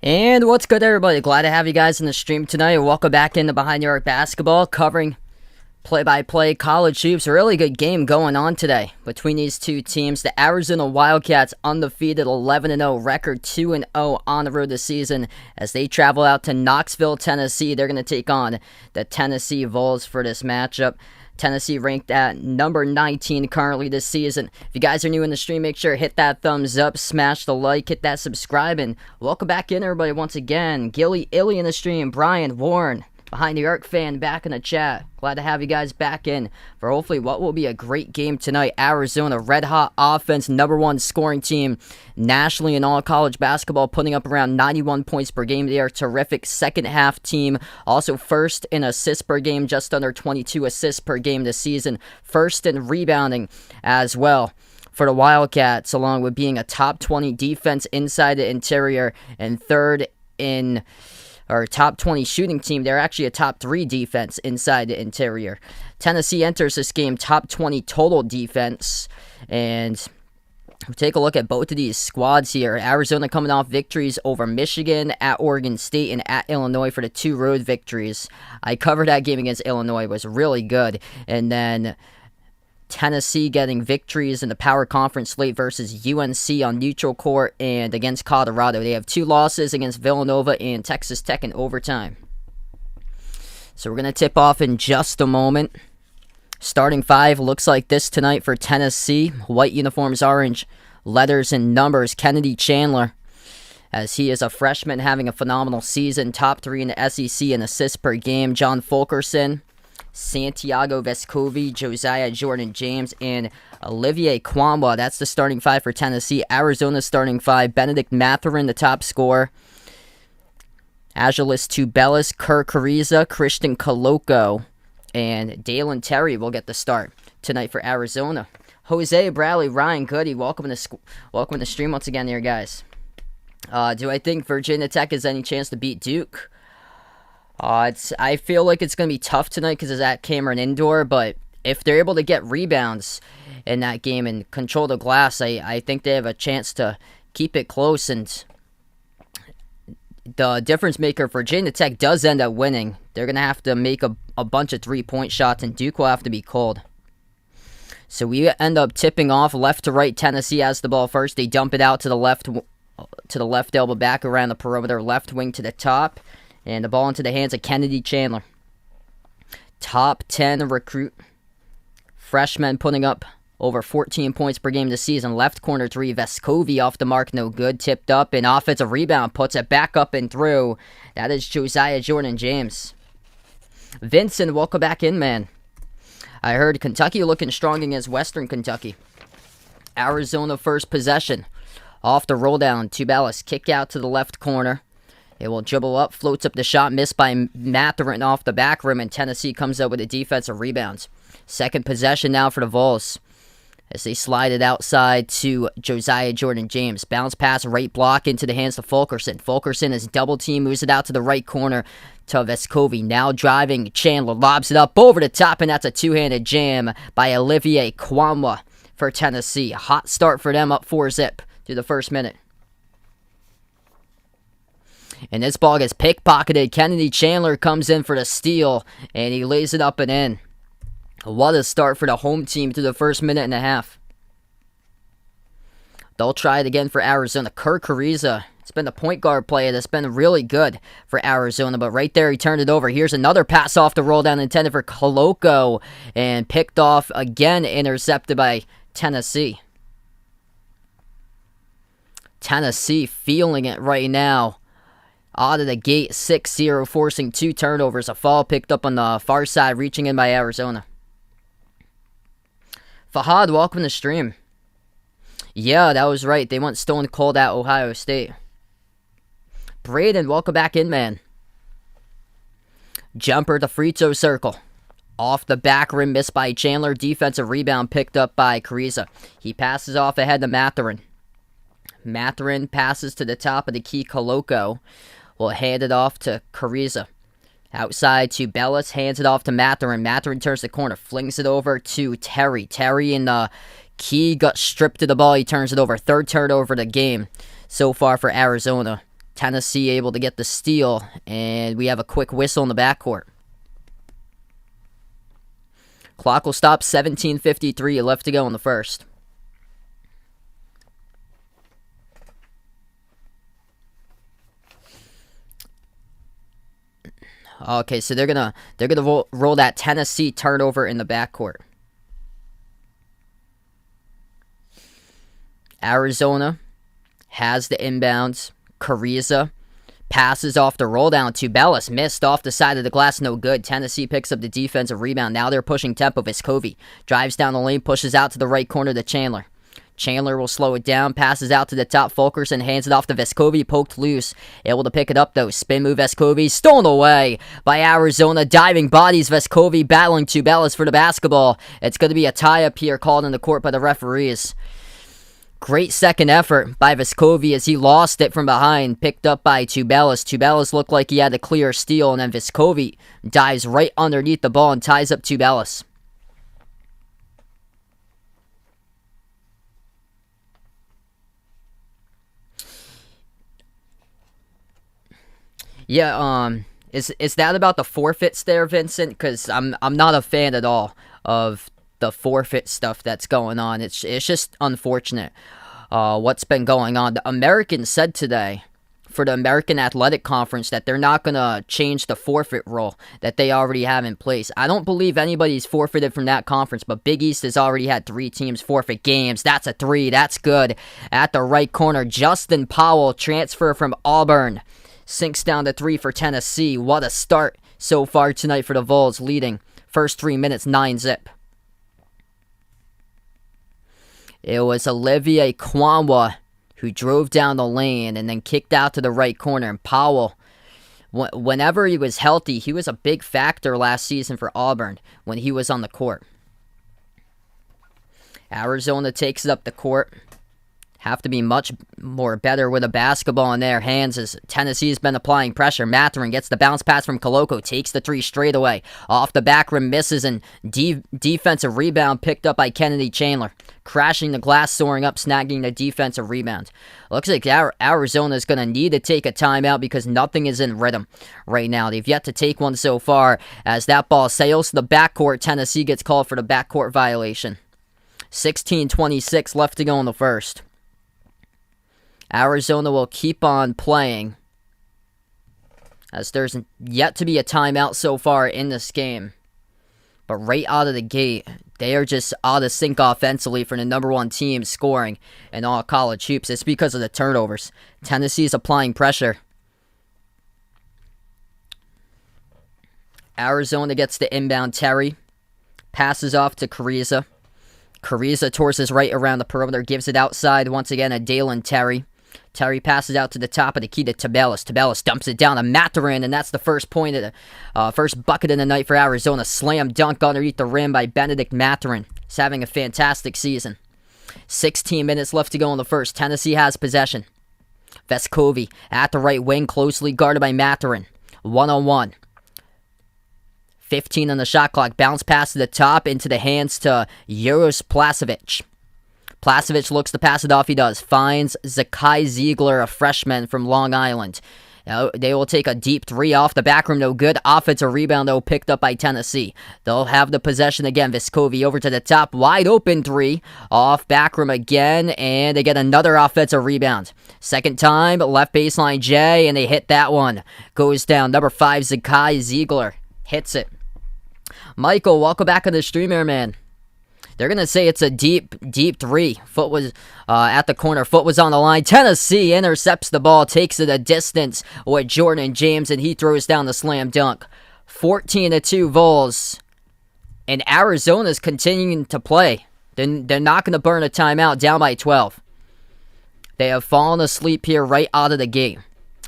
And what's good, everybody? Glad to have you guys in the stream tonight. Welcome back into Behind the Arc Basketball, covering play-by-play college hoops. A really good game going on today between these two teams. The Arizona Wildcats, undefeated, 11-0 record, 2-0 on the road this season as they travel out to Knoxville, Tennessee. They're going to take on the Tennessee Vols for this matchup. Tennessee ranked at number 19 currently this season. If you guys are new in the stream, make sure to hit that thumbs up, smash the like, hit that subscribe, and welcome back in, everybody, once again. Gilly, Illy in the stream, Brian, Warren, Behind the Arc fan back in the chat. Glad to have you guys back in for hopefully what will be a great game tonight. Arizona, red-hot offense, number one scoring team nationally in all college basketball, putting up around 91 points per game. They are a terrific second-half team. Also first in assists per game, just under 22 assists per game this season. First in rebounding as well for the Wildcats, along with being a top 20 defense inside the interior and third in or top 20 shooting team. They're actually a top 3 defense inside the interior. Tennessee enters this game top 20 total defense. And we'll take a look at both of these squads here. Arizona coming off victories over Michigan, at Oregon State, and at Illinois for the 2 road victories. I covered that game against Illinois. It was really good. And then Tennessee getting victories in the Power Conference slate versus UNC on neutral court and against Colorado. They have 2 losses against Villanova and Texas Tech in overtime. So we're going to tip off in just a moment. Starting 5 looks like this tonight for Tennessee. White uniforms, orange letters and numbers. Kennedy Chandler, as he is a freshman having a phenomenal season. Top 3 in the SEC in assists per game. John Fulkerson, Santiago Vescovi, Josiah Jordan-James, and Olivier Kwamba. That's the starting 5 for Tennessee. Arizona starting 5. Benedict Mathurin, the top scorer. Agilis Tubelis, Kerr Kariza, Christian Coloco, and Dalen Terry will get the start tonight for Arizona. Jose Bradley, Ryan Goody, welcome to the stream once again here, guys. Do I think Virginia Tech has any chance to beat Duke? I feel like it's going to be tough tonight because it's at Cameron Indoor, but if they're able to get rebounds in that game and control the glass, I think they have a chance to keep it close. And the difference maker, Virginia Tech, does end up winning. They're going to have to make a bunch of three-point shots, and Duke will have to be cold. So we end up tipping off left to right. Tennessee has the ball first. They dump it out to the left elbow, back around the perimeter, left wing to the top. And the ball into the hands of Kennedy Chandler. Top 10 recruit. Freshman putting up over 14 points per game this season. Left corner 3. Vescovi off the mark, no good. Tipped up, and offensive rebound puts it back up and through. That is Josiah Jordan-James. Vincent, welcome back in, man. I heard Kentucky looking strong against Western Kentucky. Arizona first possession. Off the roll down. Tubelis kick out to the left corner. It will dribble up, floats up the shot, missed by Mathurin off the back rim, and Tennessee comes up with a defensive rebound. Second possession now for the Vols as they slide it outside to Josiah Jordan-James. Bounce pass, right block into the hands of Fulkerson. Fulkerson is double team, moves it out to the right corner to Vescovi. Now driving, Chandler lobs it up over the top, and that's a two-handed jam by Olivier Kwamba for Tennessee. Hot start for them, up 4-zip through the first minute. And this ball gets pickpocketed. Kennedy Chandler comes in for the steal, and he lays it up and in. What a start for the home team through the first minute and a half. They'll try it again for Arizona. Kerr Kariza, it's been the point guard play that's been really good for Arizona, but right there he turned it over. Here's another pass off the roll down intended for Coloco, and picked off again, intercepted by Tennessee. Tennessee feeling it right now. Out of the gate, 6-0, forcing 2 turnovers. A foul picked up on the far side, reaching in by Arizona. Fahad, welcome to the stream. Yeah, that was right. They went stone cold at Ohio State. Braden, welcome back in, man. Jumper to free throw circle. Off the back rim, missed by Chandler. Defensive rebound picked up by Kariza. He passes off ahead to Mathurin. Mathurin passes to the top of the key. Coloco will hand it off to Kariza. Outside to Bellis, hands it off to Mathurin. Mathurin turns the corner, flings it over to Terry. Terry in the key got stripped of the ball. He turns it over. Third turnover of the game so far for Arizona. Tennessee able to get the steal, and we have a quick whistle in the backcourt. Clock will stop, 17:53 left to go in the first. Okay, so they're gonna roll that Tennessee turnover in the backcourt. Arizona has the inbounds. Cariza passes off the roll down to Bellis. Missed off the side of the glass, no good. Tennessee picks up the defensive rebound. Now they're pushing tempo. Vescovi drives down the lane, pushes out to the right corner to Chandler. Chandler will slow it down, passes out to the top. Fulkerson hands it off to Vescovi, poked loose. Able to pick it up though. Spin move Vescovi, stolen away by Arizona. Diving bodies Vescovi, battling Tubelis for the basketball. It's going to be a tie-up here called in the court by the referees. Great second effort by Vescovi as he lost it from behind, picked up by Tubelis. Tubelis looked like he had a clear steal, and then Vescovi dives right underneath the ball and ties up Tubelis. Yeah, is that about the forfeits there, Vincent? Because I'm not a fan at all of the forfeit stuff that's going on. It's just unfortunate what's been going on. The Americans said today for the American Athletic Conference that they're not going to change the forfeit rule that they already have in place. I don't believe anybody's forfeited from that conference, but Big East has already had 3 teams forfeit games. That's a 3. That's good. At the right corner, Justin Powell, transfer from Auburn, sinks down to 3 for Tennessee. What a start so far tonight for the Vols, leading first 3 minutes 9-zip. It was Olivier Kwanwa who drove down the lane and then kicked out to the right corner. And Powell, whenever he was healthy, he was a big factor last season for Auburn when he was on the court. Arizona takes it up the court. Have to be much more better with a basketball in their hands as Tennessee's been applying pressure. Mathurin gets the bounce pass from Koloko, takes the 3 straight away. Off the back rim, misses, and defensive rebound picked up by Kennedy Chandler. Crashing the glass, soaring up, snagging the defensive rebound. Looks like Arizona's going to need to take a timeout because nothing is in rhythm right now. They've yet to take one so far as that ball sails to the backcourt. Tennessee gets called for the backcourt violation. 16:26 left to go in the first. Arizona will keep on playing as there's yet to be a timeout so far in this game. But right out of the gate, they are just out of sync offensively for the number 1 team scoring in all college hoops. It's because of the turnovers. Tennessee's applying pressure. Arizona gets the inbound. Terry passes off to Cariza. Cariza torses right around the perimeter, gives it outside once again to Dalen Terry. Terry passes out to the top of the key to Tubelis. Tubelis dumps it down to Mathurin, and that's the first point of the first bucket of the night for Arizona. Slam dunk underneath the rim by Benedict Mathurin. He's having a fantastic season. 16 minutes left to go in the first. Tennessee has possession. Vescovi at the right wing, closely guarded by Mathurin. 1-on-1. 15 on the shot clock. Bounce pass to the top into the hands to Jaros Placevic. Placevic looks to pass it off. He does. Finds Zakai Ziegler, a freshman from Long Island. They will take a deep 3 off the back rim. No good. Offensive rebound, though, picked up by Tennessee. They'll have the possession again. Vescovi over to the top. Wide open 3. Off back rim again. And they get another offensive rebound. Second time, left baseline J, and they hit that one. Goes down. Number 5, Zakai Ziegler. Hits it. Michael, welcome back on the stream here, man. They're going to say it's a deep 3. Foot was at the corner. Foot was on the line. Tennessee intercepts the ball, takes it a distance with Jordan James, and he throws down the slam dunk. 14-2 Vols. And Arizona's continuing to play. They're not going to burn a timeout, down by 12. They have fallen asleep here right out of the gate.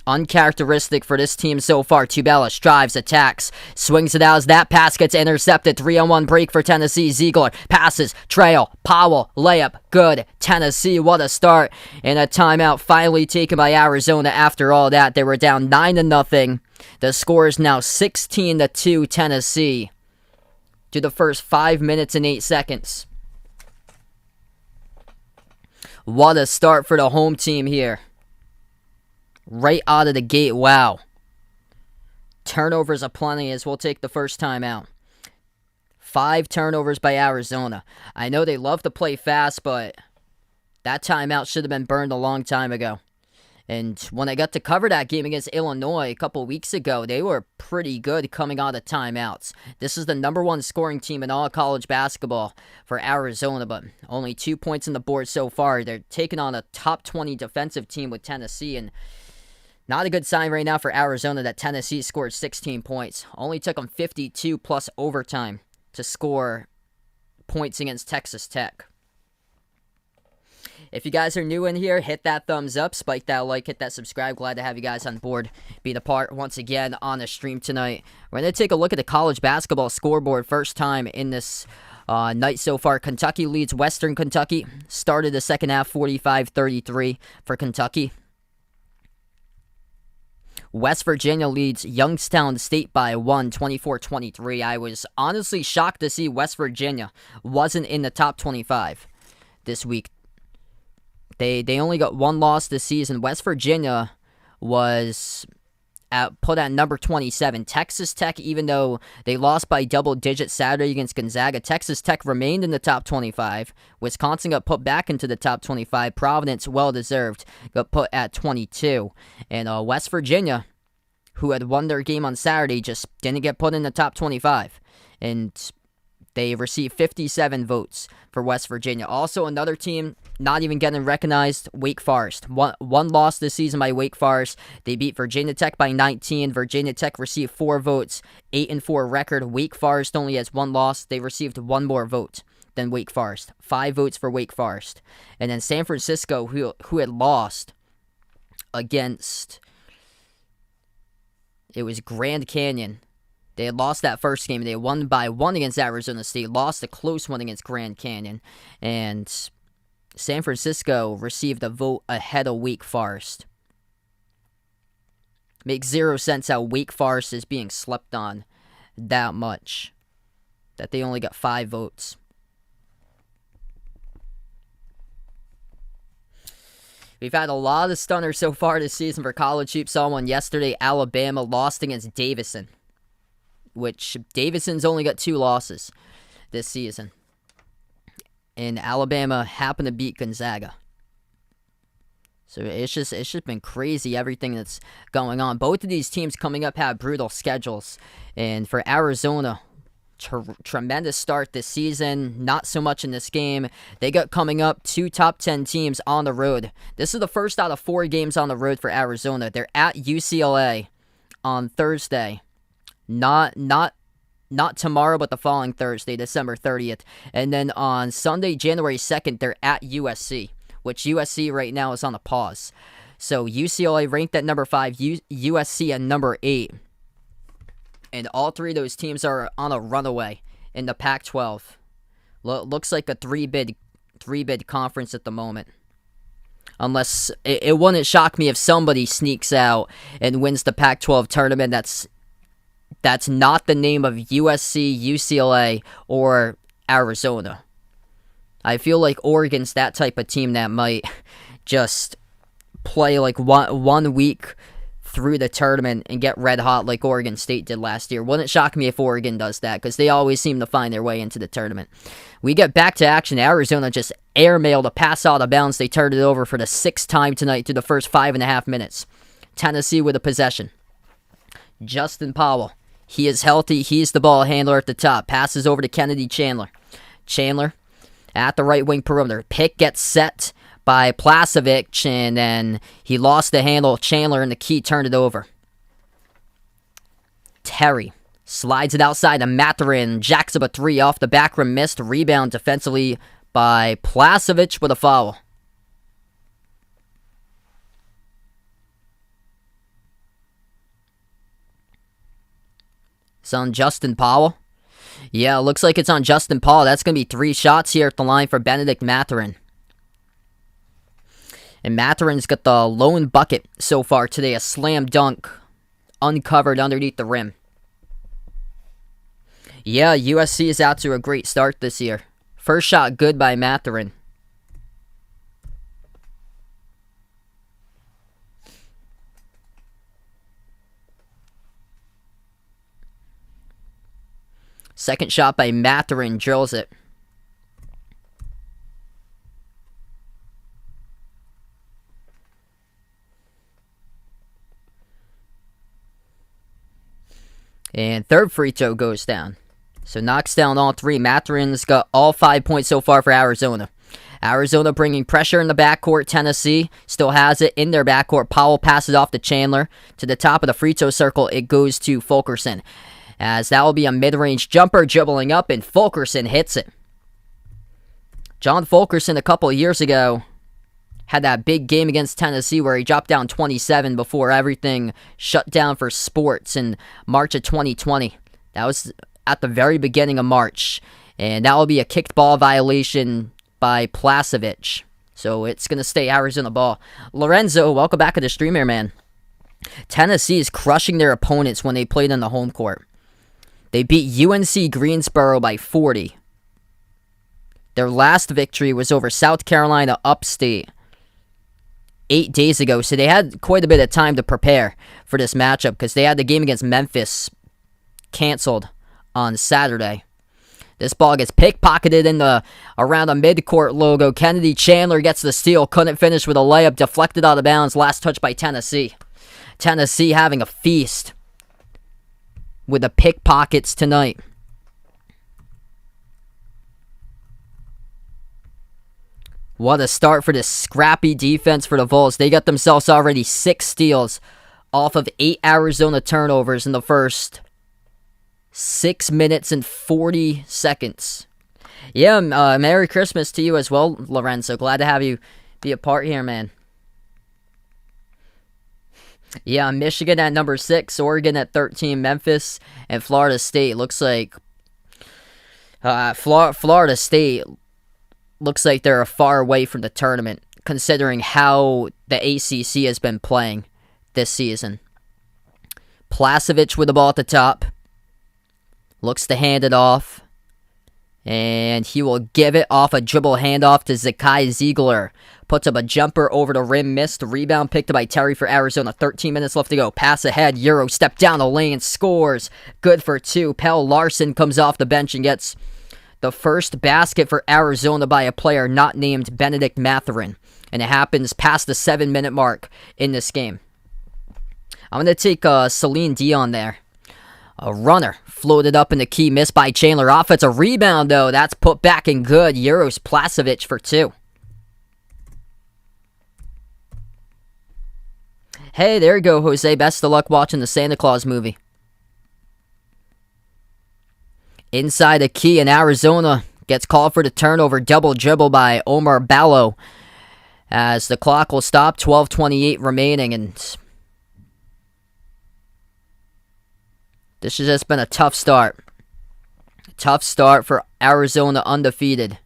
Uncharacteristic for this team so far. Tubelis drives, attacks, swings it out as that pass gets intercepted. 3-on-1 break for Tennessee. Ziegler passes, trail, Powell, layup, good. Tennessee, what a start. And a timeout finally taken by Arizona. After all that, they were down 9-0. The score is now 16-2 Tennessee to the first 5 minutes and 8 seconds. What a start for the home team here. right out of the gate. Wow. Turnovers aplenty as we'll take the first time out. 5 turnovers by Arizona. I know they love to play fast, but that timeout should have been burned a long time ago. And when I got to cover that game against Illinois a couple weeks ago, they were pretty good coming out of timeouts. This is the #1 scoring team in all college basketball for Arizona, but only 2 points on the board so far. They're taking on a top 20 defensive team with Tennessee, and not a good sign right now for Arizona that Tennessee scored 16 points. Only took them 52 plus overtime to score points against Texas Tech. If you guys are new in here, hit that thumbs up, spike that like, hit that subscribe. Glad to have you guys on board, being a part once again on the stream tonight. We're going to take a look at the college basketball scoreboard. First time in this night so far. Kentucky leads Western Kentucky. Started the second half 45-33 for Kentucky. West Virginia leads Youngstown State by 1, 24-23. I was honestly shocked to see West Virginia wasn't in the top 25 this week. They only got 1 loss this season. West Virginia was put at number 27. Texas Tech, even though they lost by double digits Saturday against Gonzaga, Texas Tech remained in the top 25. Wisconsin got put back into the top 25. Providence, well-deserved, got put at 22. And West Virginia, who had won their game on Saturday, just didn't get put in the top 25. And they received 57 votes for West Virginia. Also, another team not even getting recognized, Wake Forest. One loss this season by Wake Forest. They beat Virginia Tech by 19. Virginia Tech received 4 votes, 8-4 record. Wake Forest only has 1 loss. They received 1 more vote than Wake Forest. 5 votes for Wake Forest. And then San Francisco, who had lost against, it was Grand Canyon. They had lost that first game. They won by 1 against Arizona State, lost a close one against Grand Canyon, and San Francisco received a vote ahead of Wake Forest. Makes 0 sense how Wake Forest is being slept on that much, that they only got 5 votes. We've had a lot of stunners so far this season for college hoops. Saw one yesterday. Alabama lost against Davidson, which Davidson's only got 2 losses this season. And Alabama happened to beat Gonzaga. So it's just been crazy, everything that's going on. Both of these teams coming up have brutal schedules. And for Arizona, tremendous start this season. Not so much in this game. They got coming up 2 top 10 teams on the road. This is the first out of 4 games on the road for Arizona. They're at UCLA on Thursday. Not tomorrow, but the following Thursday, December 30th. And then on Sunday, January 2nd, they're at USC, which USC right now is on a pause. So UCLA ranked at number 5, USC at number 8. And all 3 of those teams are on a runaway in the Pac-12. Looks like a three-bid conference at the moment. Unless, it wouldn't shock me if somebody sneaks out and wins the Pac-12 tournament. That's not the name of USC, UCLA, or Arizona. I feel like Oregon's that type of team that might just play like one week through the tournament and get red hot like Oregon State did last year. Wouldn't shock me if Oregon does that, because they always seem to find their way into the tournament. We get back to action. Arizona just airmailed a pass out of bounds. They turned it over for the 6th time tonight through the first 5.5 minutes. Tennessee with a possession. Justin Powell. He is healthy. He's the ball handler at the top. Passes over to Kennedy Chandler. Chandler at the right wing perimeter. Pick gets set by Placevic, and then he lost the handle. Chandler and the key turned it over. Terry slides it outside to Mathurin. Jacks up a 3 off the back rim. Missed. Rebound defensively by Placevic with a foul. It's on Justin Powell. Yeah, it looks like it's on Justin Powell. That's going to be 3 shots here at the line for Benedict Mathurin. And Mathurin's got the lone bucket so far today. A slam dunk uncovered underneath the rim. Yeah, USC is out to a great start this year. First shot good by Mathurin. Second shot by Mathurin drills it. And third free throw goes down. So knocks down all three. Mathurin's got all 5 points so far for Arizona. Arizona bringing pressure in the backcourt. Tennessee still has it in their backcourt. Powell passes off to Chandler. To the top of the free throw circle, it goes to Fulkerson. As that will be a mid-range jumper, dribbling up, and Fulkerson hits it. John Fulkerson a couple of years ago had that big game against Tennessee where he dropped down 27 before everything shut down for sports in March of 2020. That was at the very beginning of March. And that will be a kicked ball violation by Placevic. So it's going to stay Arizona ball. Lorenzo, welcome back to the stream here, man. Tennessee is crushing their opponents when they played on the home court. They beat UNC Greensboro by 40. Their last victory was over South Carolina upstate 8 days ago, so they had quite a bit of time to prepare for this matchup because they had the game against Memphis canceled on Saturday. This ball gets pickpocketed in around the midcourt logo. Kennedy Chandler gets the steal, couldn't finish with a layup, deflected out of bounds, last touch by Tennessee. Tennessee having a feast with the pickpockets tonight. What a start for this scrappy defense for the Vols. They got themselves already 6 steals off of 8 Arizona turnovers in the first 6 minutes and 40 seconds. Yeah, Merry Christmas to you as well, Lorenzo. Glad to have you be a part here, man. Yeah, Michigan at number 6, Oregon at 13, Memphis, and Florida State. Looks like Florida State looks like they're far away from the tournament, considering how the ACC has been playing this season. Placevic with the ball at the top. Looks to hand it off. And he will give it off a dribble handoff to Zakai Ziegler. Puts up a jumper over the rim, missed. Rebound picked up by Terry for Arizona. 13 minutes left to go. Pass ahead. Euro step down the lane. Scores. Good for 2. Pell Larson comes off the bench and gets the first basket for Arizona by a player not named Benedict Mathurin. And it happens past the 7-minute mark in this game. I'm going to take Celine Dion there. A runner floated up in the key, missed by Chandler. Offensive rebound, though. That's put back in good. Euros Placevic for 2. Hey, there you go, Jose. Best of luck watching the Santa Claus movie. Inside the key, and Arizona gets called for the turnover. Double dribble by Omar Ballo. As the clock will stop, 12:28 remaining, and this has just been a tough start. Tough start for Arizona, undefeated.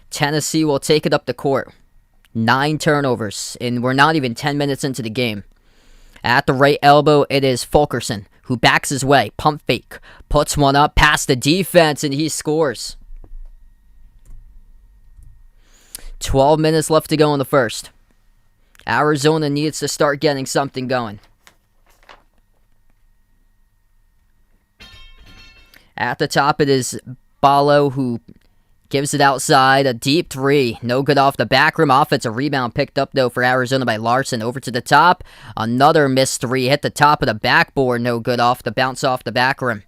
Tennessee will take it up the court. 9 turnovers, and we're not even 10 minutes into the game. At the right elbow, it is Fulkerson, who backs his way. Pump fake. Puts one up past the defense, and he scores. 12 minutes left to go in the first. Arizona needs to start getting something going. At the top, it is Ballo, who gives it outside. A deep 3. No good off the back rim. Offensive rebound picked up, though, for Arizona by Larson. Over to the top. Another missed 3. Hit the top of the backboard. No good off the bounce off the back rim.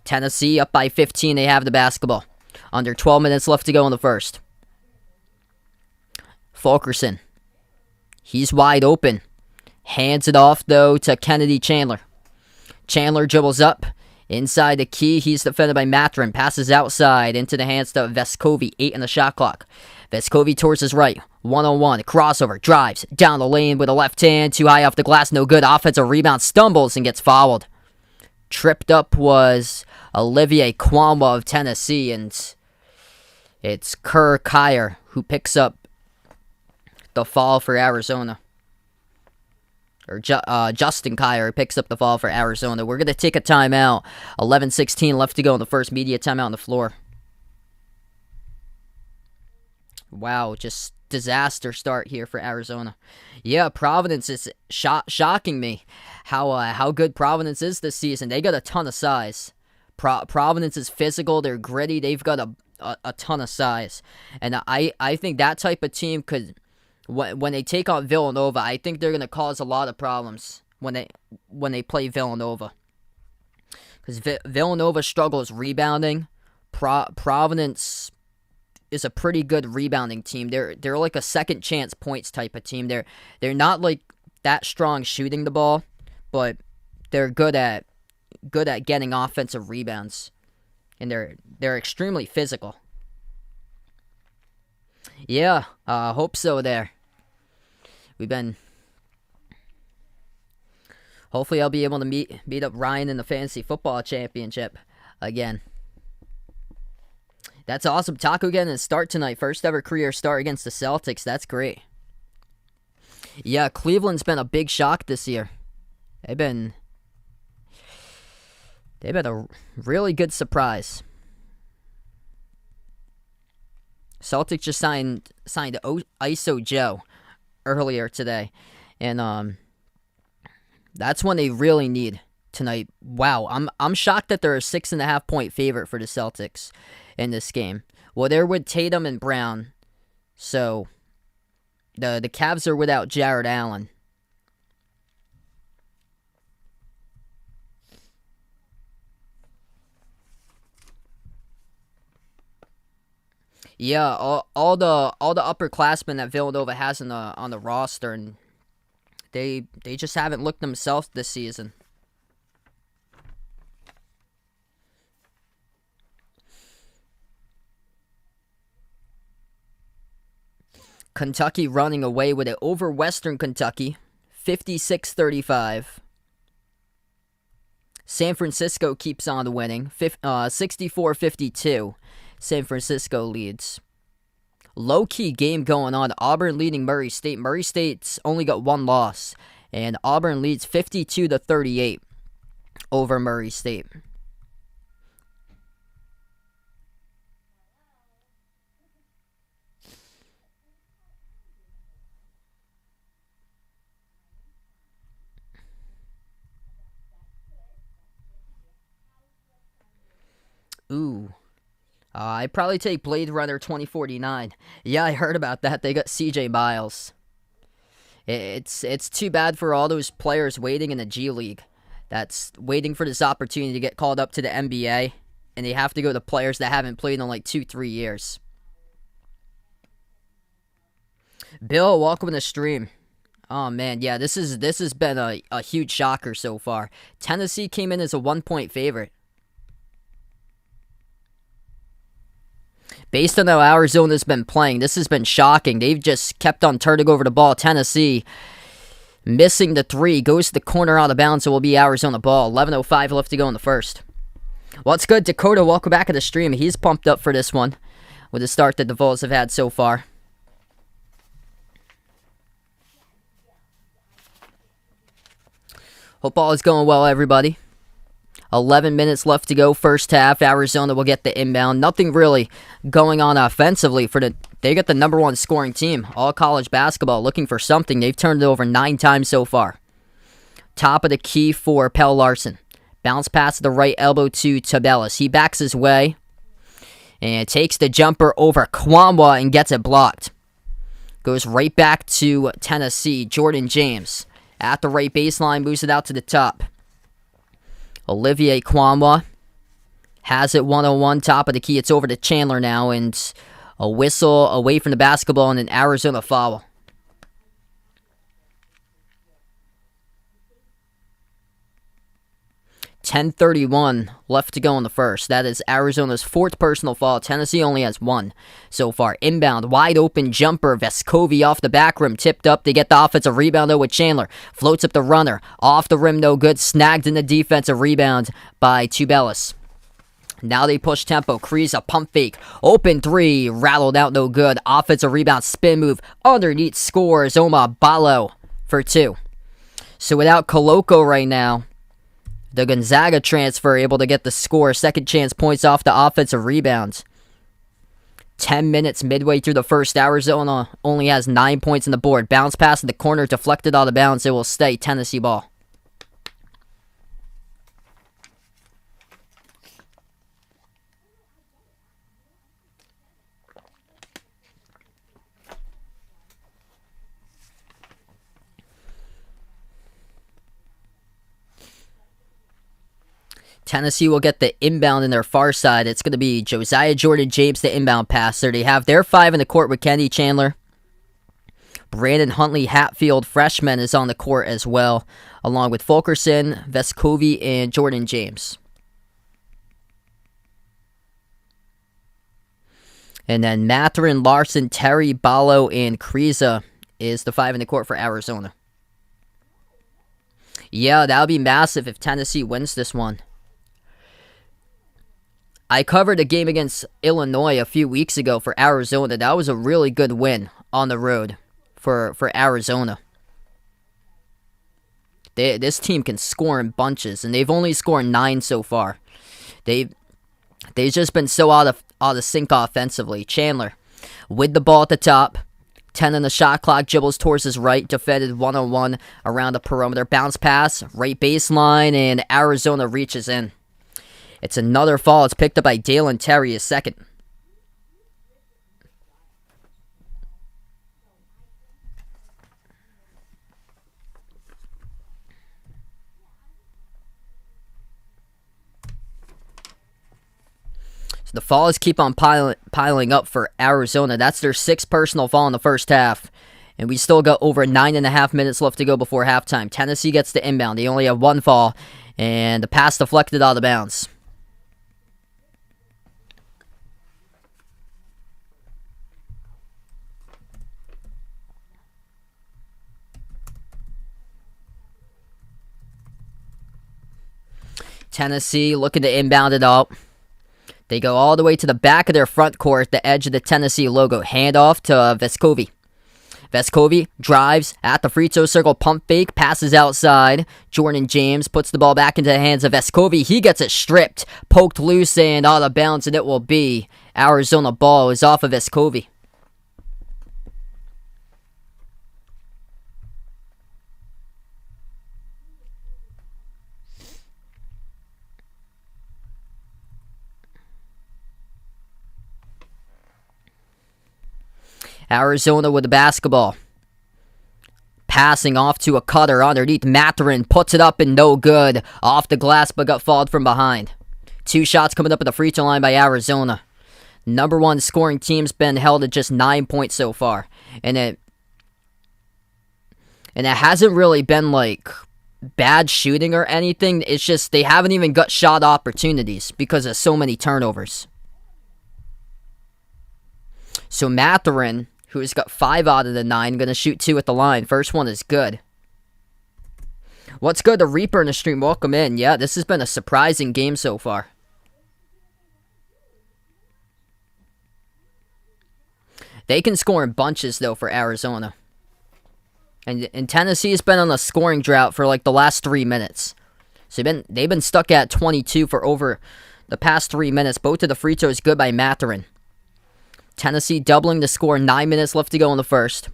Tennessee up by 15. They have the basketball. Under 12 minutes left to go in the first. Fulkerson. He's wide open. Hands it off, though, to Kennedy Chandler. Chandler dribbles up. Inside the key, he's defended by Mathurin. Passes outside into the hands to Vescovi. 8 in the shot clock. Vescovi towards his right. 1-on-1. Crossover. Drives down the lane with a left hand. Too high off the glass. No good. Offensive rebound. Stumbles and gets fouled. Tripped up was Olivier Kwamba of Tennessee. And it's Kerr Kier who picks up the fall for Arizona. Or Justin Kier picks up the fall for Arizona. We're going to take a timeout. 11:16 left to go in the first. Media timeout on the floor. Wow, just disaster start here for Arizona. Yeah, Providence is shocking me. How good Providence is this season. They got a ton of size. Providence is physical. They're gritty. They've got a ton of size, and I think that type of team could, when they take on Villanova, I think they're gonna cause a lot of problems when they play Villanova, because Villanova struggles rebounding. Providence is a pretty good rebounding team. They're like a second chance points type of team. They're not like that strong shooting the ball, but they're good at getting offensive rebounds, and they're extremely physical. Yeah, hope so there. Hopefully I'll be able to meet up Ryan in the fantasy football championship again. That's awesome. Taco getting a start tonight. First ever career start against the Celtics. That's great. Yeah, Cleveland's been a big shock this year. They've been a really good surprise. Celtics just signed ISO Joe earlier today, and that's when they really need tonight. Wow, I'm shocked that they're a 6.5 point favorite for the Celtics in this game. Well, they're with Tatum and Brown, so the Cavs are without Jared Allen. Yeah, all the upperclassmen that Villanova has on the roster, and they just haven't looked themselves this season. Kentucky running away with it over Western Kentucky, 56-35. San Francisco keeps on winning, 64-52. San Francisco leads. Low-key game going on. Auburn leading Murray State. Murray State's only got one loss, and Auburn leads 52-38 over Murray State. Ooh. I'd probably take Blade Runner 2049. Yeah, I heard about that. They got CJ Miles. It's too bad for all those players waiting in the G League that's waiting for this opportunity to get called up to the NBA, and they have to go to players that haven't played in like 2-3 years. Bill, welcome to the stream. Oh man, yeah, this has been a huge shocker so far. Tennessee came in as a 1-point favorite. Based on how Arizona's been playing, this has been shocking. They've just kept on turning over the ball. Tennessee missing the three, goes to the corner out of bounds, so it will be Arizona ball. 11:05 left to go in the first. What's good, Dakota? Welcome back to the stream. He's pumped up for this one with the start that the Vols have had so far. Hope all is going well, everybody. 11 minutes left to go, first half. Arizona will get the inbound. Nothing really going on offensively they got the number one scoring team, all college basketball, looking for something. They've turned it over 9 times so far. Top of the key for Pell Larson. Bounce pass to the right elbow to Tabellis. He backs his way and takes the jumper over Kwamwa and gets it blocked. Goes right back to Tennessee. Jordan James at the right baseline, moves it out to the top. Olivier Kwamwa has it 1-on-1, top of the key. It's over to Chandler now, and a whistle away from the basketball and an Arizona foul. .10:31 left to go in the first. That is Arizona's 4th personal foul. Tennessee only has 1 so far. Inbound, wide open jumper. Vescovi off the back rim, tipped up. They get the offensive rebound though with Chandler. Floats up the runner. Off the rim, no good. Snagged in the defensive rebound by Tubelis. Now they push tempo. Kriisa, pump fake. Open 3. Rattled out, no good. Offensive rebound, spin move. Underneath scores. Oma Balo for 2. So without Coloco right now, the Gonzaga transfer able to get the score. Second chance points off the offensive rebounds. 10 minutes midway through the first. Arizona only has 9 points on the board. Bounce pass in the corner, deflected out of bounds. It will stay Tennessee ball. Tennessee will get the inbound in their far side. It's going to be Josiah Jordan-James, the inbound passer. They have their 5 in the court with Kenny Chandler. Brandon Huntley Hatfield, freshman, is on the court as well, along with Fulkerson, Vescovi, and Jordan-James. And then Mathurin, Larson, Terry, Ballo, and Kriza is the 5 in the court for Arizona. Yeah, that would be massive if Tennessee wins this one. I covered a game against Illinois a few weeks ago for Arizona. That was a really good win on the road for Arizona. This team can score in bunches, and they've only scored 9 so far. They've just been so out of sync offensively. Chandler with the ball at the top. 10 on the shot clock, dribbles towards his right, defended 1-on-1 around the perimeter. Bounce pass, right baseline, and Arizona reaches in. It's another foul. It's picked up by Dalen Terry, his second. So the fouls keep on piling up for Arizona. That's their 6th personal foul in the first half. And we still got over 9.5 minutes left to go before halftime. Tennessee gets the inbound. They only have 1 foul, and the pass deflected out of bounds. Tennessee looking to inbound it out. They go all the way to the back of their front court, the edge of the Tennessee logo. Handoff to Vescovi. Vescovi drives at the free throw circle, pump fake, passes outside. Jordan-James puts the ball back into the hands of Vescovi. He gets it stripped, poked loose, and out of bounds, and it will be Arizona ball. Is off of Vescovi. Arizona with the basketball. Passing off to a cutter underneath Mathurin. Puts it up and no good. Off the glass but got fouled from behind. 2 shots coming up at the free throw line by Arizona. Number 1 scoring team's been held at just 9 points so far. And it hasn't really been like bad shooting or anything. It's just they haven't even got shot opportunities because of so many turnovers. So Mathurin, who's got 5 out of the 9, going to shoot 2 at the line. First one is good. What's good? The Reaper in the stream. Welcome in. Yeah, this has been a surprising game so far. They can score in bunches, though, for Arizona. And Tennessee has been on a scoring drought for, like, the last 3 minutes. So they've been stuck at 22 for over the past 3 minutes. Both of the free throws good by Mathurin. Tennessee doubling the score. 9 minutes left to go in the first.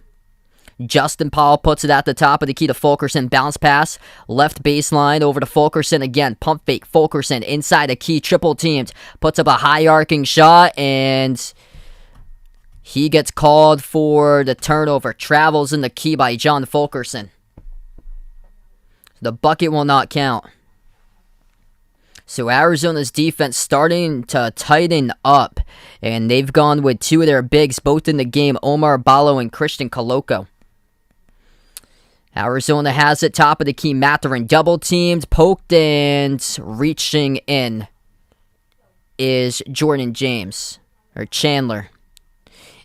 Justin Powell puts it at the top of the key to Fulkerson. Bounce pass. Left baseline over to Fulkerson again. Pump fake. Fulkerson inside a key. Triple teamed. Puts up a high arcing shot. And he gets called for the turnover. Travels in the key by John Fulkerson. The bucket will not count. So Arizona's defense starting to tighten up, and they've gone with 2 of their bigs, both in the game, Omar Ballo and Christian Coloco. Arizona has it, top of the key, Mathurin double-teamed, poked, and reaching in is Jordan-James, or Chandler.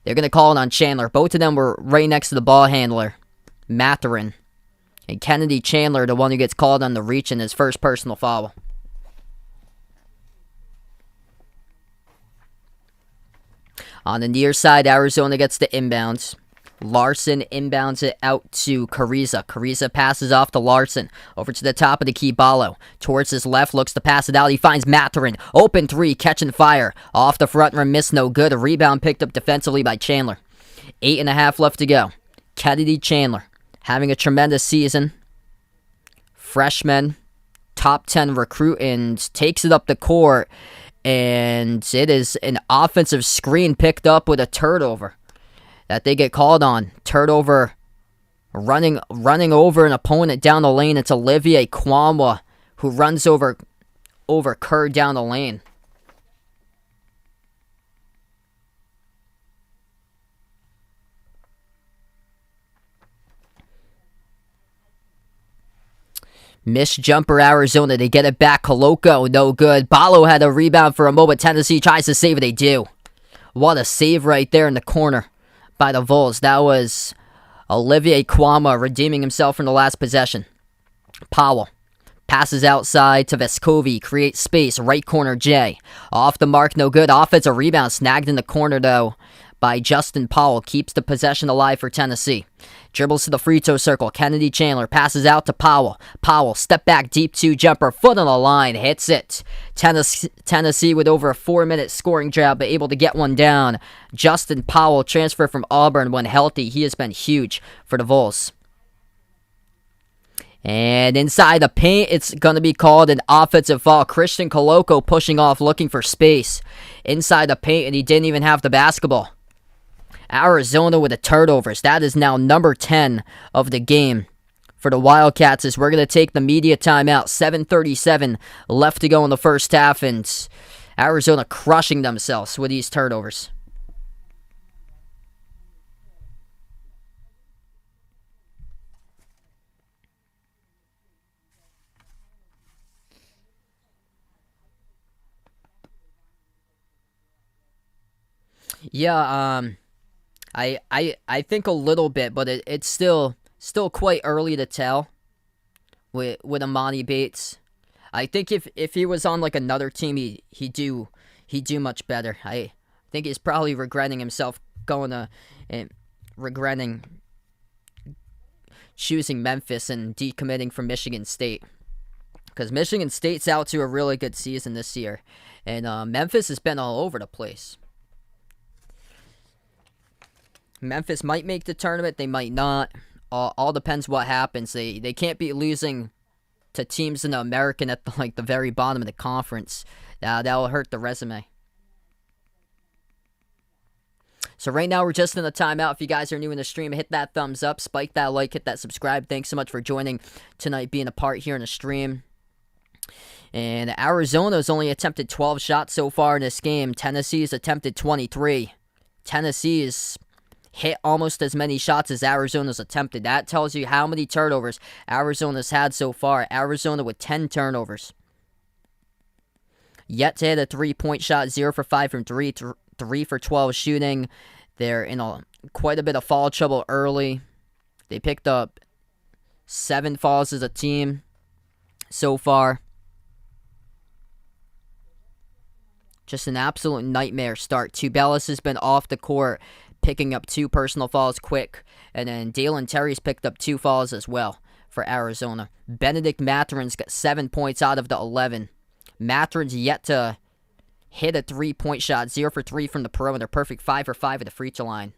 They're going to call it on Chandler. Both of them were right next to the ball handler, Mathurin. And Kennedy Chandler, the one who gets called on the reach in his first personal foul. On the near side, Arizona gets the inbounds. Larson inbounds it out to Carriza. Carriza passes off to Larson. Over to the top of the key, Ballo. Towards his left, looks to pass it out. He finds Mathurin. Open three, catching fire. Off the front rim, miss, no good. A rebound picked up defensively by Chandler. 8.5 left to go. Kennedy Chandler having a tremendous season. Freshman, top 10 recruit, and takes it up the court. And it is an offensive screen picked up with a turnover that they get called on. Turnover, running over an opponent down the lane. It's Olivier Kwamwa who runs over Kerr down the lane. Missed jumper, Arizona. They get it back. Coloco, no good. Ballo had a rebound for a moment. Tennessee tries to save it. They do. What a save right there in the corner by the Vols. That was Olivier Kwama redeeming himself from the last possession. Powell passes outside to Vescovi. Creates space. Right corner, Jay. Off the mark, no good. Offensive rebound. Snagged in the corner, though, by Justin Powell. Keeps the possession alive for Tennessee. Dribbles to the free throw circle. Kennedy Chandler passes out to Powell. Powell, step back, deep two jumper. Foot on the line. Hits it. Tennessee with over a 4-minute scoring drought, but able to get one down. Justin Powell, transfer from Auburn when healthy. He has been huge for the Vols. And inside the paint, it's going to be called an offensive foul. Christian Coloco pushing off, looking for space inside the paint, and he didn't even have the basketball. Arizona with the turnovers. That is now number 10 of the game for the Wildcats as we're going to take the media timeout. 7:37 left to go in the first half, and Arizona crushing themselves with these turnovers. Yeah, I think a little bit, but it's still quite early to tell with Amani Bates. I think if he was on like another team, he'd do much better. I think he's probably regretting himself going to and regretting choosing Memphis and decommitting from Michigan State, because Michigan State's out to a really good season this year, and Memphis has been all over the place. Memphis might make the tournament, they might not. All depends what happens. They can't be losing to teams in the American at the very bottom of the conference. That'll hurt the resume. So right now we're just in a timeout. If you guys are new in the stream, hit that thumbs up, spike that like, hit that subscribe. Thanks so much for joining tonight, being a part here in the stream. And Arizona's only attempted 12 shots so far in this game. Tennessee's attempted 23. Tennessee's hit almost as many shots as Arizona's attempted. That tells you how many turnovers Arizona's had so far. Arizona with 10 turnovers. Yet to hit a three-point shot, 0 for 5 from 3, 3 for 12 shooting. They're in quite a bit of foul trouble early. They picked up 7 fouls as a team so far. Just an absolute nightmare start. Tubelis has been off the court, picking up 2 personal fouls quick. And then Dalen Terry's picked up 2 fouls as well for Arizona. Benedict Mathurin's got 7 points out of the 11. Mathurin's yet to hit a 3-point shot. 0 for 3 from the perimeter. Perfect 5 for 5 at the free throw line.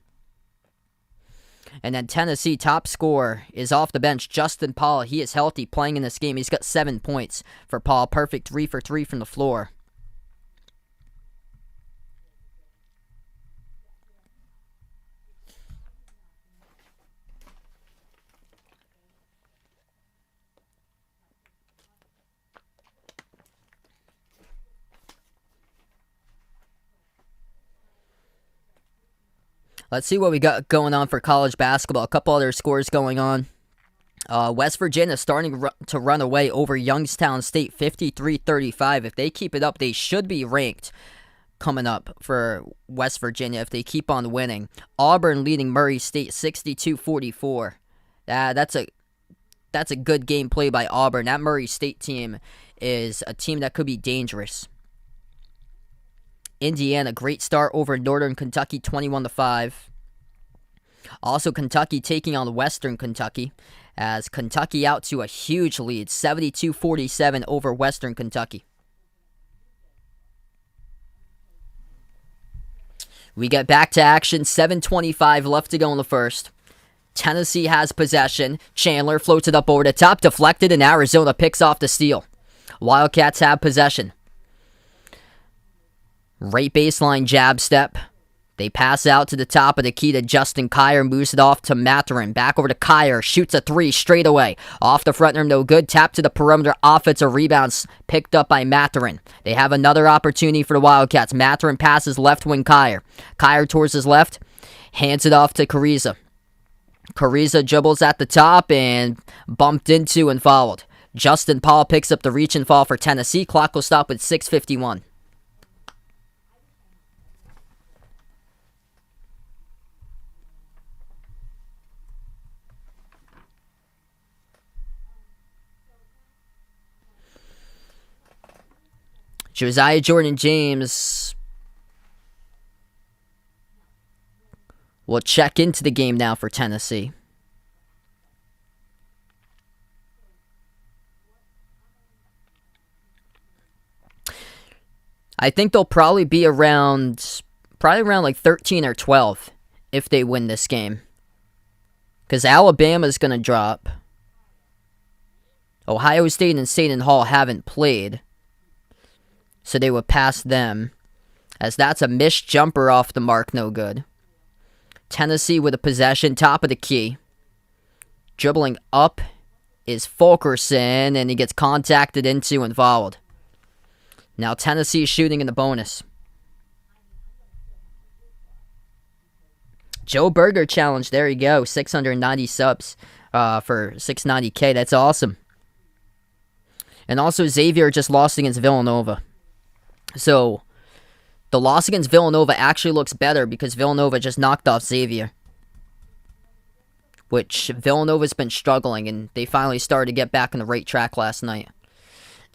And then Tennessee top scorer is off the bench. Justin Paul. He is healthy playing in this game. He's got 7 points for Paul. Perfect 3 for 3 from the floor. Let's see what we got going on for college basketball. A couple other scores going on. West Virginia starting to run away over Youngstown State, 53-35. If they keep it up, they should be ranked coming up for West Virginia if they keep on winning. Auburn leading Murray State 62-44. That's a good game play by Auburn. That Murray State team is a team that could be dangerous. Indiana, great start over Northern Kentucky, 21-5. Also, Kentucky taking on Western Kentucky, as Kentucky out to a huge lead, 72-47 over Western Kentucky. We get back to action, 7:25 left to go in the first. Tennessee has possession. Chandler floats it up over the top, deflected, and Arizona picks off the steal. Wildcats have possession. Right baseline jab step. They pass out to the top of the key to Justin Kier, moves it off to Mathurin. Back over to Kier, shoots a three straight away. Off the front rim, no good. Tap to the perimeter, offensive rebounds picked up by Mathurin. They have another opportunity for the Wildcats. Mathurin passes left wing Kier. Kier towards his left, hands it off to Carriza. Carriza dribbles at the top and bumped into and fouled. Justin Paul picks up the reach and fall for Tennessee. Clock will stop with 6:51. Josiah Jordan-James will check into the game now for Tennessee. I think they'll probably be around like 13 or 12 if they win this game. Because Alabama's going to drop. Ohio State and Seton Hall haven't played, so they would pass them, as that's a missed jumper off the mark, no good. Tennessee with a possession, top of the key. Dribbling up is Fulkerson, and he gets contacted into and fouled. Now Tennessee shooting in the bonus. Joe Berger challenge, there you go, 690 subs for 690K, that's awesome. And also Xavier just lost against Villanova. So, the loss against Villanova actually looks better because Villanova just knocked off Xavier. Which, Villanova's been struggling, and they finally started to get back on the right track last night.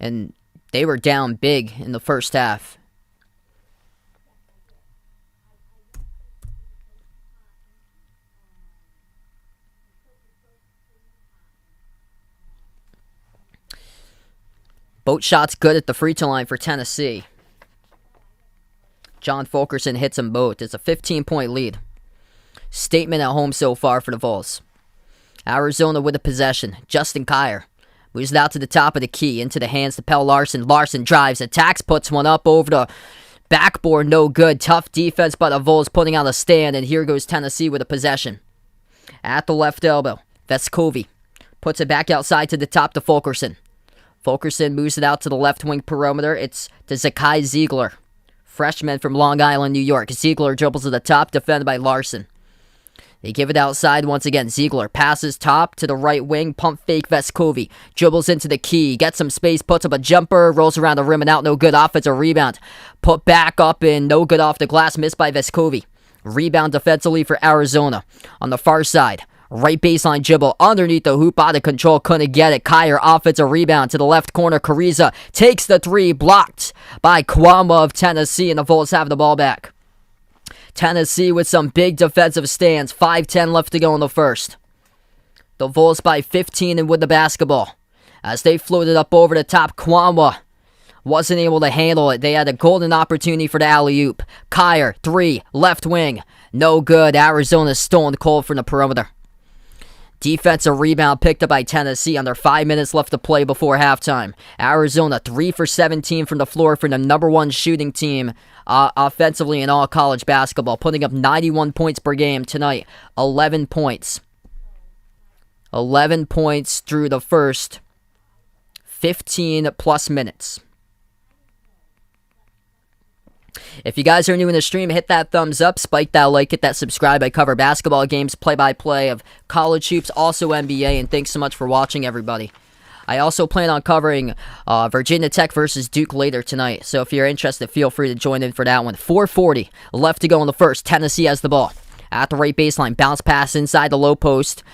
And they were down big in the first half. Boat shot's good at the free throw line for Tennessee. John Fulkerson hits them both. It's a 15-point lead. Statement at home so far for the Vols. Arizona with a possession. Justin Kier moves it out to the top of the key, into the hands to Pell Larson. Larson drives, attacks, puts one up over the backboard. No good. Tough defense by the Vols, putting out a stand, and here goes Tennessee with a possession. At the left elbow, Vescovi puts it back outside to the top to Fulkerson. Fulkerson moves it out to the left wing perimeter. It's to Zakai Ziegler, freshman from Long Island, New York. Ziegler dribbles to the top, defended by Larson. They give it outside once again. Ziegler passes top to the right wing. Pump fake Vescovi. Dribbles into the key. Gets some space. Puts up a jumper. Rolls around the rim and out. No good. Offensive rebound. Put back up and no good off the glass. Missed by Vescovi. Rebound defensively for Arizona. On the far side, right baseline dribble underneath the hoop, out of control, couldn't get it. Kier, offensive rebound to the left corner. Carriza takes the three, blocked by Kwama of Tennessee, and the Vols have the ball back. Tennessee with some big defensive stands. 5:10 left to go in the first. The Vols by 15 and with the basketball. As they floated up over the top, Kwama wasn't able to handle it. They had a golden opportunity for the alley-oop. Kier, three, left wing. No good. Arizona stolen cold from the perimeter. Defensive rebound picked up by Tennessee under 5 minutes left to play before halftime. Arizona 3 for 17 from the floor for the number one shooting team offensively in all college basketball, putting up 91 points per game tonight. 11 points. 11 points through the first 15 plus minutes. If you guys are new in the stream, hit that thumbs up, spike that like, hit that subscribe. I cover basketball games, play-by-play of college hoops, also NBA, and thanks so much for watching, everybody. I also plan on covering Virginia Tech versus Duke later tonight, so if you're interested, feel free to join in for that one. 4:40 left to go in the first. Tennessee has the ball at the right baseline. Bounce pass inside the low post,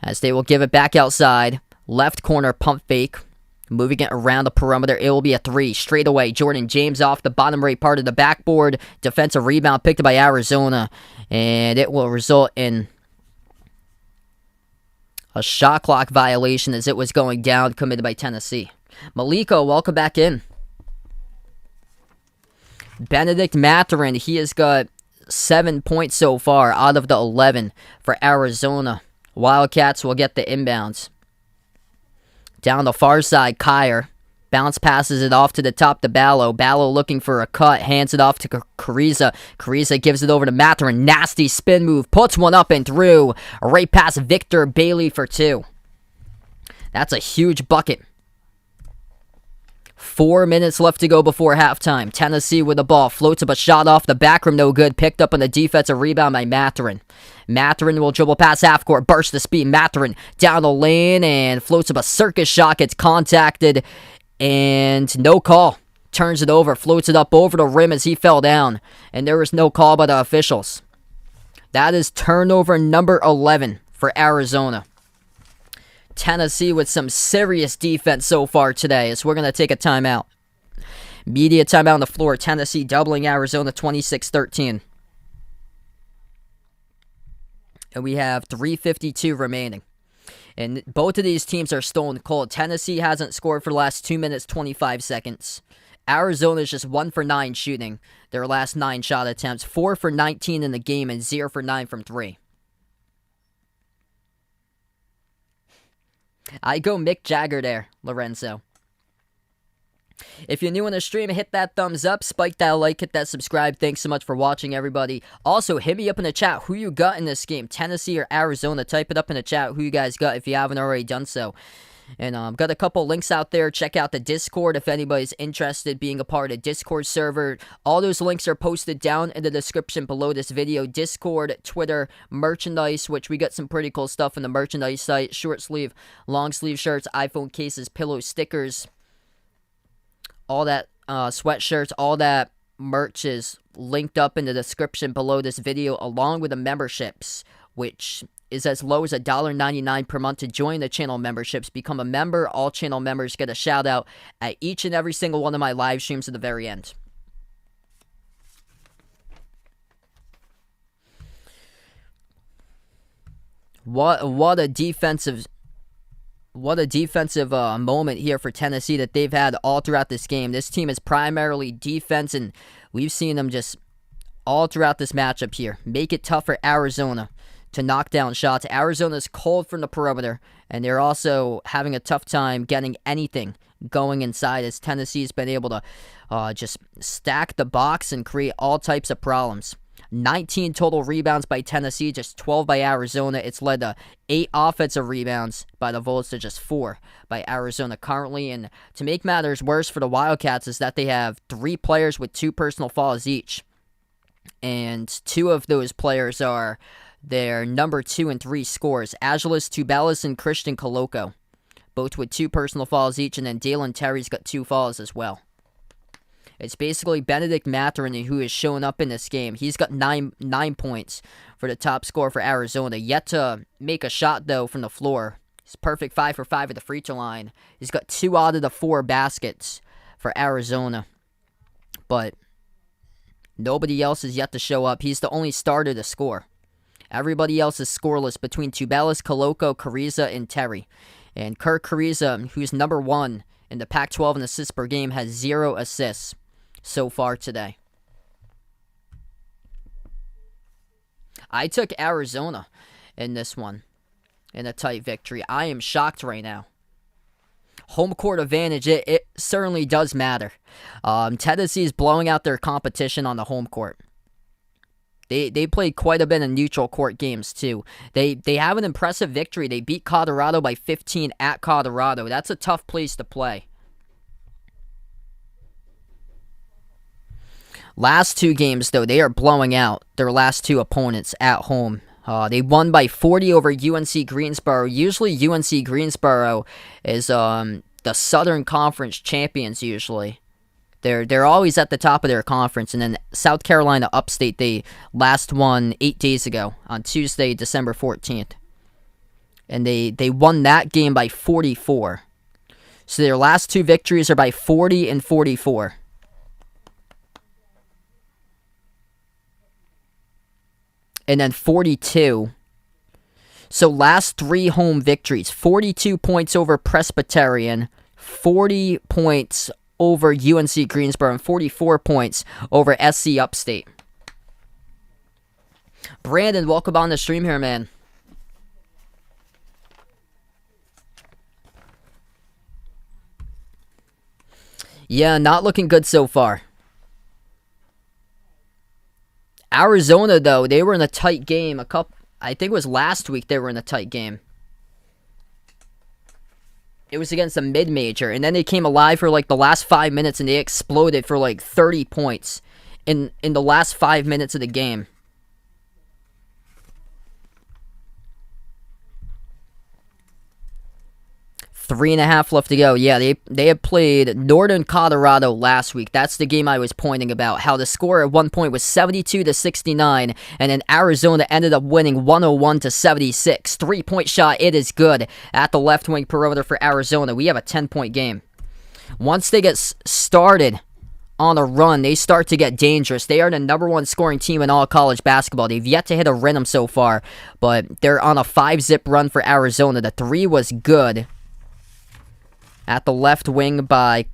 as they will give it back outside. Left corner pump fake. Moving it around the perimeter, it will be a three. Straight away, Jordan James off the bottom right part of the backboard. Defensive rebound picked up by Arizona. And it will result in a shot clock violation as it was going down, committed by Tennessee. Maliko, welcome back in. Benedict Mathurin, he has got 7 points so far out of the 11 for Arizona. Wildcats will get the inbounds. Down the far side, Kyer. Bounce passes it off to the top to Ballo. Ballo looking for a cut. Hands it off to Kariza. Kariza gives it over to Mathurin. Nasty spin move. Puts one up and through. Right past Victor Bailey for 2. That's a huge bucket. 4 minutes left to go before halftime. Tennessee with the ball. Floats up a shot off the back rim. No good. Picked up on the defensive rebound by Mathurin. Mathurin will dribble past half court. Burst the speed. Mathurin down the lane and floats up a circus shot. Gets contacted and no call. Turns it over. Floats it up over the rim as he fell down. And there was no call by the officials. That is turnover number 11 for Arizona. Tennessee with some serious defense so far today, so we're going to take a timeout. Media timeout on the floor. Tennessee doubling Arizona 26-13. And we have 3:52 remaining. And both of these teams are stone cold. Tennessee hasn't scored for the last 2 minutes, 25 seconds. Arizona is just 1 for 9 shooting their last 9 shot attempts. 4 for 19 in the game and 0 for 9 from 3. I go Mick Jagger there, Lorenzo. If you're new on the stream, hit that thumbs up, spike that like, hit that subscribe. Thanks so much for watching, everybody. Also, hit me up in the chat who you got in this game, Tennessee or Arizona. Type it up in the chat who you guys got if you haven't already done so. And got a couple links out there. Check out the Discord if anybody's interested being a part of Discord server. All those links are posted down in the description below this video. Discord, Twitter, merchandise, which we got some pretty cool stuff in the merchandise site. Short sleeve, long sleeve shirts, iPhone cases, pillow stickers, all that sweatshirts, all that merch is linked up in the description below this video, along with the memberships, which is as low as $1.99 per month to join the channel memberships. Become a member. All channel members get a shout out at each and every single one of my live streams at the very end. What a defensive moment here for Tennessee that they've had all throughout this game. This team is primarily defense, and we've seen them just all throughout this matchup here make it tough for Arizona to knock down shots. Arizona's cold from the perimeter, and they're also having a tough time getting anything going inside as Tennessee's been able to just stack the box and create all types of problems. 19 total rebounds by Tennessee, just 12 by Arizona. It's led to 8 offensive rebounds by the Vols to just 4 by Arizona currently. And to make matters worse for the Wildcats is that they have 3 players with 2 personal fouls each. And 2 of those players are their number 2 and 3 scorers, Agilis Tubalis and Christian Coloco, both with 2 personal fouls each, and then Dalen Terry's got 2 fouls as well. It's basically Benedict Mathurin who is showing up in this game. He's got 9 points for the top scorer for Arizona. Yet to make a shot, though, from the floor. He's perfect 5 for 5 at the free throw line. He's got 2 out of the 4 baskets for Arizona. But nobody else is yet to show up. He's the only starter to score. Everybody else is scoreless between Tubalis, Coloco, Kariza, and Terry. And Kirk Kariza, who's number 1 in the Pac-12 in assists per game, has 0 assists so far today. I took Arizona in this one in a tight victory. I am shocked right now. Home court advantage, it certainly does matter. Tennessee is blowing out their competition on the home court. They played quite a bit of neutral court games, too. They have an impressive victory. They beat Colorado by 15 at Colorado. That's a tough place to play. Last 2 games, though, they are blowing out their last 2 opponents at home. They won by 40 over UNC Greensboro. Usually UNC Greensboro is the Southern Conference champions, usually. They're always at the top of their conference. And then South Carolina Upstate, they last won 8 days ago on Tuesday, December 14th. And they won that game by 44. So their last 2 victories are by 40 and 44. And then 42. So last 3 home victories. 42 points over Presbyterian. 40 points over UNC Greensboro. And 44 points over SC Upstate. Brandon, welcome on the stream here, man. Yeah, not looking good so far. Arizona, though, they were in a tight game. I think it was last week they were in a tight game. It was against a mid-major, and then they came alive for like the last 5 minutes, and they exploded for like 30 points in the last 5 minutes of the game. 3.5 left to go. Yeah, they had played Northern Colorado last week. That's the game I was pointing about. How the score at one point was 72-69, and then Arizona ended up winning 101-76. 3-point shot, it is good at the left wing perimeter for Arizona. We have a 10-point game. Once they get started on a run, they start to get dangerous. They are the number 1 scoring team in all college basketball. They've yet to hit a rhythm so far, but they're on a 5-zip run for Arizona. The 3 was good at the left wing by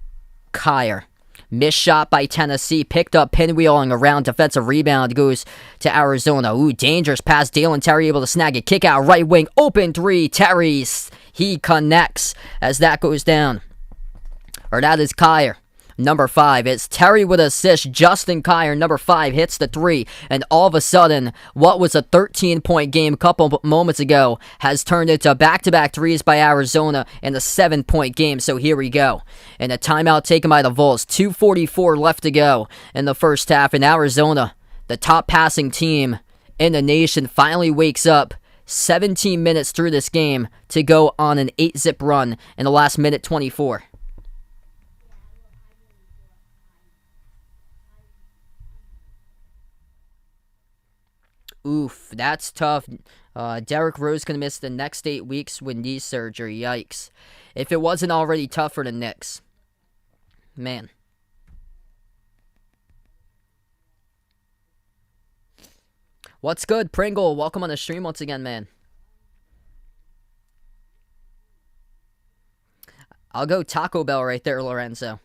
Kyer. Missed shot by Tennessee. Picked up pinwheeling around. Defensive rebound goes to Arizona. Ooh, dangerous pass. Dalen Terry able to snag it. Kick out right wing. Open 3. Terry's. He connects as that goes down. Or that is Kyer. Number 5. It's Terry with an assist. Justin Kyer, number 5, hits the 3. And all of a sudden, what was a 13-point game a couple moments ago has turned into back-to-back 3s by Arizona and a 7-point game. So here we go. And a timeout taken by the Vols. 2:44 left to go in the first half. And Arizona, the top passing team in the nation, finally wakes up 17 minutes through this game to go on an 8-zip run in the last minute 24. Oof, that's tough. Derrick Rose going to miss the next 8 weeks with knee surgery. Yikes. If it wasn't already tough for the Knicks. Man. What's good, Pringle? Welcome on the stream once again, man. I'll go Taco Bell right there, Lorenzo.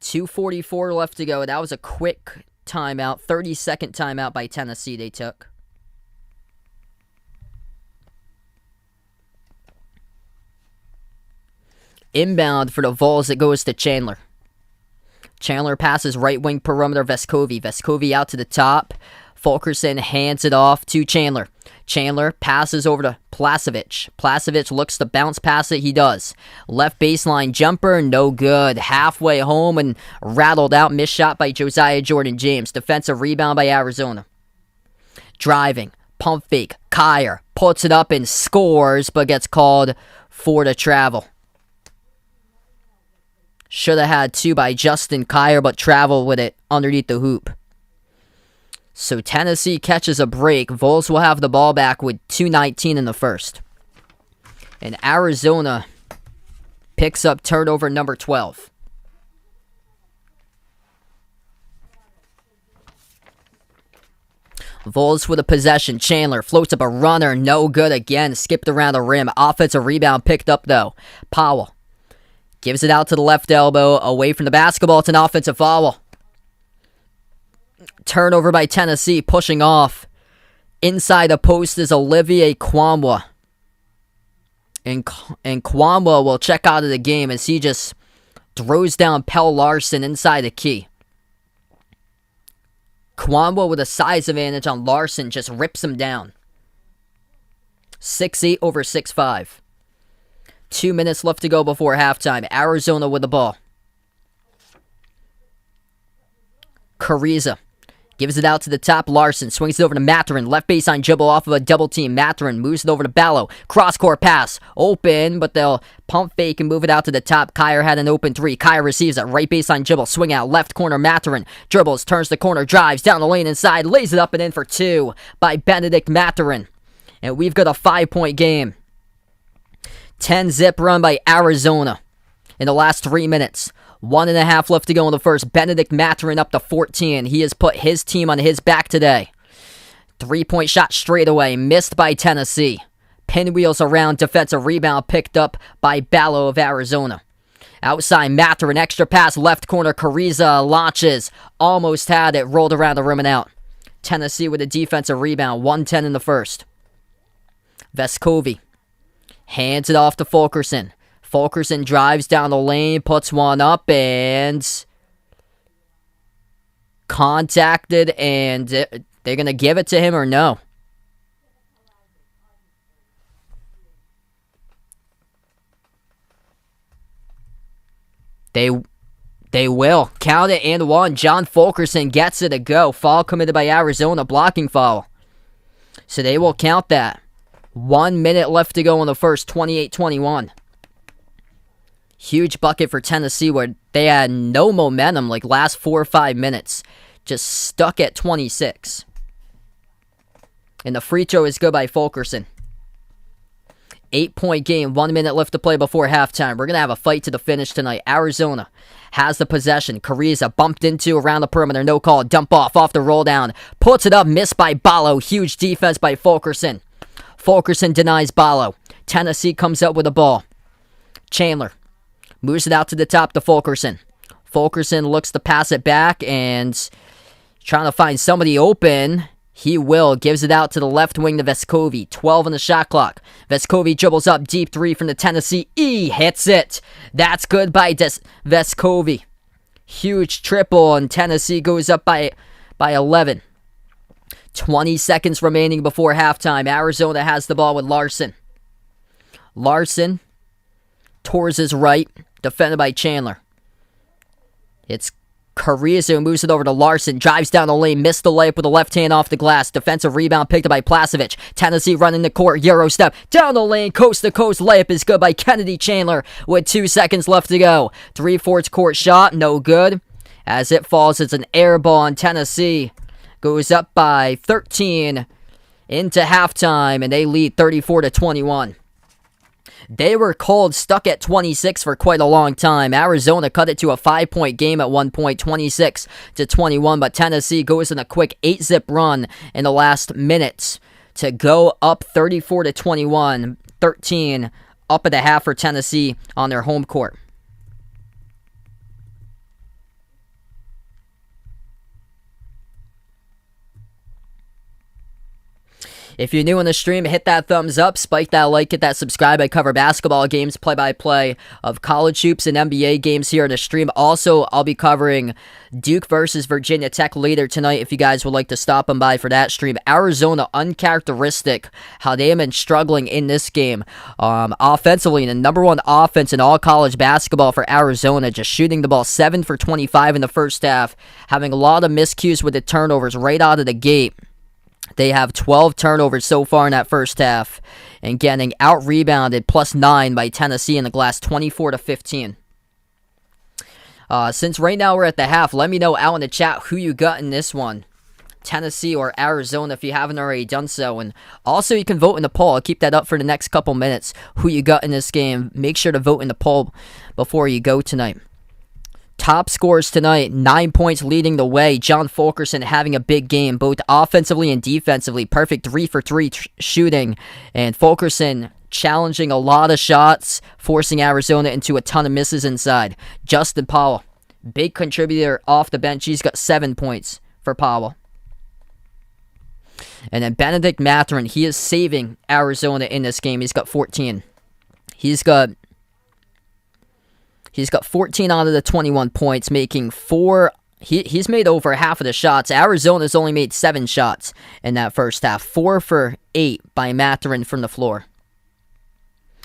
2:44 left to go. That was a quick timeout, 30-second timeout by Tennessee they took. Inbound for the Vols, it goes to Chandler. Chandler passes right wing perimeter, Vescovi. Vescovi out to the top. Fulkerson hands it off to Chandler. Chandler passes over to Placevic. Placevic looks to bounce past it. He does. Left baseline jumper, no good. Halfway home and rattled out. Missed shot by Josiah Jordan-James. Defensive rebound by Arizona. Driving. Pump fake. Kyer puts it up and scores, but gets called for the travel. Should have had 2 by Justin Kyer, but travel with it underneath the hoop. So Tennessee catches a break. Vols will have the ball back with 2:19 in the first. And Arizona picks up turnover number 12. Vols with a possession. Chandler floats up a runner. No good again. Skipped around the rim. Offensive rebound picked up though. Powell gives it out to the left elbow. Away from the basketball. It's an offensive foul. Turnover by Tennessee, pushing off. Inside the post is Olivier Kwamwa. And Kwamwa will check out of the game as he just throws down Pell Larson inside the key. Kwamwa with a size advantage on Larson just rips him down. 6'8 over 6'5. 2 minutes left to go before halftime. Arizona with the ball. Cariza gives it out to the top. Larson swings it over to Mathurin. Left baseline dribble off of a double team. Mathurin moves it over to Ballo. Cross-court pass. Open, but they'll pump fake and move it out to the top. Kyer had an open 3. Kyer receives it. Right baseline dribble. Swing out. Left corner. Mathurin dribbles. Turns the corner. Drives down the lane inside. Lays it up and in for 2 by Benedict Mathurin. And we've got a 5-point game. 10-zip run by Arizona in the last 3 minutes. 1.5 left to go in the first. Benedict Mathurin up to 14. He has put his team on his back today. 3-point shot straight away, missed by Tennessee. Pinwheels around, defensive rebound picked up by Ballo of Arizona. Outside Mathurin, extra pass, left corner, Carriza launches. Almost had it, rolled around the rim and out. Tennessee with a defensive rebound, 1:10 in the first. Vescovi hands it off to Fulkerson. Fulkerson drives down the lane, puts one up, and contacted, and they're going to give it to him or no? They will. Count it and one. John Fulkerson gets it to go. Foul committed by Arizona. Blocking foul. So they will count that. 1 minute left to go in the first. 28-21. Huge bucket for Tennessee where they had no momentum like last 4 or 5 minutes. Just stuck at 26. And the free throw is good by Fulkerson. 8-point game, 1 minute left to play before halftime. We're going to have a fight to the finish tonight. Arizona has the possession. Carriza bumped into around the perimeter. No call. Dump off the roll down. Puts it up. Missed by Ballo. Huge defense by Fulkerson. Fulkerson denies Ballo. Tennessee comes up with the ball. Chandler moves it out to the top to Fulkerson. Fulkerson looks to pass it back and trying to find somebody open. He will. Gives it out to the left wing to Vescovi. 12 on the shot clock. Vescovi dribbles up. Deep three from the Tennessee. Hits it. That's good by Vescovi. Huge triple, and Tennessee goes up by 11. 20 seconds remaining before halftime. Arizona has the ball with Larson. Larson towards his right. Defended by Chandler. It's Carrizo moves it over to Larson, drives down the lane, missed the layup with the left hand off the glass. Defensive rebound picked up by Plasevich. Tennessee running the court, Euro step, down the lane, coast to coast layup is good by Kennedy Chandler with 2 seconds left to go. 3/4 court shot, no good. As it falls, it's an air ball, and Tennessee goes up by 13 into halftime, and they lead 34-21. They were cold, stuck at 26 for quite a long time. Arizona cut it to a 5-point game at one point, 26-21, but Tennessee goes in a quick 8-zip run in the last minutes to go up 34-21, 13 up at the half for Tennessee on their home court. If you're new on the stream, hit that thumbs up, spike that like, hit that subscribe. I cover basketball games, play-by-play of college hoops and NBA games here on the stream. Also, I'll be covering Duke versus Virginia Tech later tonight if you guys would like to stop on by for that stream. Arizona, uncharacteristic how they have been struggling in this game. Offensively, the number one offense in all college basketball for Arizona, just shooting the ball 7 for 25 in the first half, having a lot of miscues with the turnovers right out of the gate. They have 12 turnovers so far in that first half, and getting out-rebounded +9 by Tennessee in the glass, 24-15. Since right now we're at the half, let me know out in the chat who you got in this one. Tennessee or Arizona if you haven't already done so. And also you can vote in the poll. I'll keep that up for the next couple minutes. Who you got in this game. Make sure to vote in the poll before you go tonight. Top scores tonight, 9 points leading the way. John Fulkerson having a big game, both offensively and defensively. Perfect 3 for 3 shooting. And Fulkerson challenging a lot of shots, forcing Arizona into a ton of misses inside. Justin Powell, big contributor off the bench. He's got 7 points for Powell. And then Benedict Mathurin, he is saving Arizona in this game. He's got 14. He's got 14 out of the 21 points, making 4. He's made over half of the shots. Arizona's only made 7 shots in that first half. 4 for 8 by Mathurin from the floor.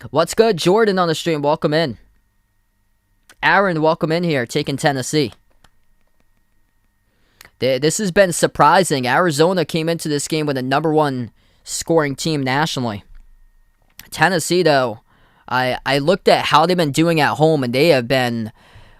What's good, Jordan on the stream? Welcome in. Aaron, welcome in here, taking Tennessee. This has been surprising. Arizona came into this game with the number 1 scoring team nationally. Tennessee, though, I looked at how they've been doing at home, and they have been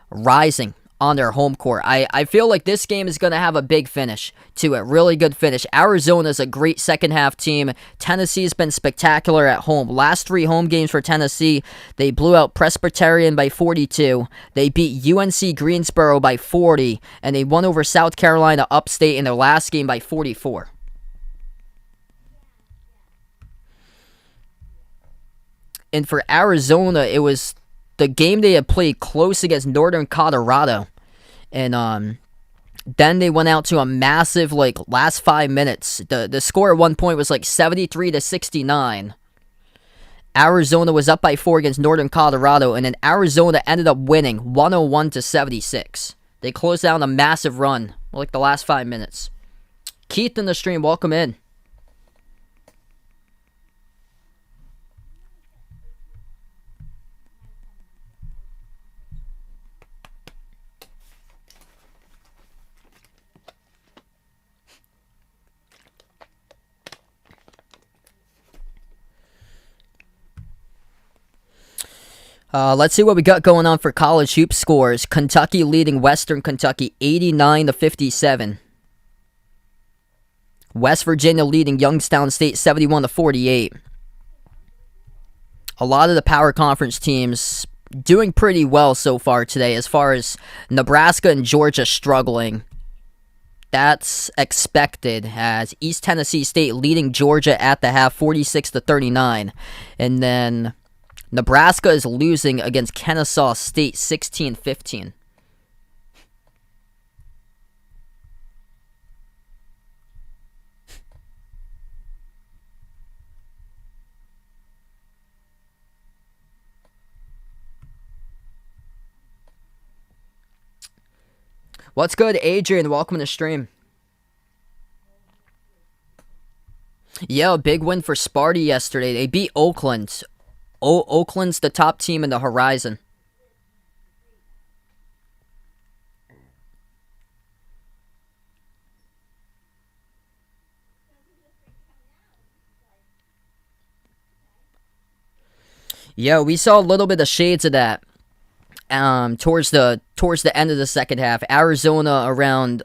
rising on their home court. I feel like this game is going to have a big finish to it. Really good finish. Arizona's a great second half team. Tennessee's been spectacular at home. Last 3 home games for Tennessee, they blew out Presbyterian by 42. They beat UNC Greensboro by 40. And they won over South Carolina Upstate in their last game by 44. And for Arizona, it was the game they had played close against Northern Colorado. And then they went out to a massive, last 5 minutes. The score at one point was 73-69. Arizona was up by 4 against Northern Colorado, and then Arizona ended up winning 101-76. They closed down a massive run, the last 5 minutes. Keith in the stream, welcome in. Let's see what we got going on for college hoop scores. Kentucky leading Western Kentucky 89-57. West Virginia leading Youngstown State 71-48. A lot of the power conference teams doing pretty well so far today, as far as Nebraska and Georgia struggling. That's expected, as East Tennessee State leading Georgia at the half 46-39. And then Nebraska is losing against Kennesaw State 16-15. What's good, Adrian? Welcome to the stream. Yeah, a big win for Sparty yesterday. They beat Oakland. Oakland's the top team in the Horizon. Yeah, we saw a little bit of shades of that towards the end of the second half. Arizona, around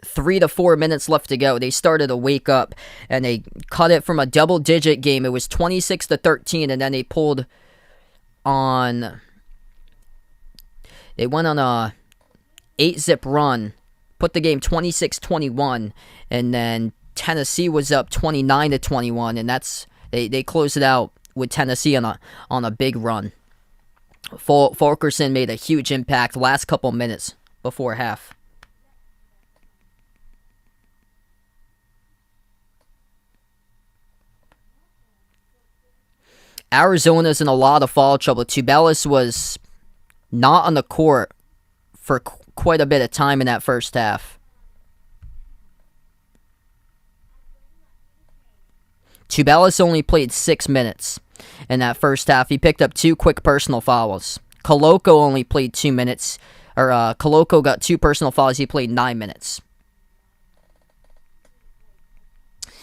3 to 4 minutes left to go, they started to wake up, and they cut it from a double-digit game. It was 26-13, and then they pulled on. They went on a 8-zip run, put the game 26-21, and then Tennessee was up 29-21, and they closed it out with Tennessee on a big run. Fulkerson made a huge impact last couple minutes before half. Arizona's in a lot of foul trouble. Tubelis was not on the court for quite a bit of time in that first half. Tubelis only played 6 minutes in that first half. He picked up 2 quick personal fouls. Koloko only played 2 minutes. Koloko got 2 personal fouls. He played 9 minutes.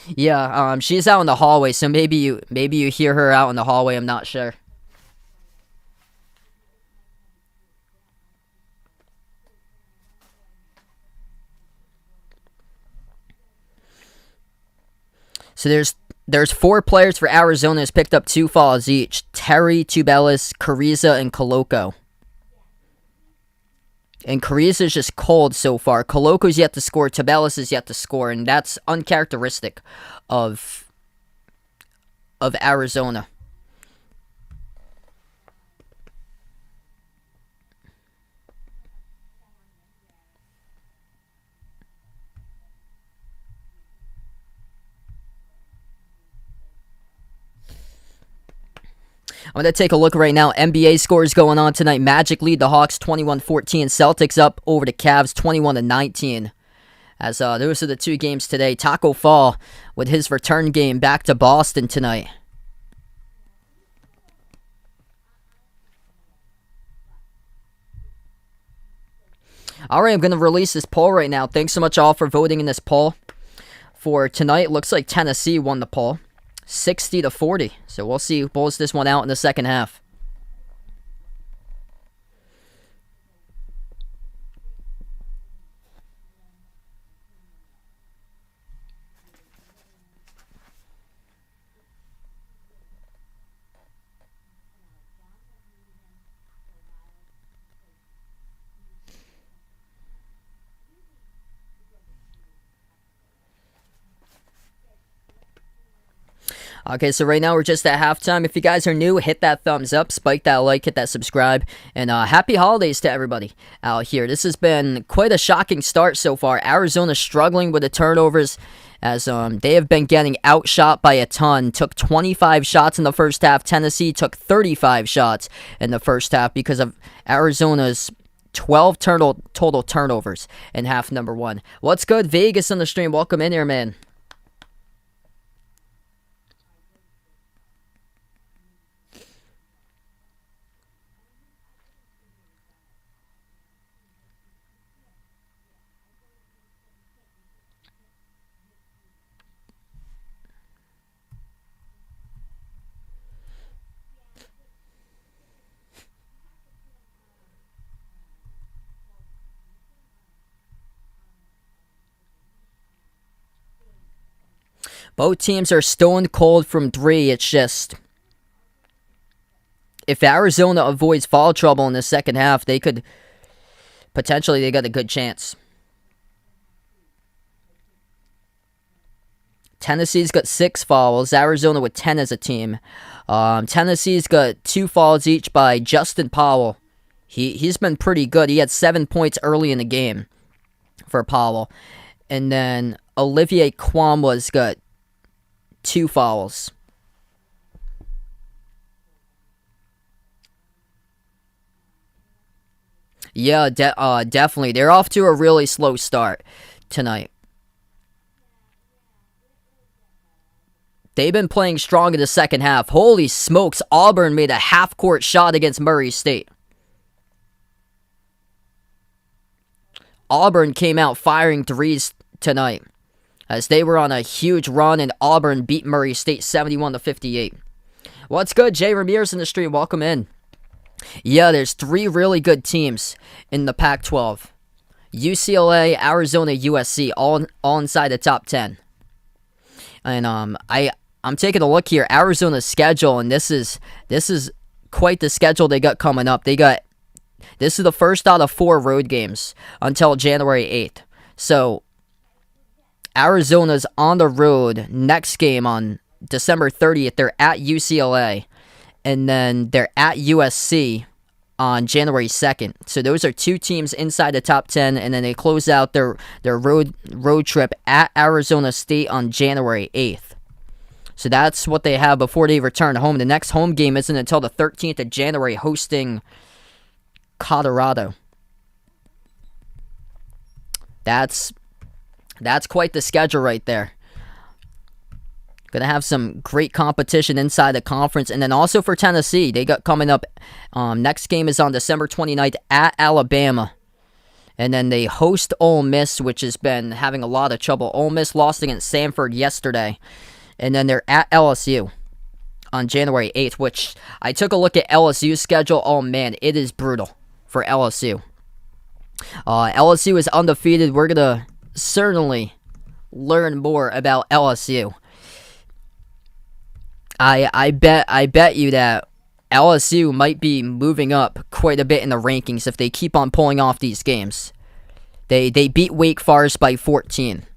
Yeah, she's out in the hallway, so maybe you hear her out in the hallway. I'm not sure. So there's 4 players for Arizona who's picked up 2 fouls each. Terry, Tubelis, Carriza, and Koloko. And Carriza's just cold so far. Koloko's yet to score. Tubelis is yet to score. And that's uncharacteristic of Arizona. I'm going to take a look right now. NBA scores going on tonight. Magic lead the Hawks 21-14. Celtics up over the Cavs 21-19. As those are the 2 games today. Taco Fall with his return game back to Boston tonight. Alright, I'm going to release this poll right now. Thanks so much all for voting in this poll. For tonight, looks like Tennessee won the poll. 60-40. So we'll see who pulls this one out in the second half. Okay, so right now we're just at halftime. If you guys are new, hit that thumbs up, spike that like, hit that subscribe, and happy holidays to everybody out here. This has been quite a shocking start so far. Arizona struggling with the turnovers as they have been getting outshot by a ton. Took 25 shots in the first half. Tennessee took 35 shots in the first half because of Arizona's 12 total turnovers in half number one. What's good, Vegas on the stream? Welcome in here, man. Both teams are stone cold from three. It's just, if Arizona avoids foul trouble in the second half, they got a good chance. Tennessee's got 6 fouls. Arizona with 10 as a team. Tennessee's got 2 fouls each by Justin Powell. He's been pretty good. He had 7 points early in the game for Powell. And then Olivier Kwamwa's got 2 fouls. Yeah, definitely. They're off to a really slow start tonight. They've been playing strong in the second half. Holy smokes, Auburn made a half-court shot against Murray State. Auburn came out firing threes tonight as they were on a huge run, and Auburn beat Murray State 71-58. What's good? Jay Ramirez in the stream. Welcome in. Yeah, there's 3 really good teams in the Pac-12. UCLA, Arizona, USC, all inside the top 10. And I'm taking a look here, Arizona's schedule, and this is quite the schedule they got coming up. This is the first out of 4 road games until January 8th. So Arizona's on the road next game on December 30th. They're at UCLA, and then they're at USC on January 2nd. So those are 2 teams inside the top 10, and then they close out their road trip at Arizona State on January 8th. So that's what they have before they return home. The next home game isn't until the 13th of January, hosting Colorado. That's quite the schedule right there. Gonna have some great competition inside the conference. And then also for Tennessee, they got coming up, next game is on December 29th at Alabama. And then they host Ole Miss, which has been having a lot of trouble. Ole Miss lost against Samford yesterday. And then they're at LSU on January 8th, which I took a look at LSU's schedule. Oh man, it is brutal for LSU. LSU is undefeated. We're gonna certainly learn more about LSU. I bet you that LSU might be moving up quite a bit in the rankings if they keep on pulling off these games. They beat Wake Forest by 14.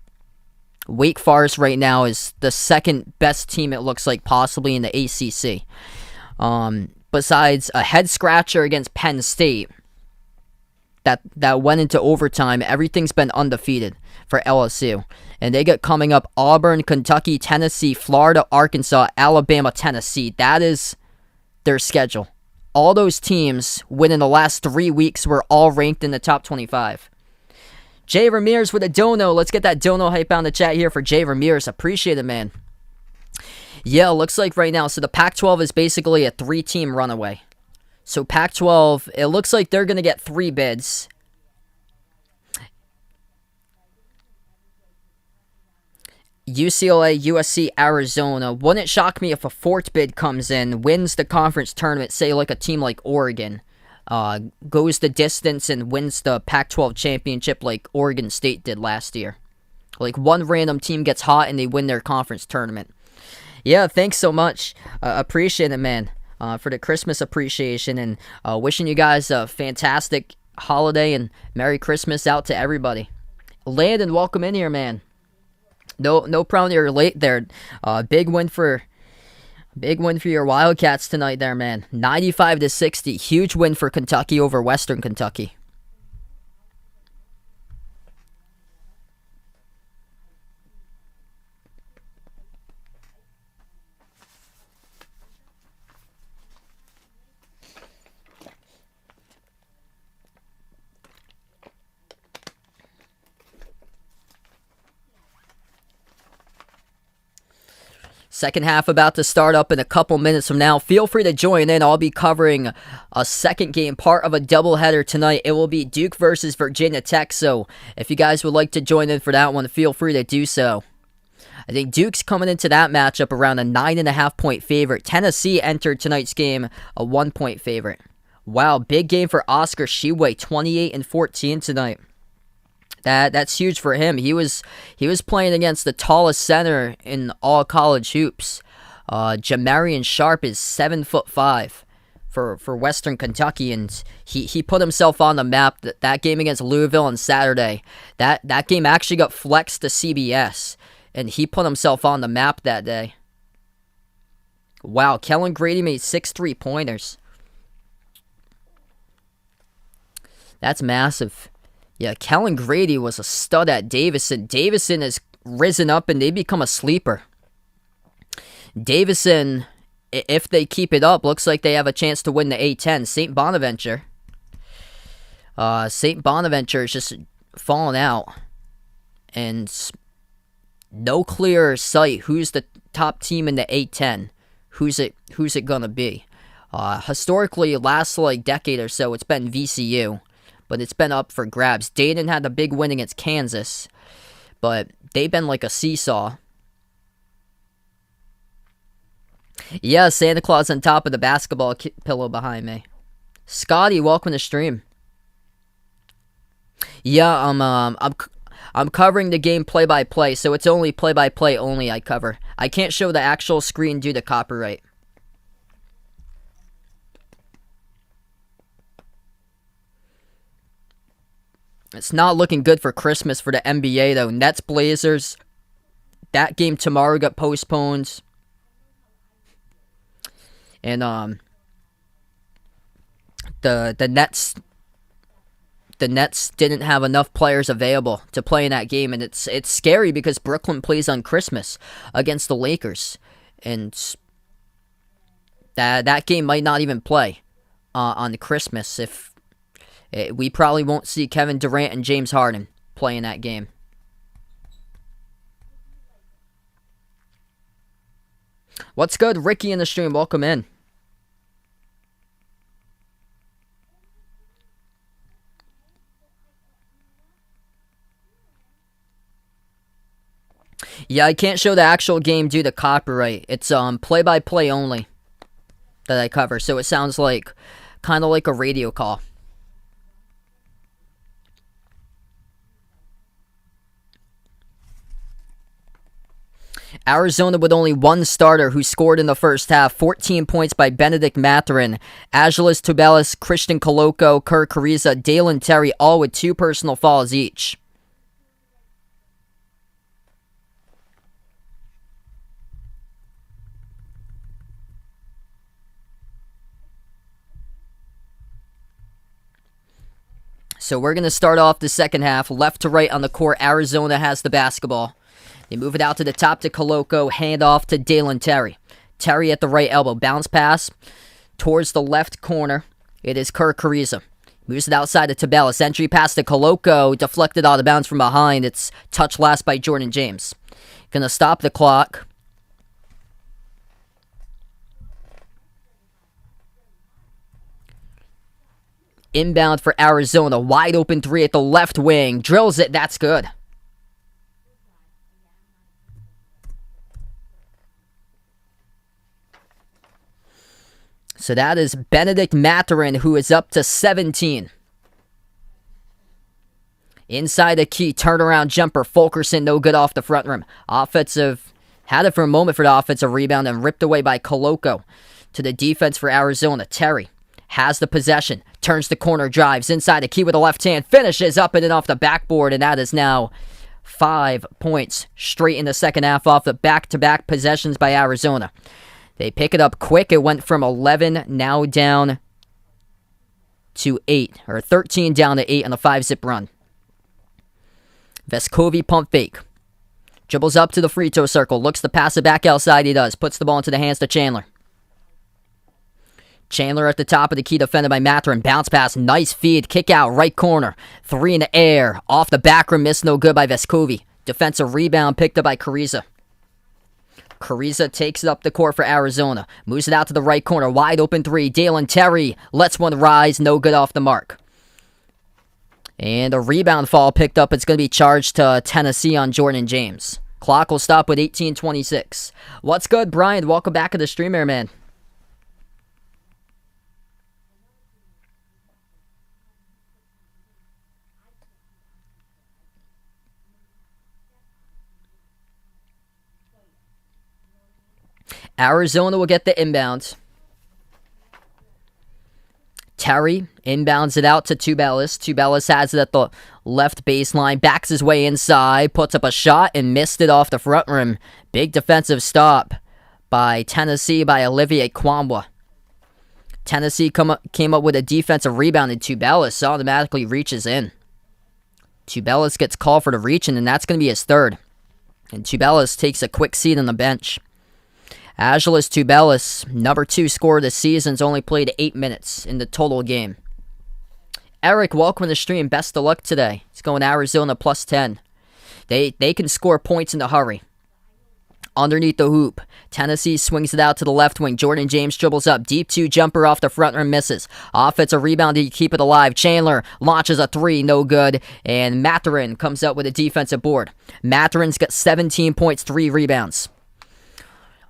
Wake Forest right now is the second best team, it looks like, possibly in the ACC. Besides a head scratcher against Penn State that went into overtime, everything's been undefeated for LSU. And they get coming up Auburn, Kentucky, Tennessee, Florida, Arkansas, Alabama, Tennessee. That is their schedule. All those teams within the last 3 weeks were all ranked in the top 25. Jay Ramirez with a dono. Let's get that dono hype on the chat here for Jay Ramirez. Appreciate it, man. Yeah, looks like right now, so the Pac-12 is basically a 3-team runaway. So Pac-12, it looks like they're going to get 3 bids. UCLA, USC, Arizona. Wouldn't it shock me if a 4th bid comes in, wins the conference tournament, say like a team like Oregon, goes the distance and wins the Pac-12 championship like Oregon State did last year. Like one random team gets hot and they win their conference tournament. Yeah, thanks so much. Appreciate it, man, for the Christmas appreciation, and wishing you guys a fantastic holiday and Merry Christmas out to everybody. Landon, welcome in here, man. No problem, you're late there. Big win for Big win for your Wildcats tonight there, man. 95-60. Huge win for Kentucky over Western Kentucky. Second half about to start up in a couple minutes from now. Feel free to join in. I'll be covering a second game, part of a doubleheader tonight. It will be Duke versus Virginia Tech. So if you guys would like to join in for that one, feel free to do so. I think Duke's coming into that matchup around a 9.5-point favorite. Tennessee entered tonight's game a 1-point favorite. Wow, big game for Oscar Tshiebwe, 28-14 tonight. That's huge for him. He was playing against the tallest center in all college hoops. Jamarian Sharp is 7'5" for Western Kentucky, and he put himself on the map. That game against Louisville on Saturday, that game actually got flexed to CBS, and he put himself on the map that day. Wow, Kellen Grady made 6 3-pointers. That's massive. Yeah, Kellen Grady was a stud at Davison. Davison has risen up and they become a sleeper. Davison, if they keep it up, looks like they have a chance to win the A-10. St. Bonaventure. St. Bonaventure is just falling out. And no clear sight who's the top team in the A-10. Who's it gonna be? Historically, last decade or so, it's been VCU. But it's been up for grabs. Dayton had the big win against Kansas, but they've been like a seesaw. Yeah, Santa Claus on top of the basketball pillow behind me. Scotty, welcome to the stream. Yeah, I'm covering the game play-by-play, so it's only play-by-play only I cover. I can't show the actual screen due to copyright. It's not looking good for Christmas for the NBA, though. Nets Blazers. That game tomorrow got postponed. And the Nets didn't have enough players available to play in that game, and it's scary because Brooklyn plays on Christmas against the Lakers, and that game might not even play on Christmas if. We probably won't see Kevin Durant and James Harden play in that game. What's good? Ricky in the stream. Welcome in. Yeah, I can't show the actual game due to copyright. It's play-by-play only that I cover, so it sounds like kind of like a radio call. Arizona with only one starter who scored in the first half. 14 points by Benedict Mathurin. Angeles Tubelis, Christian Coloco, Kerr Kariza, Dalen Terry, all with 2 personal fouls each. So we're going to start off the second half. Left to right on the court, Arizona has the basketball. They move it out to the top to Coloco, hand off to Dalen Terry. Terry at the right elbow, bounce pass towards the left corner. It is Kerr Kariza. Moves it outside to Tubelis. Entry pass to Coloco, deflected out of bounds from behind. It's touched last by Jordan James. Gonna stop the clock. Inbound for Arizona. Wide open 3 at the left wing. Drills it. That's good. So that is Benedict Mathurin, who is up to 17. Inside the key, turnaround jumper. Fulkerson, no good off the front rim. Offensive, had it for a moment for the offensive rebound and ripped away by Coloco. To the defense for Arizona. Terry has the possession. Turns the corner, drives inside the key with the left hand. Finishes up and in off the backboard, and that is now 5 points straight in the second half off the back-to-back possessions by Arizona. They pick it up quick. It went from 11 now down to 8, or 13 down to 8 on a 5-zip run. Vescovi pump fake. Dribbles up to the free throw circle. Looks to pass it back outside. He does. Puts the ball into the hands to Chandler. Chandler at the top of the key, defended by Mathurin. Bounce pass. Nice feed. Kick out. Right corner. 3 in the air. Off the back rim. Missed no good by Vescovi. Defensive rebound picked up by Carriza. Carriza takes it up the court for Arizona. Moves it out to the right corner. Wide open 3. Dalen Terry lets one rise. No good off the mark. And a rebound fall picked up. It's going to be charged to Tennessee on Jordan James. Clock will stop with 18:26. What's good, Brian? Welcome back to the stream here, man. Arizona will get the inbounds. Terry inbounds it out to Tubelis. Tubelis has it at the left baseline, backs his way inside, puts up a shot, and missed it off the front rim. Big defensive stop by Tennessee by Olivier Kwambwa. Tennessee came up with a defensive rebound, and Tubelis automatically reaches in. Tubelis gets called for the reach, and that's going to be his third. And Tubelis takes a quick seat on the bench. Agilis Tubelis, number 2 scorer this season's only played 8 minutes in the total game. Eric, welcome to the stream. Best of luck today. It's going Arizona plus 10. They can score points in a hurry. Underneath the hoop, Tennessee swings it out to the left wing. Jordan James dribbles up. Deep 2 jumper off the front rim, misses. Offensive rebound to keep it alive. Chandler launches a 3, no good. And Mathurin comes out with a defensive board. Mathurin's got 17 points, 3 rebounds.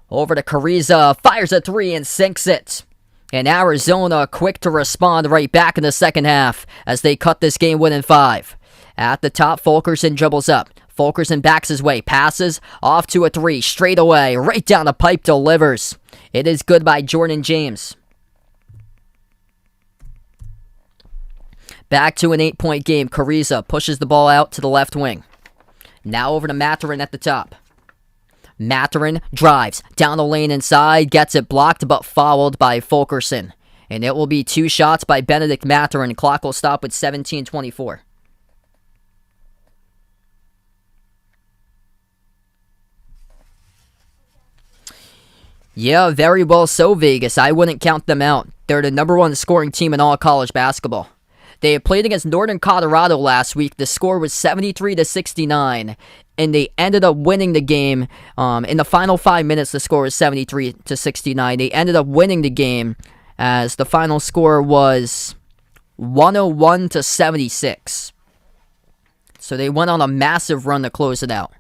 Over to Carriza, fires a 3 and sinks it. And Arizona quick to respond right back in the second half as they cut this game within 5. At the top, Fulkerson dribbles up. Fulkerson backs his way, passes, off to a 3, straight away, right down the pipe, delivers. It is good by Jordan James. Back to an 8-point game. Carriza pushes the ball out to the left wing. Now over to Mathurin at the top. Mathurin drives down the lane inside, gets it blocked but fouled by Fulkerson. And it will be 2 shots by Benedict Mathurin. Clock will stop with 17:24. Yeah, very well so, Vegas. I wouldn't count them out. They're the number 1 scoring team in all college basketball. They had played against Northern Colorado last week. The score was 73-69. And they ended up winning the game. In the final 5 minutes, the score was 73-69. They ended up winning the game as the final score was 101-76. So they went on a massive run to close it out.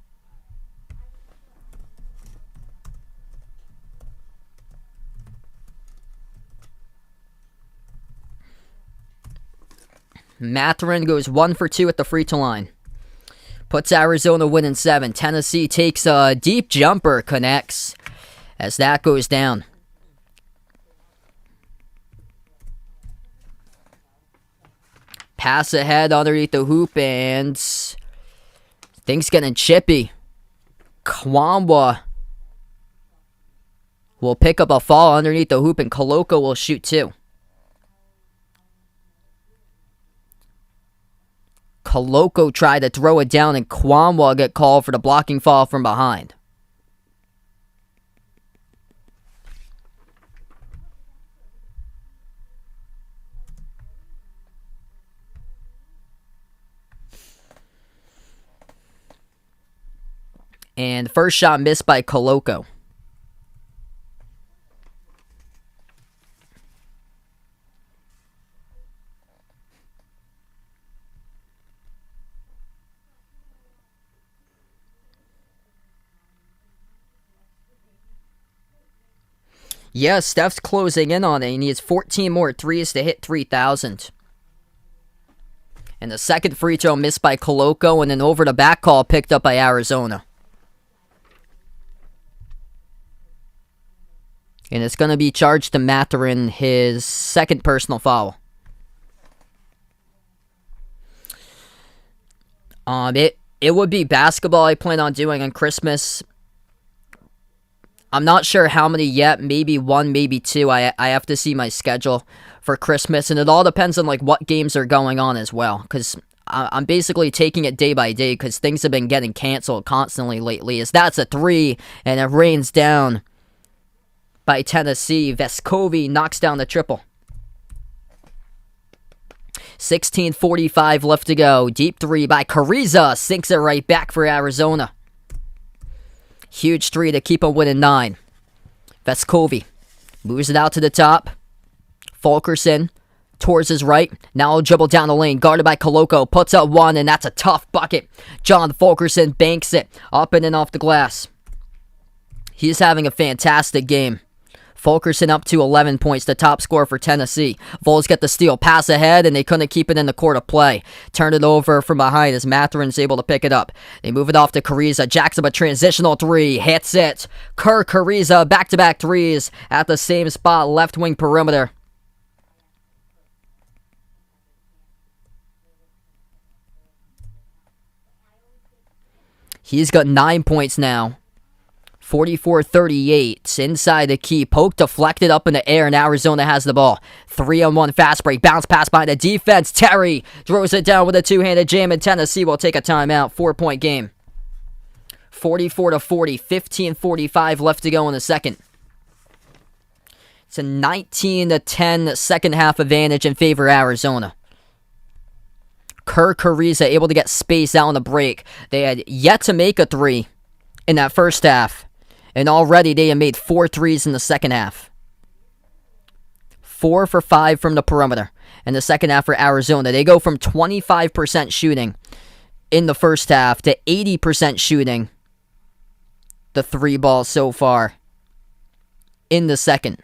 Mathurin goes 1 for 2 at the free throw line. Puts Arizona winning 7. Tennessee takes a deep jumper, connects as that goes down. Pass ahead underneath the hoop, and things getting chippy. Kwambwa will pick up a fall underneath the hoop, and Koloko will shoot 2. Koloko tried to throw it down, and Kwambwa get called for the blocking foul from behind. And first shot missed by Koloko. Yeah, Steph's closing in on it. He needs 14 more threes to hit 3,000. And the second free throw missed by Koloko, and then over the back call picked up by Arizona. And it's going to be charged to Mathurin, his second personal foul. It would be basketball I plan on doing on Christmas. I'm not sure how many yet. Maybe one, maybe two. I have to see my schedule for Christmas, and it all depends on like what games are going on as well. Because I'm basically taking it day by day because things have been getting canceled constantly lately. As that's a three, and it rains down by Tennessee. Vescovi knocks down the triple. 16:45 left to go. Deep three by Carriza. Sinks it right back for Arizona. Huge three to keep them winning 9. Vescovi moves it out to the top. Fulkerson towards his right. Now he'll dribble down the lane. Guarded by Coloco. Puts up one, and that's a tough bucket. John Fulkerson banks it up and in off the glass. He's having a fantastic game. Fulkerson up to 11 points, the top scorer for Tennessee. Vols get the steal, pass ahead, and they couldn't keep it in the court of play. Turn it over from behind as Matherin's able to pick it up. They move it off to Carriza. Jacks up a transitional three, hits it. Carriza, back-to-back threes at the same spot, left wing perimeter. He's got 9 points now. 44-38, inside the key, poke deflected up in the air, and Arizona has the ball. 3-on-1 fast break, bounce pass by the defense. Terry throws it down with a two-handed jam, and Tennessee will take a timeout. 4-point game. 44-40, 15:45 left to go in the second. It's a 19-10 second half advantage in favor of Arizona. Carriza able to get space out on the break. They had yet to make a three in that first half. And already they have made 4 threes in the second half. 4 for 5 from the perimeter in the second half for Arizona. They go from 25% shooting in the first half to 80% shooting the 3 ball so far in the second.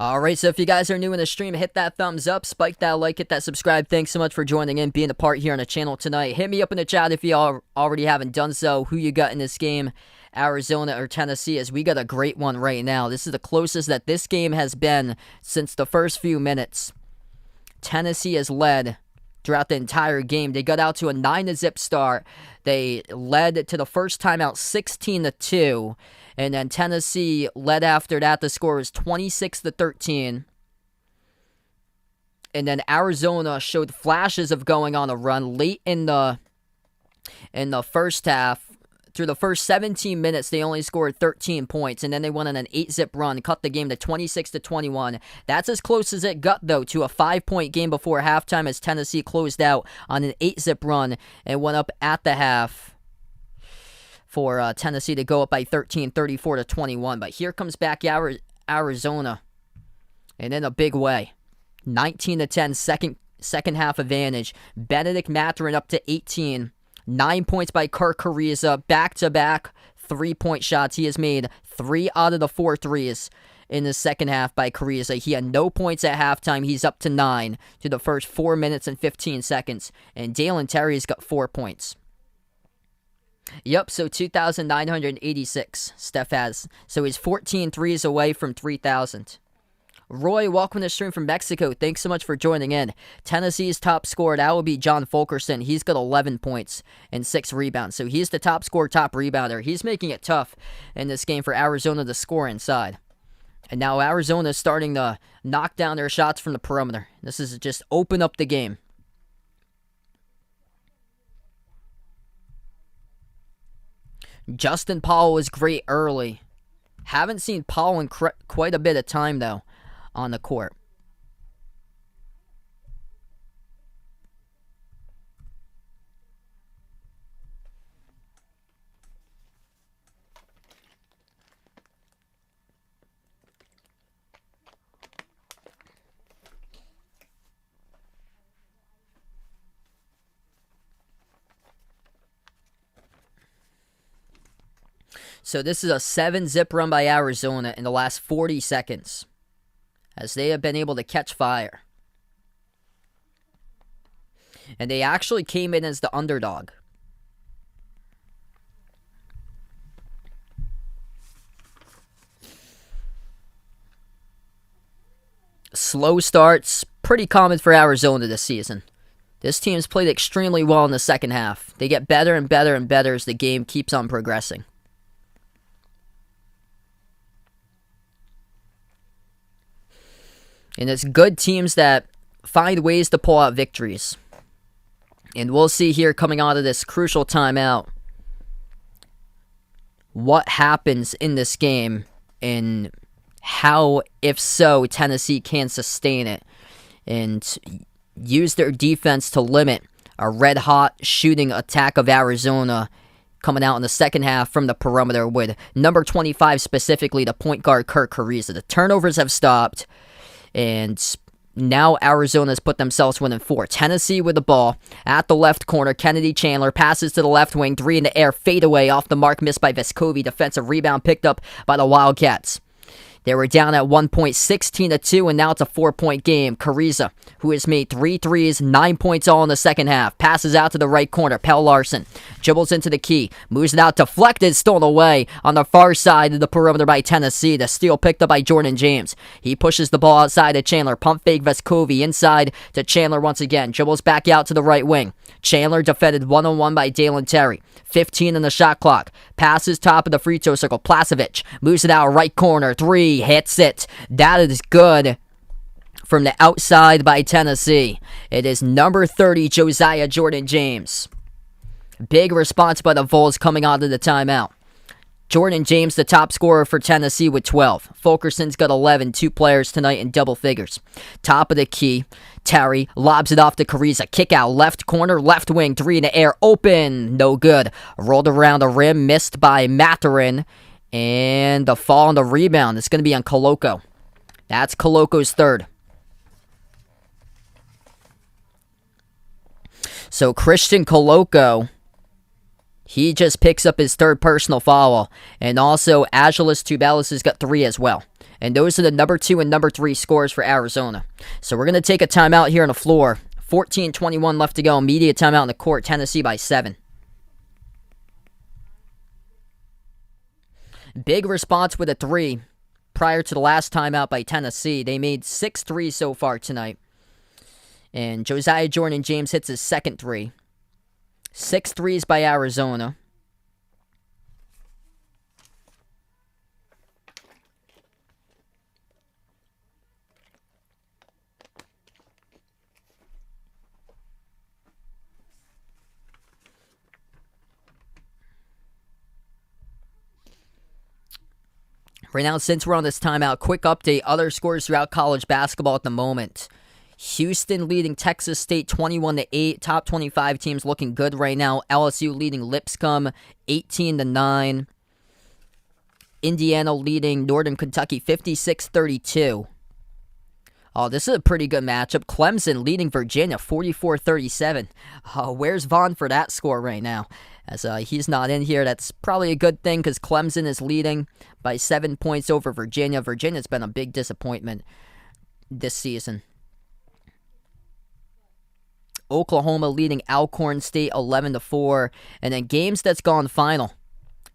Alright, so if you guys are new in the stream, hit that thumbs up, spike that like, hit that subscribe. Thanks so much for joining in, being a part here on the channel tonight. Hit me up in the chat if you already haven't done so. Who you got in this game, Arizona or Tennessee, as we got a great one right now. This is the closest that this game has been since the first few minutes. Tennessee has led throughout the entire game. They got out to a 9-0 start. They led to the first timeout 16-2. And then Tennessee led after that. The score was 26-13. And then Arizona showed flashes of going on a run late in the first half. Through the first 17 minutes, they only scored 13 points, and then they went on an 8-0 run, cut the game to 26-21. That's as close as it got, though, to a 5-point game before halftime as Tennessee closed out on an 8-0 run and went up at the half for Tennessee to go up by 13, 34-21. But here comes back Arizona, and in a big way. 19-10 second half advantage. Benedict Mathurin up to 18. 9 points by Carriza. Back-to-back 3-point shots. He has made 3 out of the 4 threes in the second half by Carriza. He had no points at halftime. He's up to 9 to the first 4 minutes and 15 seconds. And Dalen Terry's got 4 points. Yep, so 2,986 Steph has. So he's 14 threes away from 3,000. Roy, welcome to the stream from Mexico. Thanks so much for joining in. Tennessee's top scorer, that will be John Fulkerson. He's got 11 points and 6 rebounds. So he's the top scorer, top rebounder. He's making it tough in this game for Arizona to score inside. And now Arizona's starting to knock down their shots from the perimeter. This is just open up the game. Justin Powell was great early. Haven't seen Powell in quite a bit of time, though, on the court. So this is a 7-0 run by Arizona in the last 40 seconds, as they have been able to catch fire. And they actually came in as the underdog. Slow starts, pretty common for Arizona this season. This team's played extremely well in the second half. They get better and better and better as the game keeps on progressing. And it's good teams that find ways to pull out victories. And we'll see here coming out of this crucial timeout what happens in this game and how, if so, Tennessee can sustain it and use their defense to limit a red-hot shooting attack of Arizona coming out in the second half from the perimeter with number 25 specifically, the point guard Kirk Ariza. The turnovers have stopped, and now Arizona's put themselves within 4. Tennessee with the ball at the left corner. Kennedy Chandler passes to the left wing. 3 in the air. Fadeaway off the mark. Missed by Vescovi. Defensive rebound picked up by the Wildcats. They were down at 1 point, 16-2, and now it's a 4-point game. Ariza, who has made 3 threes, 9 points all in the second half. Passes out to the right corner. Pell Larson dribbles into the key. Moves it out, deflected, stolen away on the far side of the perimeter by Tennessee. The steal picked up by Jordan James. He pushes the ball outside to Chandler. Pump fake Vescovi inside to Chandler once again. Dribbles back out to the right wing. Chandler defended one-on-one by Dalen Terry. 15 in the shot clock. Passes top of the free throw circle. Placevic moves it out right corner. 3. Hits it. That is good from the outside by Tennessee. It is number 30, Josiah Jordan James. Big response by the Vols coming out of the timeout. Jordan James, the top scorer for Tennessee with 12. Fulkerson's got 11, 2 players tonight in double figures. Top of the key, Terry lobs it off to Ariza. Kick out, left corner, left wing, 3 in the air, open, no good. Rolled around the rim, missed by Mathurin. And the fall on the rebound is going to be on Koloko. That's Koloko's third. So Christian Koloko, he just picks up his third personal foul. And also Agilis Tubelis has got 3 as well. And those are the number 2 and number 3 scores for Arizona. So we're going to take a timeout here on the floor. 14:21 left to go. Media timeout in the court. Tennessee by 7. Big response with a 3 prior to the last timeout by Tennessee. They made 6 threes so far tonight. And Josiah Jordan James hits his second 3. 6 threes by Arizona. Right now, since we're on this timeout, quick update. Other scores throughout college basketball at the moment. Houston leading Texas State 21-8. Top 25 teams looking good right now. LSU leading Lipscomb 18-9. Indiana leading Northern Kentucky 56-32. Oh, this is a pretty good matchup. Clemson leading Virginia 44-37. Where's Vaughn for that score right now? As he's not in here. That's probably a good thing because Clemson is leading by 7 points over Virginia. Virginia's been a big disappointment this season. Oklahoma leading Alcorn State 11-4. And then games that's gone final.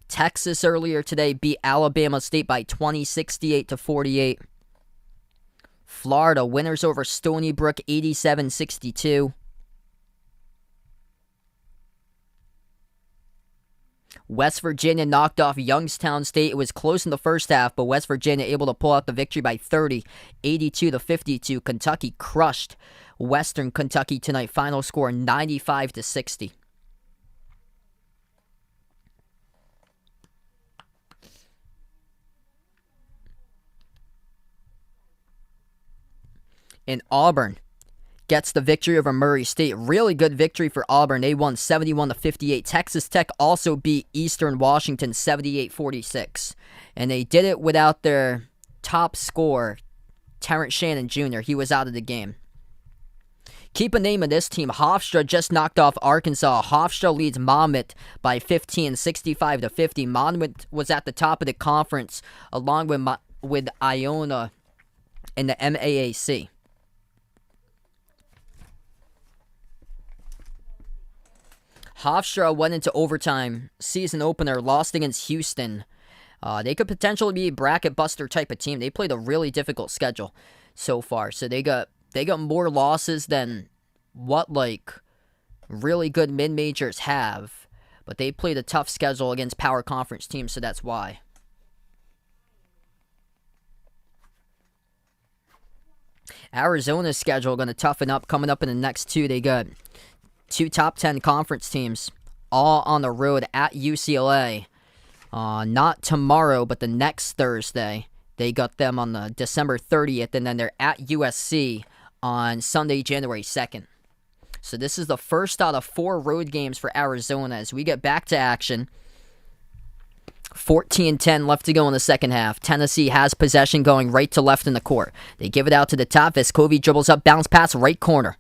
Texas earlier today beat Alabama State by 20, 68-48. Florida winners over Stony Brook 87-62. West Virginia knocked off Youngstown State. It was close in the first half, but West Virginia able to pull out the victory by 30, 82-52. Kentucky crushed Western Kentucky tonight. Final score 95-60. And Auburn gets the victory over Murray State. Really good victory for Auburn. They won 71-58. Texas Tech also beat Eastern Washington 78-46. And they did it without their top scorer, Terrence Shannon Jr. He was out of the game. Keep a name of this team. Hofstra just knocked off Arkansas. Hofstra leads Monmouth by 15, 65-50. Monmouth was at the top of the conference along with Iona in the MAAC. Hofstra went into overtime, season opener, lost against Houston. They could potentially be a bracket buster type of team. They played a really difficult schedule so far. So they got they got more losses than what, like, really good mid-majors have. But they played a tough schedule against power conference teams, so that's why. Arizona's schedule going to toughen up coming up in the next two. They got 2 top 10 conference teams all on the road at UCLA. Not tomorrow, but the next Thursday. They got them on the December 30th, and then they're at USC on Sunday, January 2nd. So this is the first out of 4 road games for Arizona as we get back to action. 14-10 left to go in the second half. Tennessee has possession going right to left in the court. They give it out to the top. Vescovi dribbles up, bounce pass, right corner.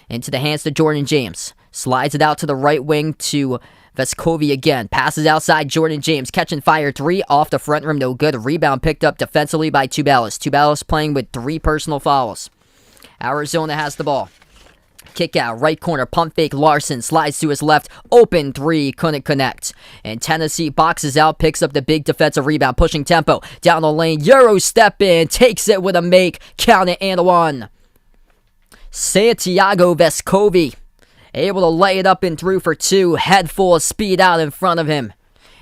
Into the hands to Jordan James. Slides it out to the right wing to Vescovi again. Passes outside Jordan James. Catching fire 3 off the front rim. No good. Rebound picked up defensively by Tubelis. Tubelis playing with 3 personal fouls. Arizona has the ball. Kick out, right corner, pump fake, Larson slides to his left, open 3, couldn't connect. And Tennessee boxes out, picks up the big defensive rebound, pushing tempo, down the lane, Euro step in, takes it with a make, count it and 1. Santiago Vescovi, able to lay it up and through for 2, head full of speed out in front of him.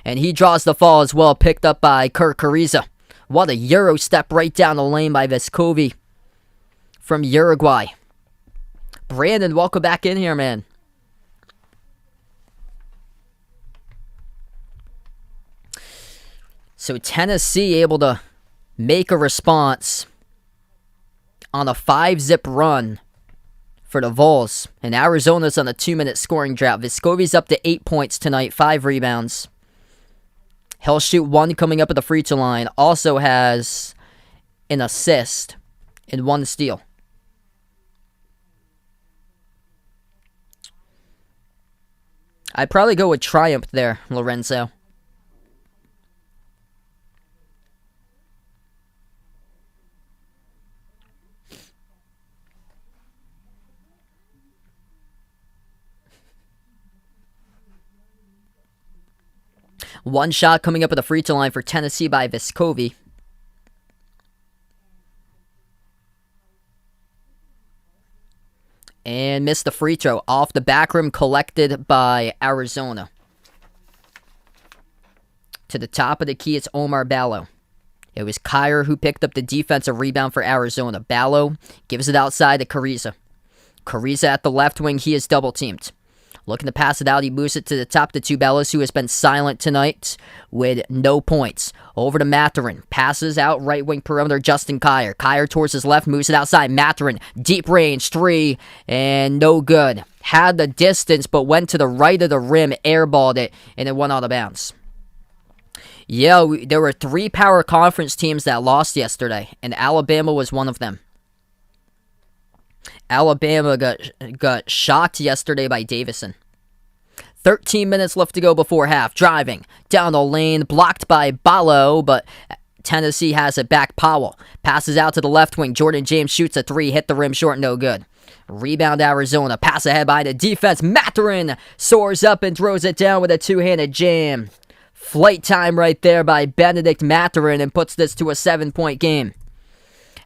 And he draws the fall as well, picked up by Kirk Cariza. What a Euro step right down the lane by Vescovi from Uruguay. Brandon, welcome back in here, man. So Tennessee able to make a response on a 5-zip run for the Vols. And Arizona's on a 2-minute scoring drought. Vescovi's up to 8 points tonight, 5 rebounds. He'll shoot 1 coming up at the free throw line. Also has an assist and 1 steal. I'd probably go with Triumph there, Lorenzo. One shot coming up at the free throw line for Tennessee by Vescovi. And missed the free throw. Off the back rim, collected by Arizona. To the top of the key, it's Omar Ballo. It was Kyer who picked up the defensive rebound for Arizona. Ballo gives it outside to Cariza. Cariza at the left wing, he is double-teamed. Looking to pass it out, he moves it to the top to Tubelis, who has been silent tonight with no points. Over to Mathurin. Passes out right wing perimeter, Justin Kyer. Kyer towards his left, moves it outside. Mathurin, deep range, 3, and no good. Had the distance, but went to the right of the rim, airballed it, and it went out of bounds. Yeah, there were 3 power conference teams that lost yesterday, and Alabama was one of them. Alabama got shocked yesterday by Davison. 13 minutes left to go before half. Driving down the lane, blocked by Ballo, but Tennessee has it back. Powell passes out to the left wing. Jordan James shoots a 3, hit the rim short, no good. Rebound Arizona. Pass ahead by the defense. Mathurin soars up and throws it down with a 2-handed jam. Flight time right there by Benedict Mathurin and puts this to a 7-point game.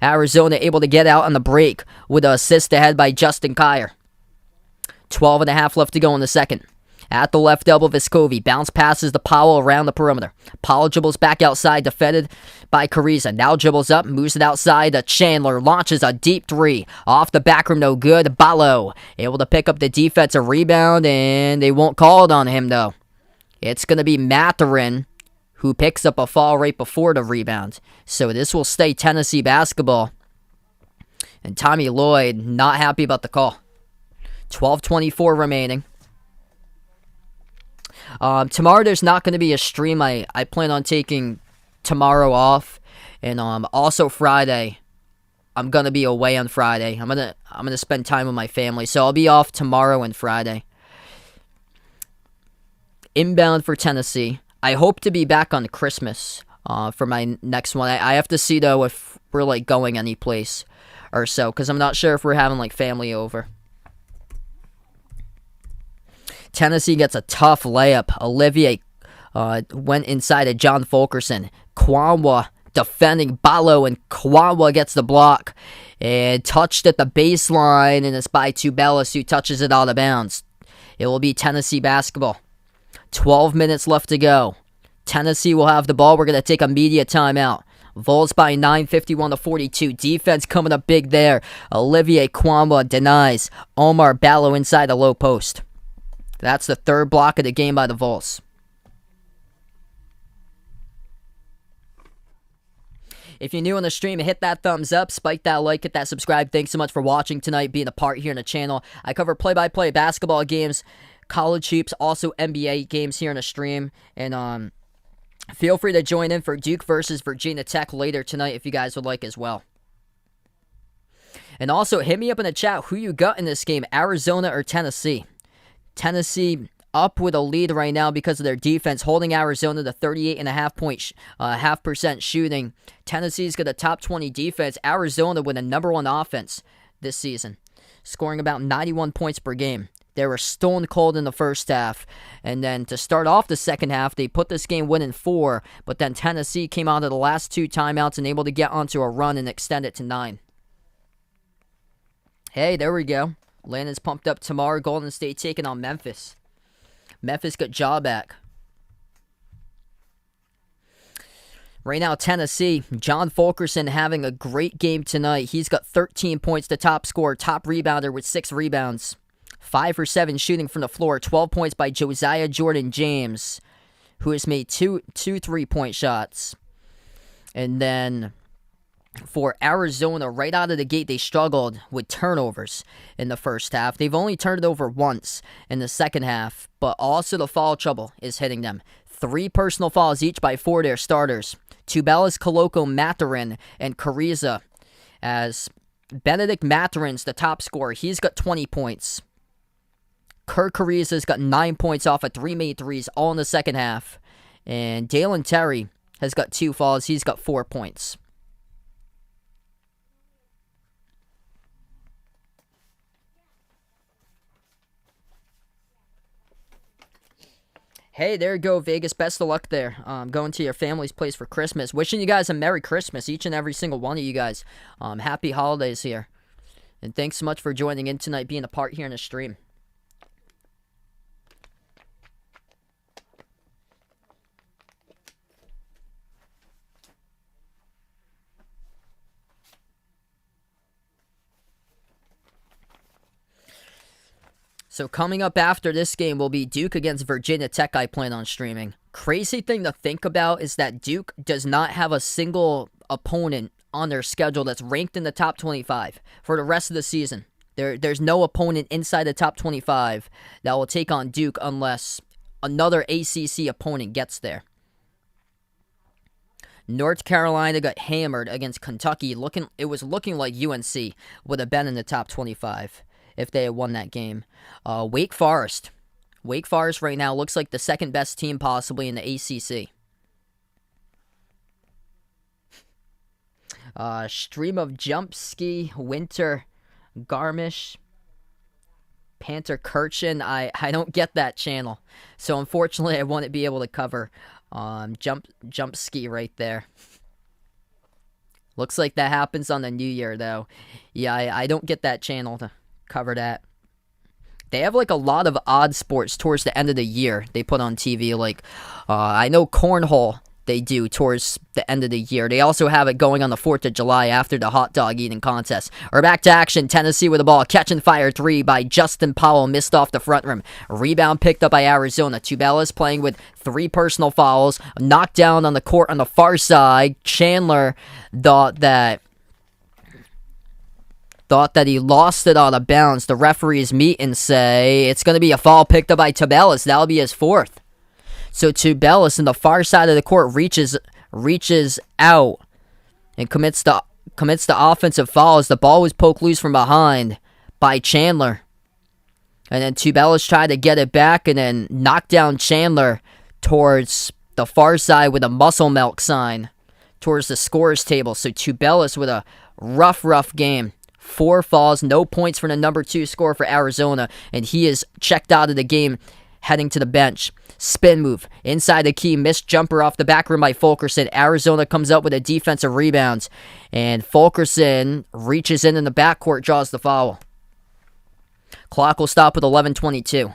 Arizona able to get out on the break with an assist ahead by Justin Kyer. 12.5 left to go in the second. At the left elbow, Vescovi. Bounce passes to Powell around the perimeter. Powell dribbles back outside, defended by Cariza. Now dribbles up, moves it outside to Chandler. Launches a deep 3. Off the back rim, no good. Ballo able to pick up the defensive rebound, and they won't call it on him, though. It's going to be Mathurin who picks up a foul right before the rebound. So this will stay Tennessee basketball. And Tommy Lloyd not happy about the call. 12:24 remaining. Tomorrow there's not going to be a stream. I plan on taking tomorrow off. And also Friday. I'm going to be away on Friday. I'm going to spend time with my family. So I'll be off tomorrow and Friday. Inbound for Tennessee. I hope to be back on Christmas for my next one. I have to see, though, if we're, like, going any place or so, because I'm not sure if we're having, like, family over. Tennessee gets a tough layup. Olivier went inside of John Fulkerson. Kwanwa defending Balo, and Kwawa gets the block and touched at the baseline, and it's by Tubelis, who touches it out of bounds. It will be Tennessee basketball. 12 minutes left to go. Tennessee will have the ball. We're going to take a media timeout. Vols by 9, 51-42. Defense coming up big there. Olivier Kwamba denies. Omar Balo inside the low post. That's the third block of the game by the Vols. If you're new on the stream, hit that thumbs up, spike that like, hit that subscribe. Thanks so much for watching tonight, being a part here in the channel. I cover play-by-play basketball games, college hoops, also NBA games here in the stream. And feel free to join in for Duke versus Virginia Tech later tonight if you guys would like as well. And also, hit me up in the chat who you got in this game, Arizona or Tennessee. Tennessee up with a lead right now because of their defense, holding Arizona to 38.5% shooting. Tennessee's got a top 20 defense. Arizona with a number 1 offense this season, scoring about 91 points per game. They were stone cold in the first half, and then to start off the second half, they put this game winning 4, but then Tennessee came out of the last 2 timeouts and able to get onto a run and extend it to 9. Hey, there we go. Landon's pumped up tomorrow. Golden State taking on Memphis. Memphis got jaw back. Right now, Tennessee, John Fulkerson having a great game tonight. He's got 13 points, the top scorer, top rebounder with 6 rebounds. 5 for 7 shooting from the floor. 12 points by Josiah Jordan-James, who has made two 3-point shots. And then for Arizona, right out of the gate, they struggled with turnovers in the first half. They've only turned it over once in the second half, but also the foul trouble is hitting them. 3 personal fouls each by 4 of their starters. Tubelis, Koloko, Mathurin, and Carriza, as Benedict Mathurin's the top scorer. He's got 20 points. Kirk Carriza's got 9 points off of 3 made threes, all in the second half. And Dalen Terry has got 2 fouls. He's got 4 points. Hey, there you go, Vegas. Best of luck there. Going to your family's place for Christmas. Wishing you guys a Merry Christmas, each and every single one of you guys. Happy holidays here. And thanks so much for joining in tonight, being a part here in the stream. So coming up after this game will be Duke against Virginia Tech. I plan on streaming. Crazy thing to think about is that Duke does not have a single opponent on their schedule that's ranked in the top 25 for the rest of the season. There's no opponent inside the top 25 that will take on Duke unless another ACC opponent gets there. North Carolina got hammered against Kentucky. It was looking like UNC would have been in the top 25 if they had won that game. Wake Forest. Wake Forest right now looks like the second best team possibly in the ACC. Stream of Jump Ski, Winter, Garmisch, Panther Kirchen. I don't get that channel. So unfortunately I wouldn't be able to cover Jump Ski right there. Looks like that happens on the New Year though. Yeah, I don't get that channel to cover that. They have like a lot of odd sports towards the end of the year they put on TV. Like I know cornhole they do towards the end of the year. They also have it going on the 4th of July after the hot dog eating contest. We're back to action. Tennessee with the ball. Catch and fire 3 by Justin Powell. Missed off the front rim. Rebound picked up by Arizona. Tubelis playing with 3 personal fouls. Knocked down on the court on the far side. Chandler thought that he lost it out of bounds. The referees meet and say it's going to be a foul picked up by Tubelis. That'll be his 4th. So Tubelis in the far side of the court reaches out and commits the offensive foul as the ball was poked loose from behind by Chandler. And then Tubelis tried to get it back and then knocked down Chandler towards the far side with a muscle milk sign towards the scorer's table. So Tubelis with a rough game. 4 fouls, no points for the number 2 scorer for Arizona, and he is checked out of the game heading to the bench. Spin move. Inside the key. Missed jumper off the back rim by Fulkerson. Arizona comes up with a defensive rebound. And Fulkerson reaches in the backcourt, draws the foul. Clock will stop with 11:22.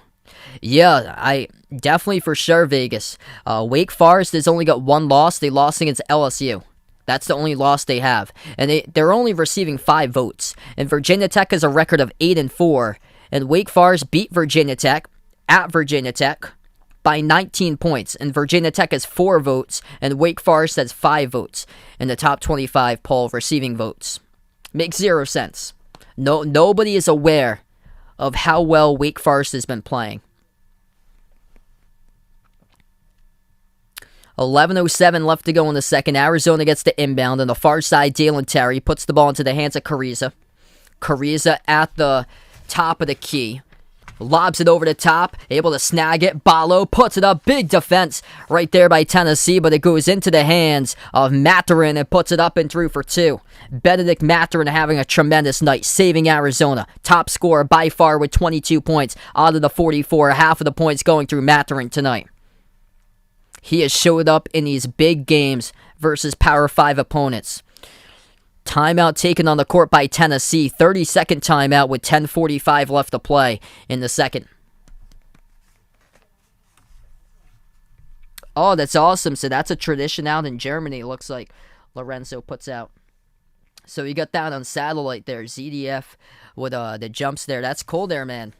Yeah, I definitely for sure Vegas. Wake Forest has only got one loss. They lost against LSU. That's the only loss they have. And they're only receiving 5 votes. And Virginia Tech has a record of 8-4. And Wake Forest beat Virginia Tech at Virginia Tech by 19 points. And Virginia Tech has 4 votes. And Wake Forest has 5 votes in the top 25 poll receiving votes. Makes 0 sense. Nobody is aware of how well Wake Forest has been playing. 11:07 left to go in the second. Arizona gets the inbound. On the far side, Dalen Terry puts the ball into the hands of Carriza. Carriza at the top of the key. Lobs it over the top. Able to snag it. Ballo puts it up. Big defense right there by Tennessee, but it goes into the hands of Mathurin and puts it up and through for 2. Benedict Mathurin having a tremendous night, saving Arizona. Top scorer by far with 22 points out of the 44. Half of the points going through Mathurin tonight. He has showed up in these big games versus Power 5 opponents. Timeout taken on the court by Tennessee. 30-second timeout with 10:45 left to play in the second. Oh, that's awesome. So that's a tradition out in Germany, it looks like Lorenzo puts out. So you got that on satellite there. ZDF with the jumps there. That's cool there, man.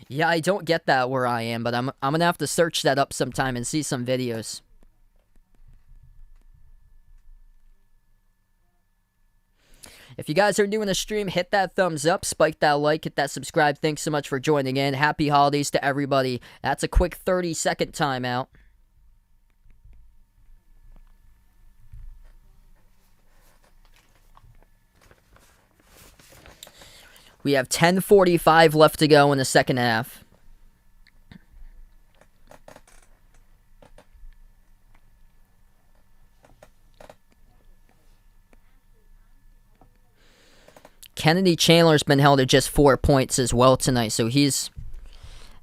Yeah, I don't get that where I am, but I'm going to have to search that up sometime and see some videos. If you guys are new in the stream, hit that thumbs up, spike that like, hit that subscribe. Thanks so much for joining in. Happy holidays to everybody. That's a quick 30-second timeout. We have 10:45 left to go in the second half. Kennedy Chandler's been held at just 4 points as well tonight, so he's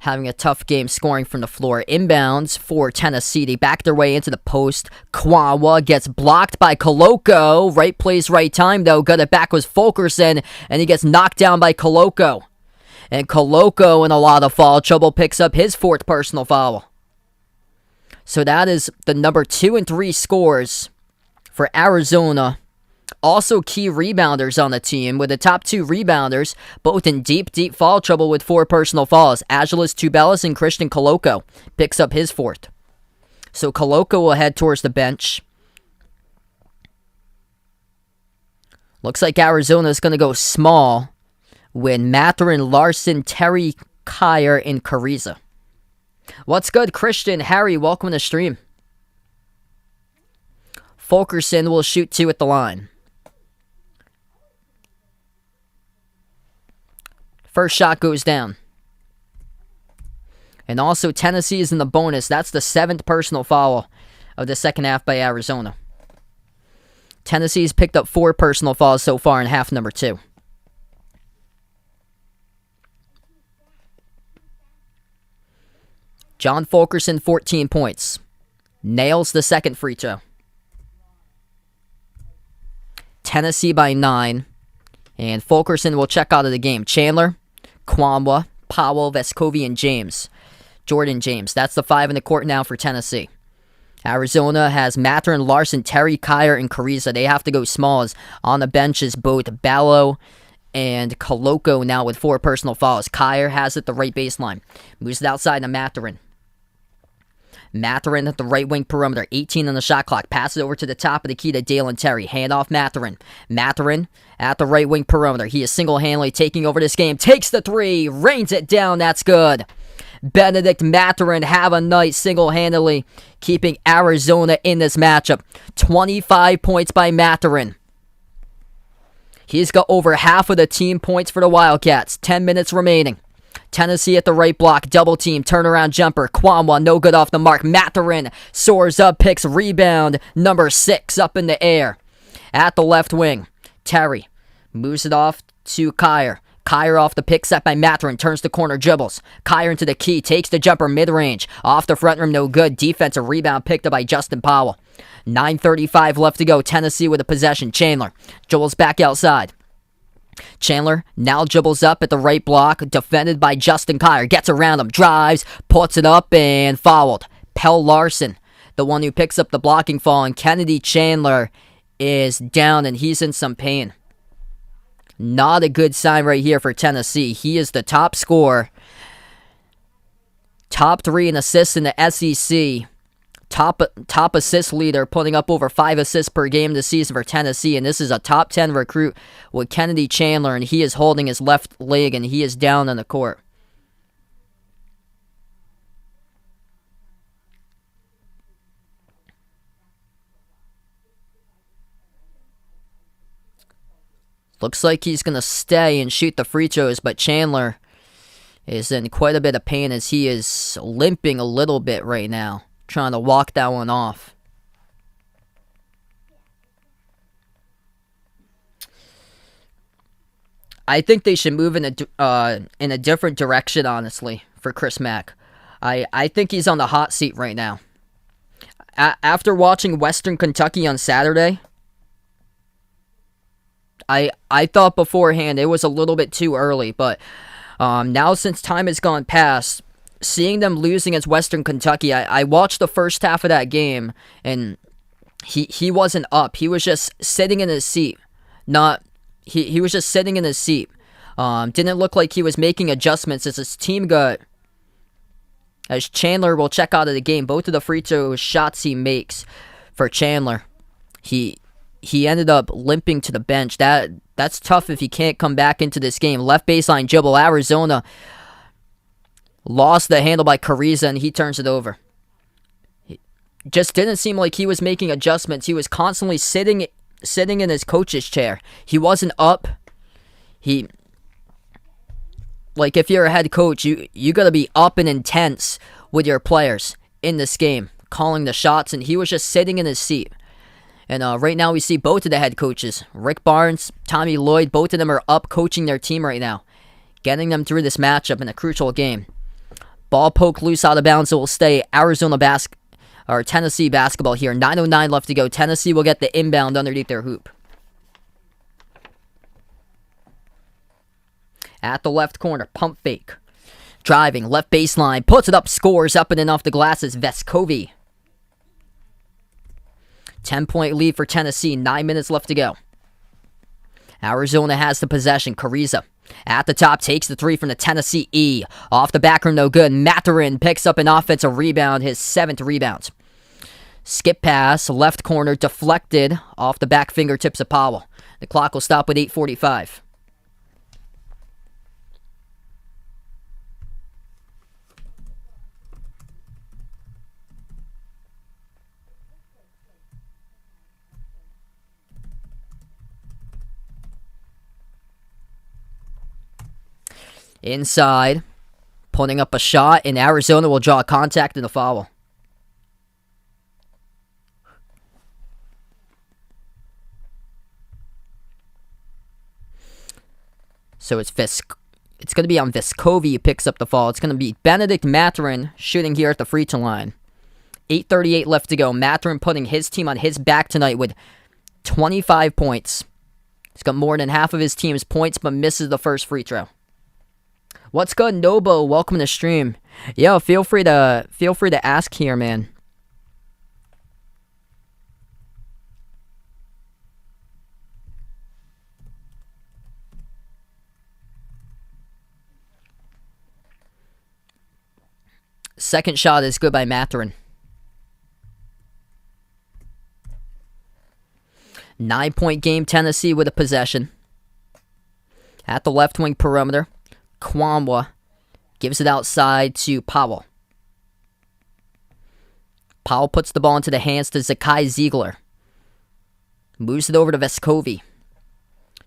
having a tough game scoring from the floor. Inbounds for Tennessee. They back their way into the post. Kwawa gets blocked by Koloko. Right place, right time, though. Got it back was Fulkerson, and he gets knocked down by Koloko. And Koloko, in a lot of foul trouble, picks up his 4th personal foul. So that is the number 2 and 3 scores for Arizona. Also key rebounders on the team, with the top 2 rebounders both in deep foul trouble with 4 personal fouls. Angeles Tubelis and Christian Koloko picks up his 4th. So Koloko will head towards the bench. Looks like Arizona is going to go small with Mathurin, Larson, Terry, Kyer, and Carriza. What's good, Christian? Harry, welcome to the stream. Fulkerson will shoot 2 at the line. First shot goes down. And also Tennessee is in the bonus. That's the 7th personal foul of the second half by Arizona. Tennessee's picked up 4 personal fouls so far in half number 2. John Fulkerson, 14 points. Nails the second free throw. Tennessee by 9. And Fulkerson will check out of the game. Chandler, Kwamwa, Powell, Vescovi, and James. Jordan James. That's the 5 in the court now for Tennessee. Arizona has Mathurin, Larson, Terry, Kyer, and Carriza. They have to go small as on the bench is both Ballo and Koloko now with 4 personal fouls. Kyer has it the right baseline. Moves it outside to Mathurin. Mathurin at the right wing perimeter. 18 on the shot clock. Pass it over to the top of the key to Dalen Terry. Hand off Mathurin. Mathurin at the right wing perimeter. He is single-handedly taking over this game. Takes the 3. Rains it down. That's good. Benedict Mathurin have a night single-handedly keeping Arizona in this matchup. 25 points by Mathurin. He's got over half of the team points for the Wildcats. 10 minutes remaining. Tennessee at the right block, double team, turnaround jumper, Kwamwa, no good off the mark. Mathurin soars up, picks rebound, number 6 up in the air. At the left wing, Terry moves it off to Kyer. Kyer off the pick set by Mathurin, turns the corner, dribbles. Kyer into the key, takes the jumper mid-range. Off the front rim, no good. Defensive rebound picked up by Justin Powell. 9:35 left to go. Tennessee with a possession. Chandler dribbles back outside. Chandler now dribbles up at the right block, defended by Justin Kyer. Gets around him, drives, puts it up, and fouled. Pell Larson, the one who picks up the blocking foul, and Kennedy Chandler is down, and he's in some pain. Not a good sign right here for Tennessee. He is the top scorer. Top 3 in assists in the SEC. Top assist leader, putting up over 5 assists per game this season for Tennessee. And this is a top 10 recruit with Kennedy Chandler, and he is holding his left leg, and he is down on the court. Looks like he's going to stay and shoot the free throws, but Chandler is in quite a bit of pain as he is limping a little bit right now, trying to walk that one off. I think they should move in a different direction, honestly, for Chris Mack. I think he's on the hot seat right now. After watching Western Kentucky on Saturday, I thought beforehand it was a little bit too early, but now since time has gone past, seeing them lose against Western Kentucky, I watched the first half of that game, and he wasn't up. He was just sitting in his seat. He was just sitting in his seat. Didn't look like he was making adjustments as his team got... As Chandler will check out of the game, both of the free throw shots he makes for Chandler, he ended up limping to the bench. That's tough if he can't come back into this game. Left baseline dribble. Arizona lost the handle by Carriza, and he turns it over. It just didn't seem like he was making adjustments. He was constantly sitting in his coach's chair. He wasn't up. Like, if you're a head coach, you got to be up and intense with your players in this game, calling the shots, and he was just sitting in his seat. And right now we see both of the head coaches, Rick Barnes, Tommy Lloyd, both of them are up coaching their team right now, getting them through this matchup in a crucial game. Ball poked loose out of bounds, so it will stay Tennessee basketball here. 9:09 left to go. Tennessee will get the inbound underneath their hoop. At the left corner, pump fake. Driving, left baseline, puts it up, scores up and in off the glass is Vescovi. 10-point lead for Tennessee, 9 minutes left to go. Arizona has the possession. Carriza at the top takes the three from the Tennessee E. Off the back rim, no good. Mathurin picks up an offensive rebound, his 7th rebound. Skip pass, left corner, deflected off the back fingertips of Powell. The clock will stop with 8:45. Inside, putting up a shot, and Arizona will draw contact in the foul. So it's going to be on Vescovi who picks up the foul. It's going to be Benedict Mathurin shooting here at the free throw line. 8:38 left to go. Mathurin putting his team on his back tonight with 25 points. He's got more than half of his team's points, but misses the first free throw. What's good, Nobo? Welcome to the stream. Yo, feel free to ask here, man. Second shot is good by Mathurin. 9-point game, Tennessee with a possession. At the left wing perimeter, Kwamwa gives it outside to Powell. Powell puts the ball into the hands to Zakai Ziegler. Moves it over to Vescovi.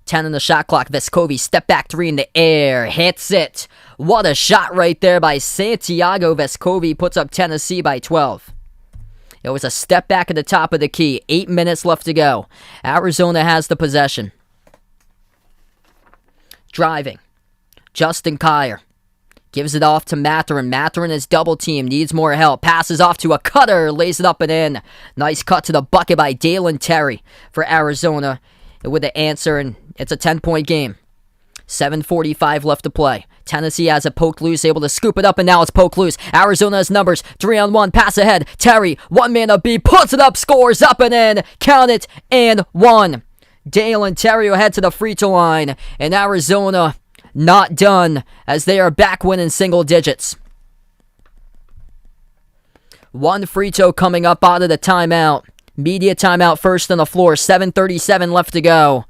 10 on the shot clock. Vescovi, step back three in the air. Hits it. What a shot right there by Santiago Vescovi. Puts up Tennessee by 12. It was a step back at the top of the key. 8 minutes left to go. Arizona has the possession. Driving. Justin Kier gives it off to Mathurin. Mathurin is double teamed, needs more help. Passes off to a cutter, lays it up and in. Nice cut to the bucket by Dalen Terry for Arizona with the answer, and it's a 10-point game. 7:45 left to play. Tennessee has it poked loose, able to scoop it up, and now it's poked loose. Arizona has numbers. 3-on-1, pass ahead. Terry, one man up B, puts it up, scores up and in. Count it, and one. Dalen Terry will head to the free throw line, and Arizona not done as they are back winning single digits. One free throw coming up out of the timeout. Media timeout first on the floor. 7:37 left to go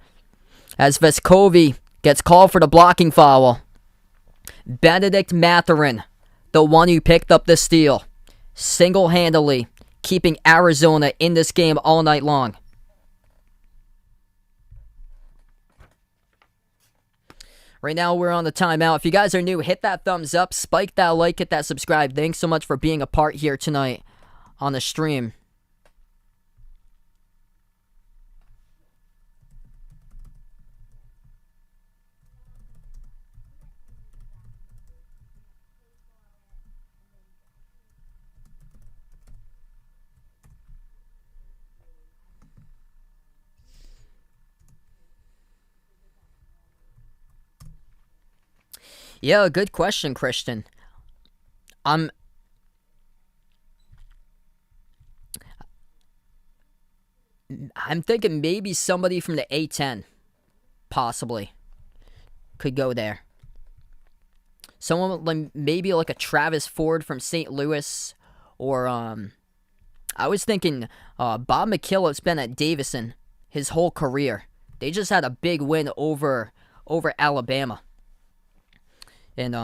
as Vescovi gets called for the blocking foul. Benedict Mathurin, the one who picked up the steal, single-handedly keeping Arizona in this game all night long. Right now, we're on the timeout. If you guys are new, hit that thumbs up, spike that like, hit that subscribe. Thanks so much for being a part here tonight on the stream. Yeah, good question, Christian. I'm thinking maybe somebody from the A10, possibly, could go there. Someone like maybe like a Travis Ford from St. Louis, or I was thinking Bob McKillop's been at Davison his whole career. They just had a big win over Alabama. And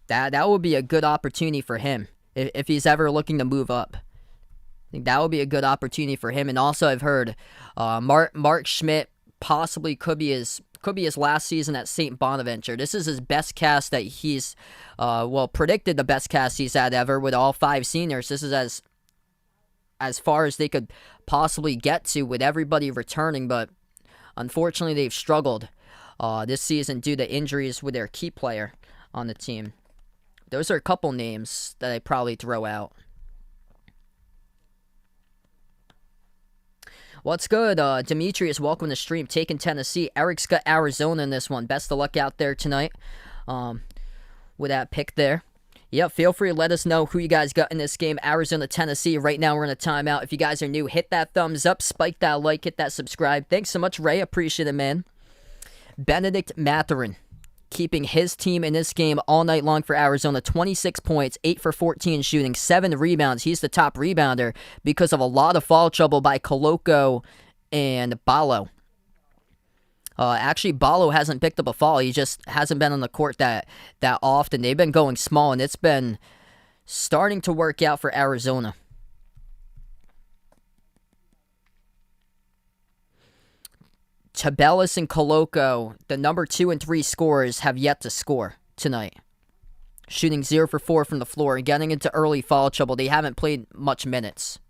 that would be a good opportunity for him if he's ever looking to move up. I think that would be a good opportunity for him. And also, I've heard Mark Schmidt possibly could be his last season at St. Bonaventure. This is his best cast that he's predicted the best cast he's had ever with all 5 seniors. This is as far as they could possibly get to with everybody returning, but unfortunately they've struggled this season due to injuries with their key player on the team. Those are a couple names that I'd probably throw out. What's good? Demetrius, welcome to the stream. Taking Tennessee. Eric's got Arizona in this one. Best of luck out there tonight with that pick there. Yep, feel free to let us know who you guys got in this game. Arizona, Tennessee. Right now we're in a timeout. If you guys are new, hit that thumbs up, spike that like, hit that subscribe. Thanks so much, Ray. Appreciate it, man. Benedict Mathurin keeping his team in this game all night long for Arizona. 26 points, 8 for 14 shooting, 7 rebounds. He's the top rebounder because of a lot of foul trouble by Koloko and Ballo. Actually, Ballo hasn't picked up a foul. He just hasn't been on the court that often. They've been going small, and it's been starting to work out for Arizona. Tabelis and Koloko, the number 2 and 3 scorers, have yet to score tonight. Shooting 0 for 4 from the floor and getting into early foul trouble. They haven't played much minutes.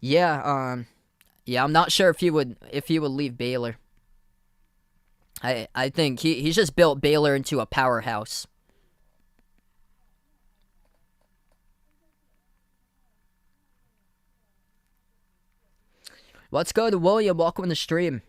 Yeah, I'm not sure if he would leave Baylor. I think he's just built Baylor into a powerhouse. Let's go to William. Welcome to the stream.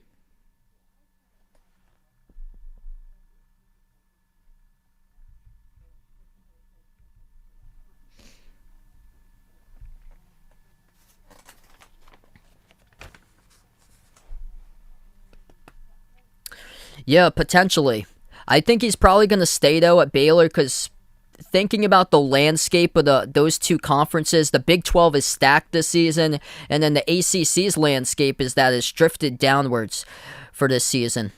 Yeah, potentially. I think he's probably going to stay, though, at Baylor because thinking about the landscape of those two conferences, the Big 12 is stacked this season, and then the ACC's landscape is that it's drifted downwards for this season.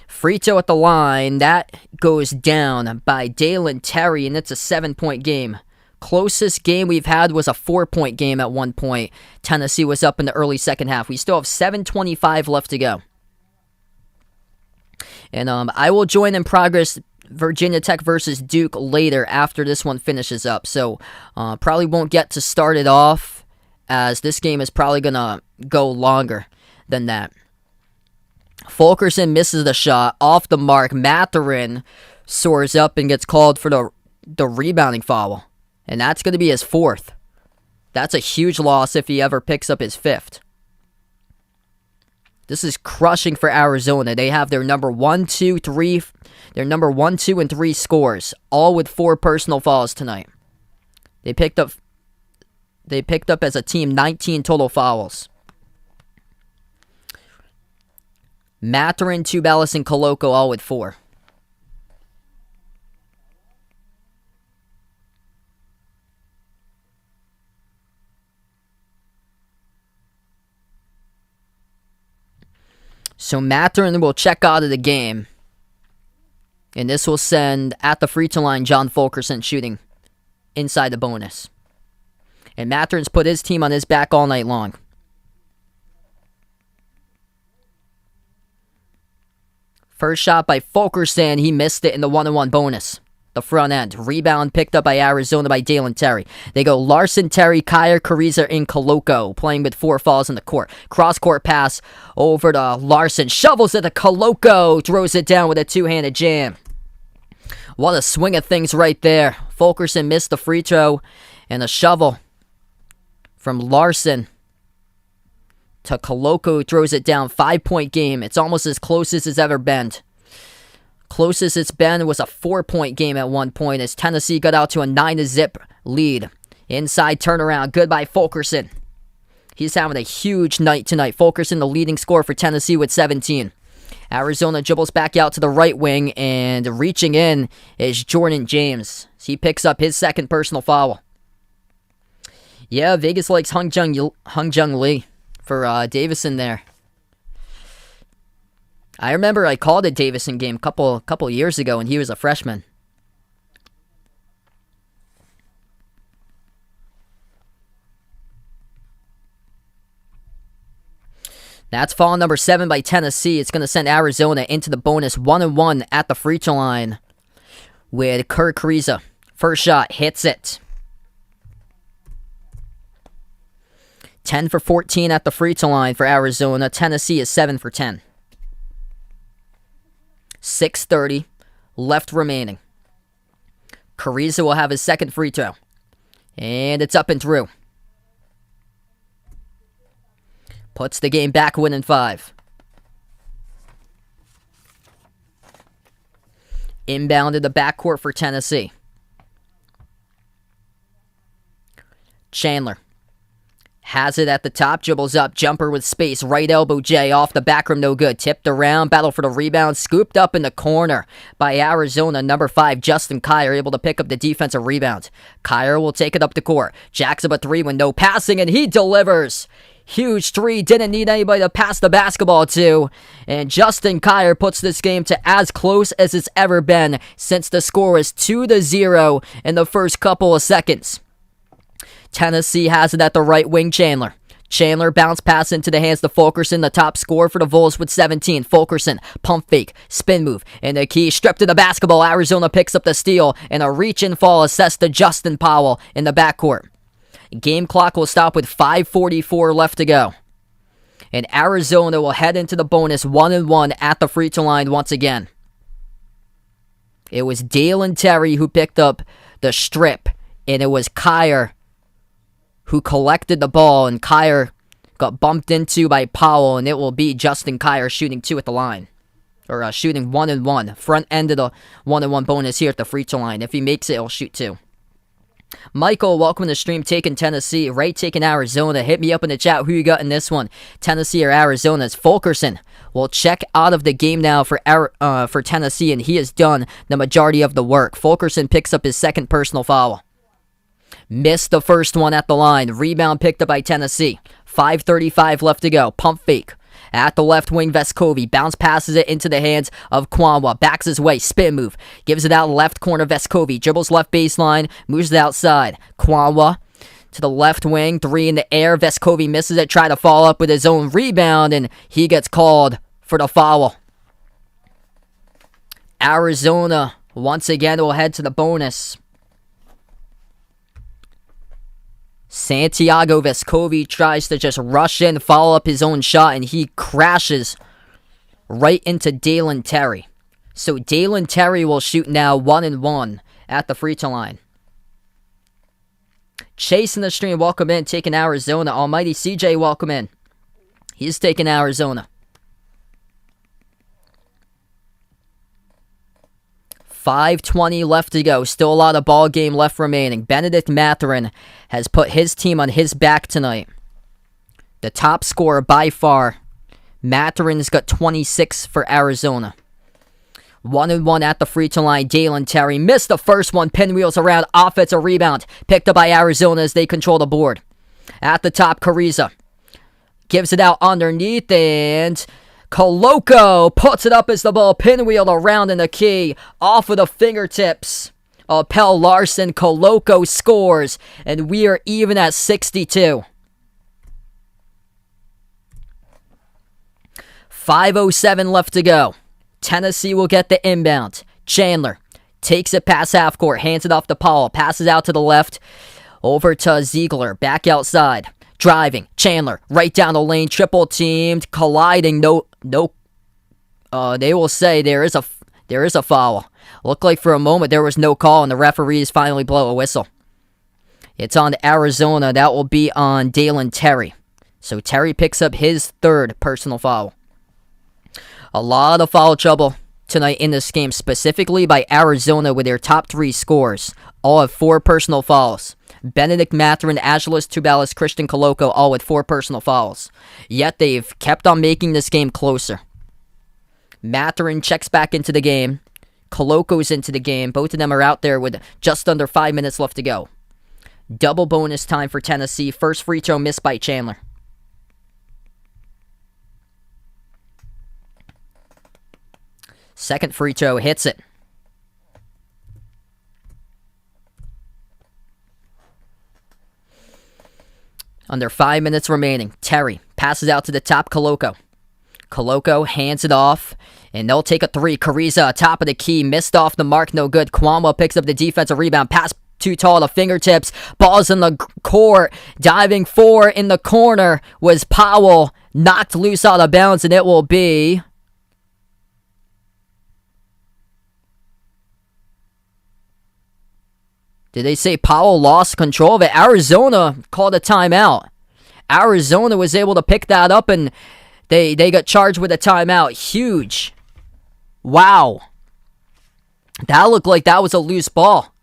Free throw at the line, that goes down by Dalen Terry, and it's a 7-point game. Closest game we've had was a 4-point game at one point. Tennessee was up in the early second half. We still have 7:25 left to go. And I will join in progress Virginia Tech versus Duke later after this one finishes up. So probably won't get to start it off as this game is probably going to go longer than that. Fulkerson misses the shot off the mark. Mathurin soars up and gets called for the rebounding foul. And that's going to be his fourth. That's a huge loss if he ever picks up his fifth. This is crushing for Arizona. They have their number 1, 2, 3, their number 1, 2, and 3 scores, all with 4 personal fouls tonight. They picked up as a team 19 total fouls. Mathurin, Tubelis, and Koloko all with 4. So Mathurin will check out of the game. And this will send, at the free throw line, John Fulkerson shooting inside the bonus. And Mathurin's put his team on his back all night long. First shot by Fulkerson. He missed it in the 1-on-1 bonus. The front end. Rebound picked up by Arizona by Dalen Terry. They go Larson, Terry, Kyer, Kariza, and Koloko, playing with 4 fouls in the court. Cross-court pass over to Larson. Shovels it to Koloko. Throws it down with a two-handed jam. What a swing of things right there. Fulkerson missed the free throw. And a shovel from Larson to Koloko, throws it down. 5-point game. It's almost as close as it's ever been. Closest it's been was a 4-point game at one point as Tennessee got out to a 9-0 lead. Inside turnaround, good by Fulkerson. He's having a huge night tonight. Fulkerson, the leading scorer for Tennessee with 17. Arizona dribbles back out to the right wing, and reaching in is Jordan James. He picks up his second personal foul. Yeah, Vegas likes Hung Jung Lee for Davison there. I remember I called a Davison game a couple years ago, and he was a freshman. That's foul number 7 by Tennessee. It's going to send Arizona into the bonus 1-1 at the free throw line with Kurt Kariza. First shot, hits it. 10 for 14 at the free throw line for Arizona. Tennessee is 7 for 10. 6:30 left remaining. Kariza will have his second free throw. And it's up and through. Puts the game back, winning 5. Inbound to the backcourt for Tennessee. Chandler has it at the top, dribbles up, jumper with space, right elbow J, off the back rim, no good. Tipped around, battle for the rebound, scooped up in the corner by Arizona. Number 5, Justin Kyer, able to pick up the defensive rebound. Kyer will take it up the court. Jacks up a 3 with no passing, and he delivers. Huge 3, didn't need anybody to pass the basketball to. And Justin Kyer puts this game to as close as it's ever been since the score was 2-0 in the first couple of seconds. Tennessee has it at the right wing, Chandler. Chandler bounce pass into the hands of Fulkerson, the top scorer for the Vols with 17. Fulkerson, pump fake, spin move, and the key stripped to the basketball. Arizona picks up the steal, and a reach and fall assessed to Justin Powell in the backcourt. Game clock will stop with 5:44 left to go. And Arizona will head into the bonus 1-1 at the free throw line once again. It was Dalen Terry who picked up the strip, and it was Kyer who collected the ball, and Kyer got bumped into by Powell, and it will be Justin Kyer shooting 2 at the line. Or shooting 1-1. Front end of the 1-1 bonus here at the free throw line. If he makes it, he'll shoot 2. Michael, welcome to the stream, taking Tennessee. Ray taking Arizona. Hit me up in the chat who you got in this one, Tennessee or Arizona. It's Fulkerson will check out of the game now for Tennessee, and he has done the majority of the work. Fulkerson picks up his second personal foul. Missed the first one at the line. Rebound picked up by Tennessee. 5:35 left to go. Pump fake. At the left wing, Vescovi. Bounce passes it into the hands of Kwanwa. Backs his way. Spin move. Gives it out left corner, Vescovi. Dribbles left baseline. Moves it outside. Kwanwa to the left wing. 3 in the air. Vescovi misses it. Try to follow up with his own rebound, and he gets called for the foul. Arizona, once again, will head to the bonus. Santiago Vescovi tries to just rush in, follow up his own shot, and he crashes right into Dalen Terry. So Dalen Terry will shoot now 1-1 at the free throw line. Chasing the stream, welcome in, taking Arizona. Almighty CJ, welcome in. He's taking Arizona. 5:20 left to go. Still a lot of ball game left remaining. Benedict Mathurin has put his team on his back tonight. The top scorer by far. Mathurin's got 26 for Arizona. 1-1 at the free throw line. Dalen Terry missed the first one. Pinwheels around. Offensive rebound. Picked up by Arizona as they control the board. At the top, Carriza gives it out underneath, and Coloco puts it up as the ball pinwheeled around in the key. Off of the fingertips of Pell Larson. Coloco scores, and we are even at 62. 5:07 left to go. Tennessee will get the inbound. Chandler takes it past half court, hands it off to Powell, passes out to the left, over to Ziegler, back outside. Driving, Chandler, right down the lane, triple teamed, colliding, they will say there is a foul. Looked like for a moment there was no call, and the referees finally blow a whistle. It's on Arizona. That will be on Dalen Terry. So Terry picks up his third personal foul. A lot of foul trouble tonight in this game, specifically by Arizona with their top three scorers. All have 4 personal fouls. Benedict Mathurin, Agilis Tubalis, Christian Coloco, all with 4 personal fouls. Yet they've kept on making this game closer. Mathurin checks back into the game. Coloco's into the game. Both of them are out there with just under 5 minutes left to go. Double bonus time for Tennessee. First free throw missed by Chandler. Second free throw hits it. Under 5 minutes remaining. Terry passes out to the top, Coloco. Coloco hands it off, and they'll take a three. Carriza, top of the key, missed off the mark, no good. Kwama picks up the defensive rebound. Pass too tall to fingertips. Ball's in the court. Diving 4 in the corner was Powell. Knocked loose out of bounds, and it will be... Did they say Powell lost control of it? Arizona called a timeout. Arizona was able to pick that up, and they got charged with a timeout. Huge. Wow. That looked like that was a loose ball.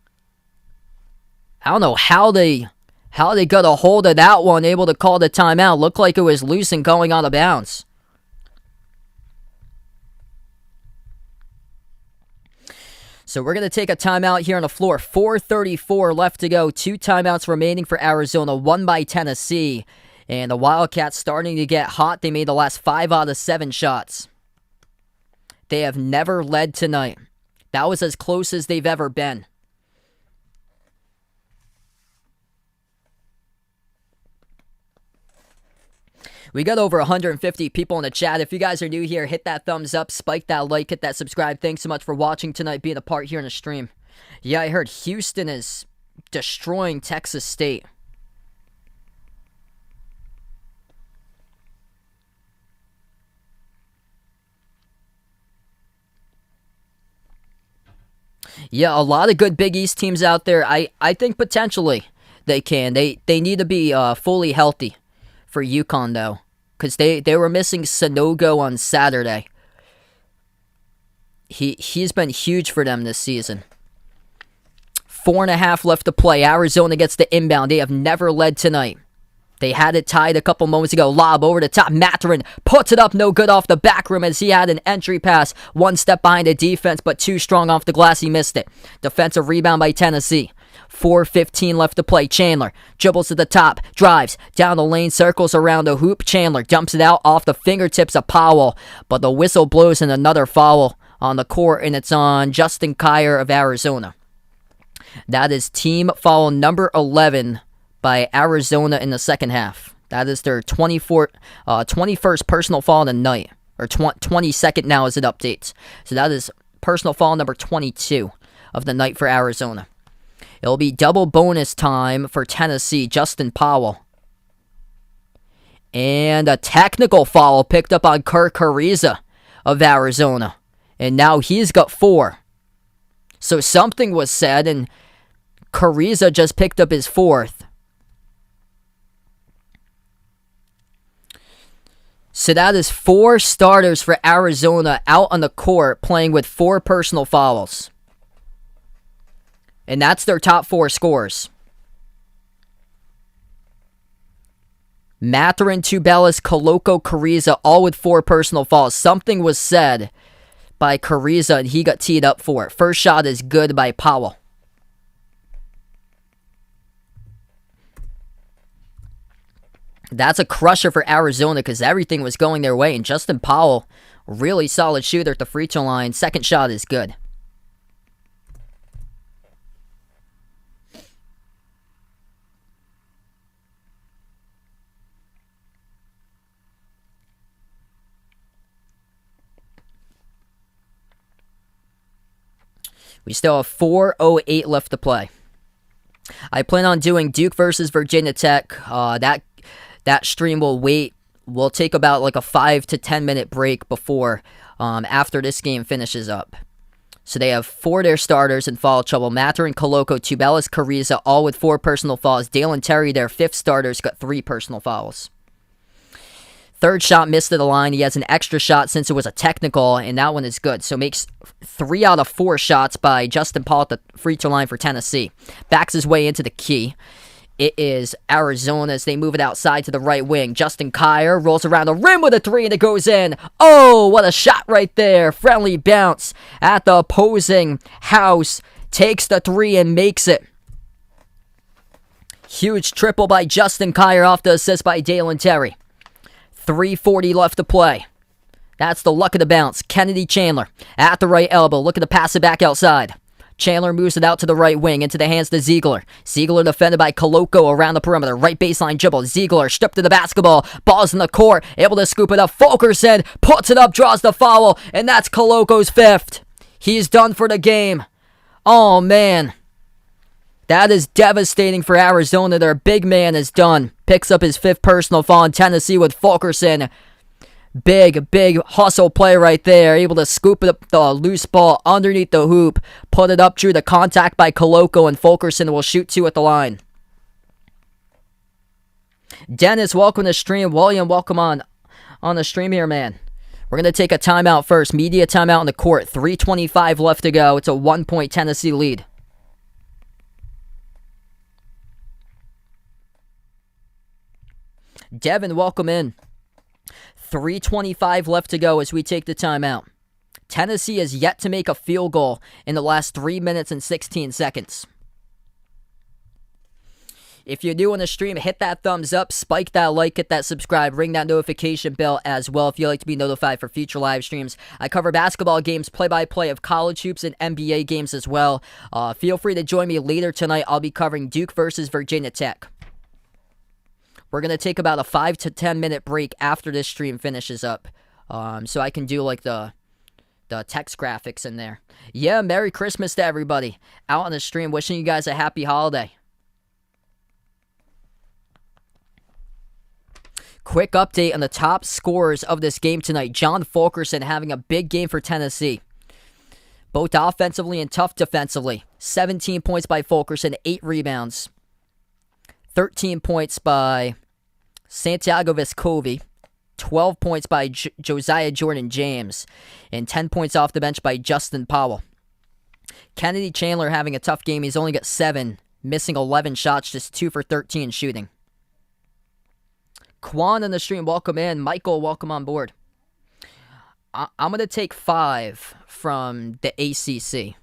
I don't know how they got a hold of that one, able to call the timeout. Looked like it was loose and going out of bounds. So we're going to take a timeout here on the floor. 4:34 left to go. 2 timeouts remaining for Arizona. 1 by Tennessee. And the Wildcats starting to get hot. They made the last 5 out of 7 shots. They have never led tonight. That was as close as they've ever been. We got over 150 people in the chat. If you guys are new here, hit that thumbs up, spike that like, hit that subscribe. Thanks so much for watching tonight, being a part here in the stream. Yeah, I heard Houston is destroying Texas State. Yeah, a lot of good Big East teams out there. I think potentially they can. They need to be fully healthy for UConn, though, because they were missing Sanogo on Saturday. He's been huge for them this season. 4.5 left to play. Arizona gets the inbound. They have never led tonight. They had it tied a couple moments ago. Lob over the top. Mathurin puts it up. No good off the back rim as he had an entry pass. 1 step behind the defense, but too strong off the glass. He missed it. Defensive rebound by Tennessee. 4:15 left to play. Chandler dribbles to the top, drives down the lane, circles around the hoop. Chandler dumps it out off the fingertips of Powell, but the whistle blows and another foul on the court, and it's on Justin Kier of Arizona. That is team foul number 11 by Arizona in the second half. That is their 21st personal foul of the night, or 22nd now as it updates. So that is personal foul number 22 of the night for Arizona. It'll be double bonus time for Tennessee. Justin Powell. And a technical foul picked up on Kirk Ariza of Arizona. And now he's got 4. So something was said, and Ariza just picked up his 4th. So that is 4 starters for Arizona out on the court playing with 4 personal fouls. And that's their top 4 scores. Mathurin, Tubelis, Koloko, Ariza, all with 4 personal fouls. Something was said by Ariza, and he got teed up for it. First shot is good by Powell. That's a crusher for Arizona because everything was going their way. And Justin Powell, really solid shooter at the free throw line. Second shot is good. We still have 4:08 left to play. I plan on doing Duke versus Virginia Tech. That stream will wait. We'll take about like a 5 to 10 minute break before, after this game finishes up. So they have 4 of their starters in foul trouble. Mathurin, Koloko, Tubelis, Ariza, all with 4 personal fouls. Dalen Terry, their 5th starters, got 3 personal fouls. Third shot missed at the line. He has an extra shot since it was a technical, and that one is good. So makes 3 out of 4 shots by Justin Powell at the free throw line for Tennessee. Backs his way into the key. It is Arizona as they move it outside to the right wing. Justin Kier rolls around the rim with a 3, and it goes in. Oh, what a shot right there. Friendly bounce at the opposing house. Takes the 3 and makes it. Huge triple by Justin Kier off the assist by Dalen Terry. 3:40 left to play. That's the luck of the bounce. Kennedy Chandler at the right elbow, looking to pass it back outside. Chandler moves it out to the right wing, into the hands to Ziegler. Ziegler defended by Koloko around the perimeter. Right baseline dribble. Ziegler stripped to the basketball. Ball's in the court. Able to scoop it up. Fulkerson puts it up, draws the foul, and that's Koloko's 5th. He's done for the game. Oh, man. That is devastating for Arizona. Their big man is done. Picks up his 5th personal foul in Tennessee with Fulkerson. Big hustle play right there. Able to scoop up the loose ball underneath the hoop. Put it up through the contact by Koloko, and Fulkerson will shoot 2 at the line. Dennis, welcome to the stream. William, welcome on the stream here, man. We're going to take a timeout first. Media timeout on the court. 3:25 left to go. It's a 1-point Tennessee lead. Devin, welcome in. 3:25 left to go as we take the timeout. Tennessee has yet to make a field goal in the last 3 minutes and 16 seconds. If you're new on the stream, hit that thumbs up, spike that like, hit that subscribe, ring that notification bell as well if you'd like to be notified for future live streams. I cover basketball games, play-by-play of college hoops and NBA games as well. Feel free to join me later tonight. I'll be covering Duke versus Virginia Tech. We're going to take about a 5 to 10 minute break after this stream finishes up. So I can do like the text graphics in there. Yeah, Merry Christmas to everybody out on the stream. Wishing you guys a happy holiday. Quick update on the top scorers of this game tonight. John Fulkerson having a big game for Tennessee. Both offensively and tough defensively. 17 points by Fulkerson, 8 rebounds. 13 points by Santiago Vescovi, 12 points by Josiah Jordan-James, and 10 points off the bench by Justin Powell. Kennedy Chandler having a tough game. He's only got 7, missing 11 shots, just 2 for 13 shooting. Quan on the stream, welcome in. Michael, welcome on board. I'm going to take 5 from the ACC.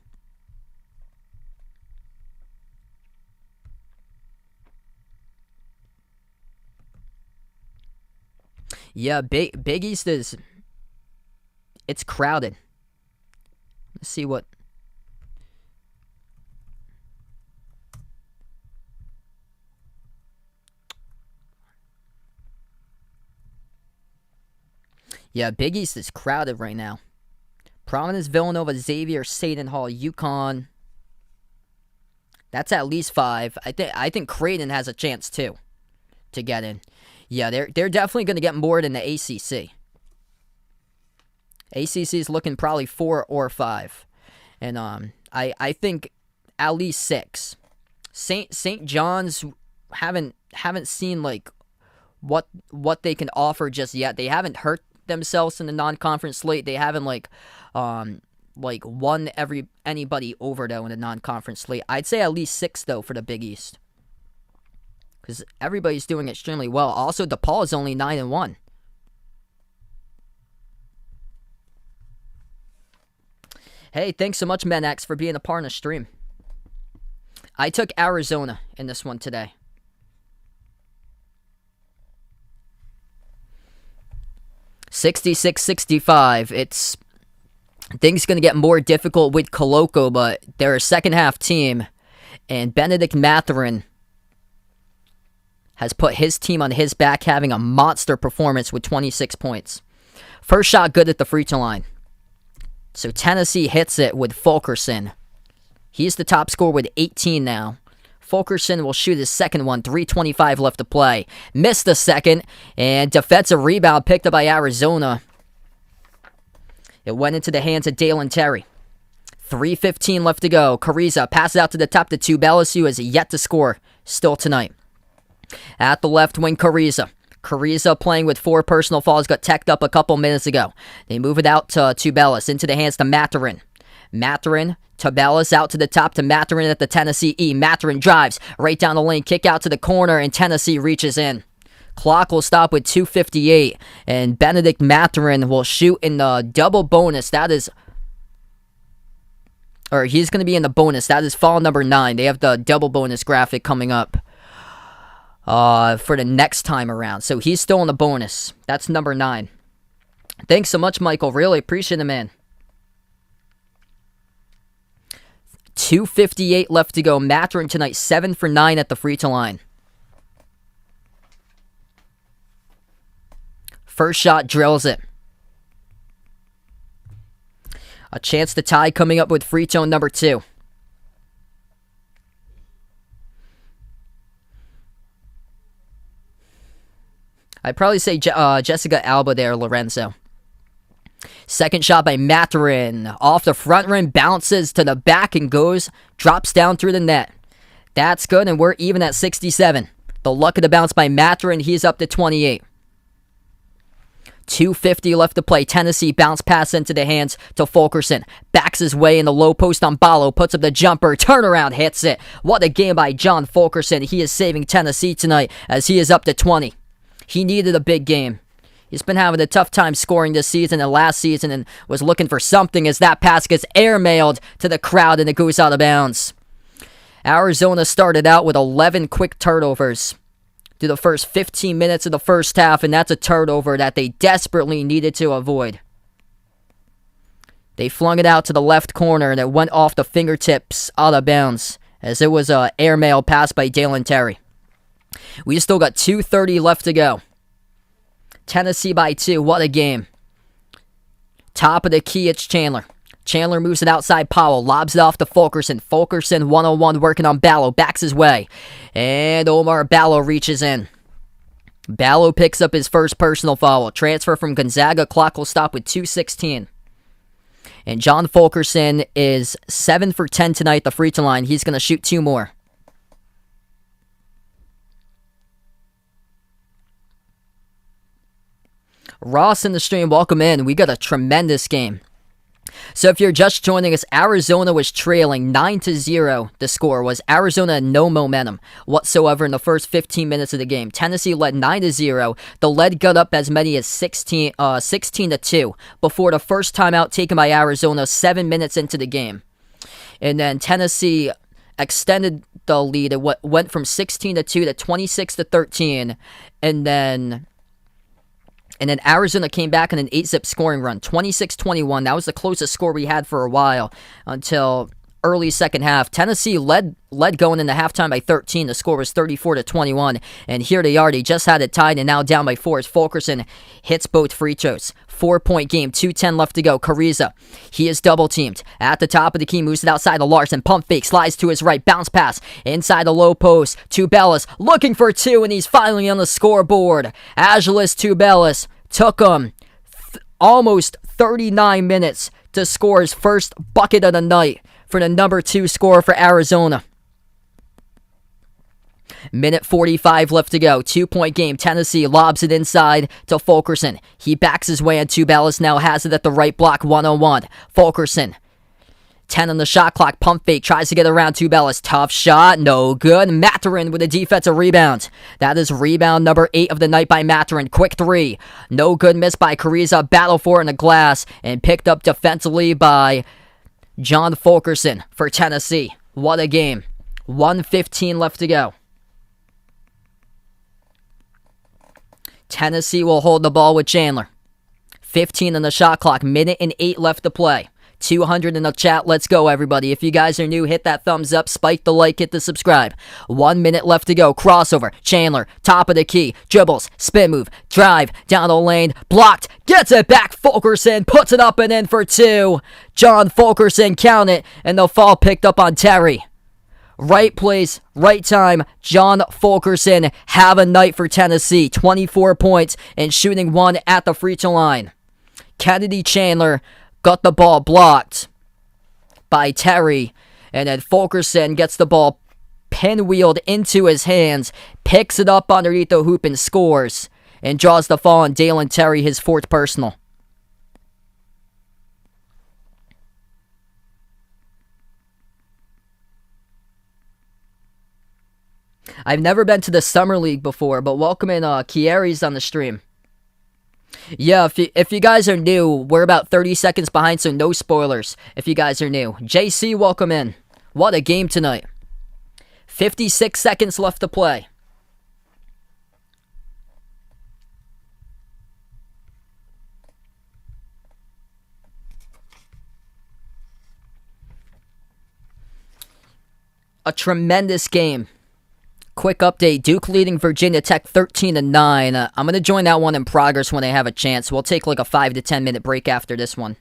Yeah, Big East it's crowded. Let's see what. Yeah, Big East is crowded right now. Providence, Villanova, Xavier, Seton Hall, UConn, That's at least 5. I think Creighton has a chance too to get in. Yeah, they're definitely going to get more than the ACC. ACC is looking probably 4 or 5, and I think at least 6. St. John's haven't seen like what they can offer just yet. They haven't hurt themselves in the non-conference slate. They haven't won anybody over though in the non-conference slate. I'd say at least 6 though for the Big East, because everybody's doing extremely well. Also, DePaul is only 9-1. Hey, thanks so much, MenX, for being a part of the stream. I took Arizona in this one today. $66-65. It's things going to get more difficult with Coloco, but they're a second-half team, and Benedict Mathurin has put his team on his back, having a monster performance with 26 points. First shot good at the free throw line. So Tennessee hits it with Fulkerson. He's the top scorer with 18 now. Fulkerson will shoot his second one, 3:25 left to play. Missed the second, and defensive rebound picked up by Arizona. It went into the hands of Dalen Terry. 3:15 left to go. Carriza passes out to the top to Tubelis, who has yet to score still tonight. At the left wing, Carriza playing with 4 personal fouls, got teched up a couple minutes ago. They move it out to Tubelis, into the hands to Mathurin. Tubelis out to the top to Mathurin at the Tennessee E. Mathurin drives right down the lane, kick out to the corner, and Tennessee reaches in. Clock will stop with 2:58, and Benedict Mathurin will shoot in the double bonus. He's going to be in the bonus. That is foul number 9. They have the double bonus graphic coming up for the next time around. So he's still in the bonus. That's number 9. Thanks so much, Michael. Really appreciate it, man. 2:58 left to go. Mathurin tonight, 7 for 9 at the free throw line. First shot drills it. A chance to tie coming up with free throw number 2. I'd probably say Jessica Alba there, Lorenzo. Second shot by Mathurin. Off the front rim, bounces to the back and drops down through the net. That's good, and we're even at 67. The luck of the bounce by Mathurin, he's up to 28. 2:50 left to play. Tennessee bounce pass into the hands to Fulkerson. Backs his way in the low post on Ballo. Puts up the jumper. Turnaround hits it. What a game by John Fulkerson. He is saving Tennessee tonight as he is up to 20. He needed a big game. He's been having a tough time scoring this season and last season, and was looking for something as that pass gets airmailed to the crowd and it goes out of bounds. Arizona started out with 11 quick turnovers through the first 15 minutes of the first half, and that's a turnover that they desperately needed to avoid. They flung it out to the left corner, and it went off the fingertips out of bounds as it was an airmail pass by Dalen Terry. We still got 2:30 left to go. Tennessee by 2. What a game. Top of the key, it's Chandler. Chandler moves it outside Powell. Lobs it off to Fulkerson. Fulkerson 1-on-1 working on Ballo. Backs his way. And Omar Ballo reaches in. Ballo picks up his first personal foul. Transfer from Gonzaga. Clock will stop with 2:16. And John Fulkerson is 7 for 10 tonight at the free throw line. He's going to shoot 2 more. Ross in the stream, welcome in. We got a tremendous game. So if you're just joining us, Arizona was trailing 9-0. The score was Arizona had no momentum whatsoever in the first 15 minutes of the game. Tennessee led 9-0. The lead got up as many as 16-2 before the first timeout taken by Arizona 7 minutes into the game. And then Tennessee extended the lead. It went from 16-2 to 26-13. And then Arizona came back on an 8-zip scoring run, 26-21. That was the closest score we had for a while until early second half. Tennessee led going into halftime by 13. The score was 34-21. And here they are. They just had it tied and now down by 4 as Fulkerson hits both free throws. 4-point game, 2:10 left to go. Cariza, he is double teamed. At the top of the key, moves it outside to Larson. Pump fake, slides to his right, bounce pass inside the low post. Tubelis looking for 2, and he's finally on the scoreboard. Agilis Tubelis took him almost 39 minutes to score his first bucket of the night for the number 2 scorer for Arizona. Minute 45 left to go. 2-point game. Tennessee lobs it inside to Fulkerson. He backs his way, and Tubelis now has it at the right block. 1-on-1. Fulkerson. 10 on the shot clock. Pump fake. Tries to get around Tubelis. Tough shot. No good. Maturin with a defensive rebound. That is rebound number 8 of the night by Maturin. Quick 3. No good. Missed by Cariza. Battle for it in the glass. And picked up defensively by John Fulkerson for Tennessee. What a game. 1:15 left to go. Tennessee will hold the ball with Chandler. 15 on the shot clock. Minute and 8 left to play. 200 in the chat. Let's go, everybody. If you guys are new, hit that thumbs up, spike the like, hit the subscribe. 1 minute left to go. Crossover. Chandler, top of the key. Dribbles, spin move, drive, down the lane, blocked, gets it back. Fulkerson puts it up and in for 2. John Fulkerson, count it, and the fall picked up on Terry. Right place, right time. John Fulkerson, have a night for Tennessee. 24 points and shooting 1 at the free throw line. Kennedy Chandler got the ball blocked by Terry, and then Fulkerson gets the ball pinwheeled into his hands, picks it up underneath the hoop and scores, and draws the foul on Dalen Terry, his 4th personal. I've never been to the Summer League before, but welcome in Kieri's on the stream. Yeah, if you guys are new, we're about 30 seconds behind, so no spoilers if you guys are new. JC, welcome in. What a game tonight. 56 seconds left to play. A tremendous game. Quick update, Duke leading Virginia Tech 13-9. I'm going to join that one in progress when I have a chance. We'll take like a 5 to 10 minute break after this one.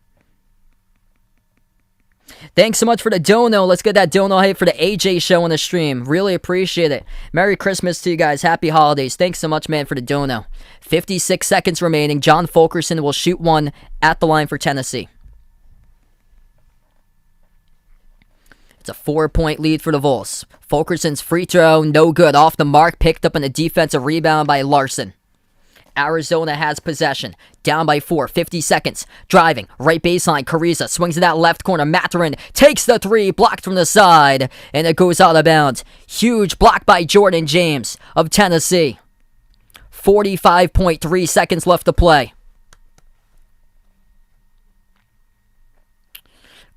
Thanks so much for the dono. Let's get that dono hype for the AJ show on the stream. Really appreciate it. Merry Christmas to you guys. Happy holidays. Thanks so much, man, for the dono. 56 seconds remaining. John Fulkerson will shoot 1 at the line for Tennessee. It's a 4-point lead for the Vols. Fulkerson's free throw, no good. Off the mark, picked up on a defensive rebound by Larson. Arizona has possession. Down by 4, 50 seconds. Driving, right baseline, Cariza swings it out left corner. Maturin takes the 3, blocked from the side, and it goes out of bounds. Huge block by Jordan James of Tennessee. 45.3 seconds left to play.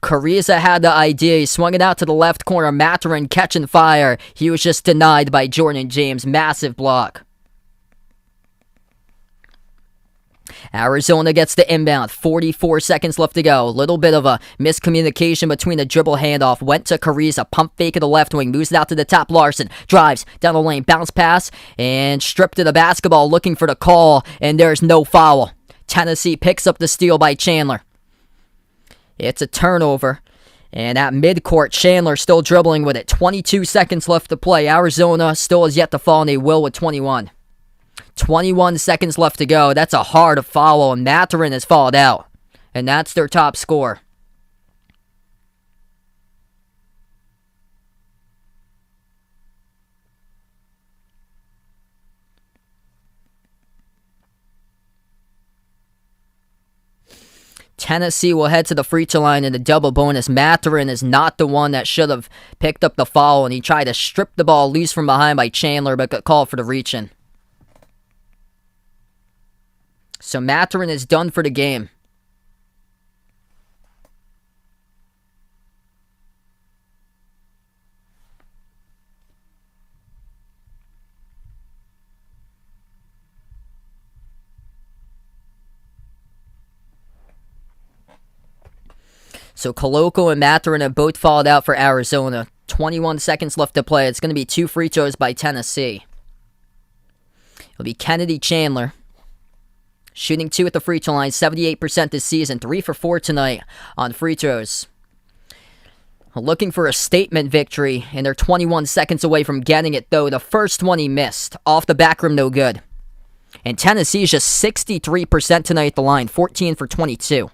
Cariza had the idea. He swung it out to the left corner. Maturin catching fire. He was just denied by Jordan James. Massive block. Arizona gets the inbound. 44 seconds left to go. Little bit of a miscommunication between the dribble handoff. Went to Cariza. Pump fake at the left wing. Moves it out to the top. Larson drives down the lane. Bounce pass. And stripped to the basketball looking for the call. And there's no foul. Tennessee picks up the steal by Chandler. It's a turnover. And at midcourt, Chandler still dribbling with it. 22 seconds left to play. Arizona still has yet to fall, and they will with 21. 21 seconds left to go. That's a hard follow, and Maturin has fouled out. And that's their top score. Tennessee will head to the free throw line in the double bonus. Maturin is not the one that should have picked up the foul, and he tried to strip the ball loose from behind by Chandler, but got called for the reach-in. So Maturin is done for the game. So Koloko and Mathurin have both fouled out for Arizona. 21 seconds left to play. It's going to be 2 free throws by Tennessee. It'll be Kennedy Chandler. Shooting 2 at the free throw line, 78% this season. 3 for 4 tonight on free throws. Looking for a statement victory, and they're 21 seconds away from getting it, though. The first one he missed. Off the back rim, no good. And Tennessee is just 63% tonight at the line, 14 for 22.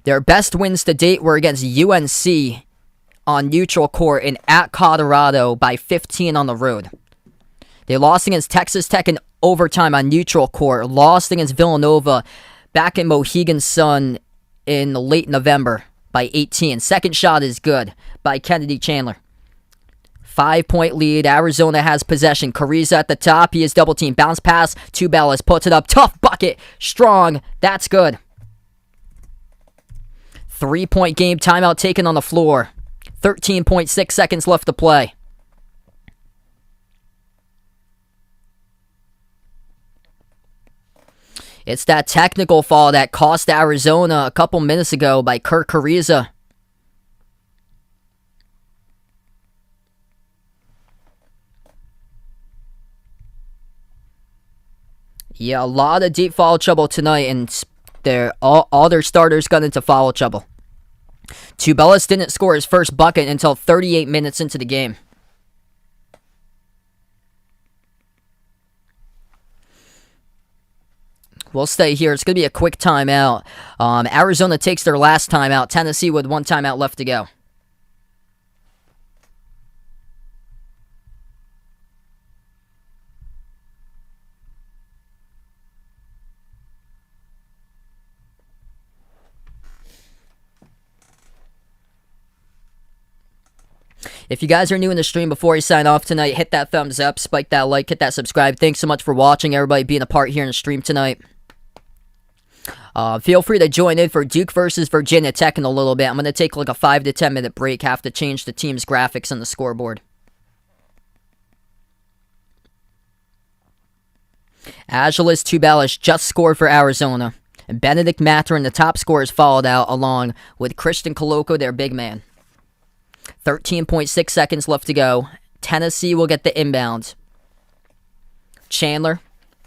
Their best wins to date were against UNC on neutral court and at Colorado by 15 on the road. They lost against Texas Tech in overtime on neutral court, lost against Villanova back in Mohegan Sun in late November by 18. Second shot is good by Kennedy Chandler. 5-point lead. Arizona has possession. Carrizo at the top. He is double teamed. Bounce pass to Bellis. Puts it up. Tough bucket. Strong. That's good. 3-point game. Timeout taken on the floor. 13.6 seconds left to play. It's that technical foul that cost Arizona a couple minutes ago by Kirk Carrizo. Yeah, a lot of deep foul trouble tonight, and all their starters got into foul trouble. Tubelis didn't score his first bucket until 38 minutes into the game. We'll stay here. It's going to be a quick timeout. Arizona takes their last timeout. Tennessee with 1 timeout left to go. If you guys are new in the stream, before you sign off tonight, hit that thumbs up, spike that like, hit that subscribe. Thanks so much for watching, everybody being a part here in the stream tonight. Feel free to join in for Duke versus Virginia Tech in a little bit. I'm going to take like a 5 to 10 minute break. Have to change the team's graphics on the scoreboard. Agilis Tubelis just scored for Arizona. And Benedict Mathurin, the top scorers, followed out along with Christian Koloko, their big man. 13.6 seconds left to go. Tennessee will get the inbound. Chandler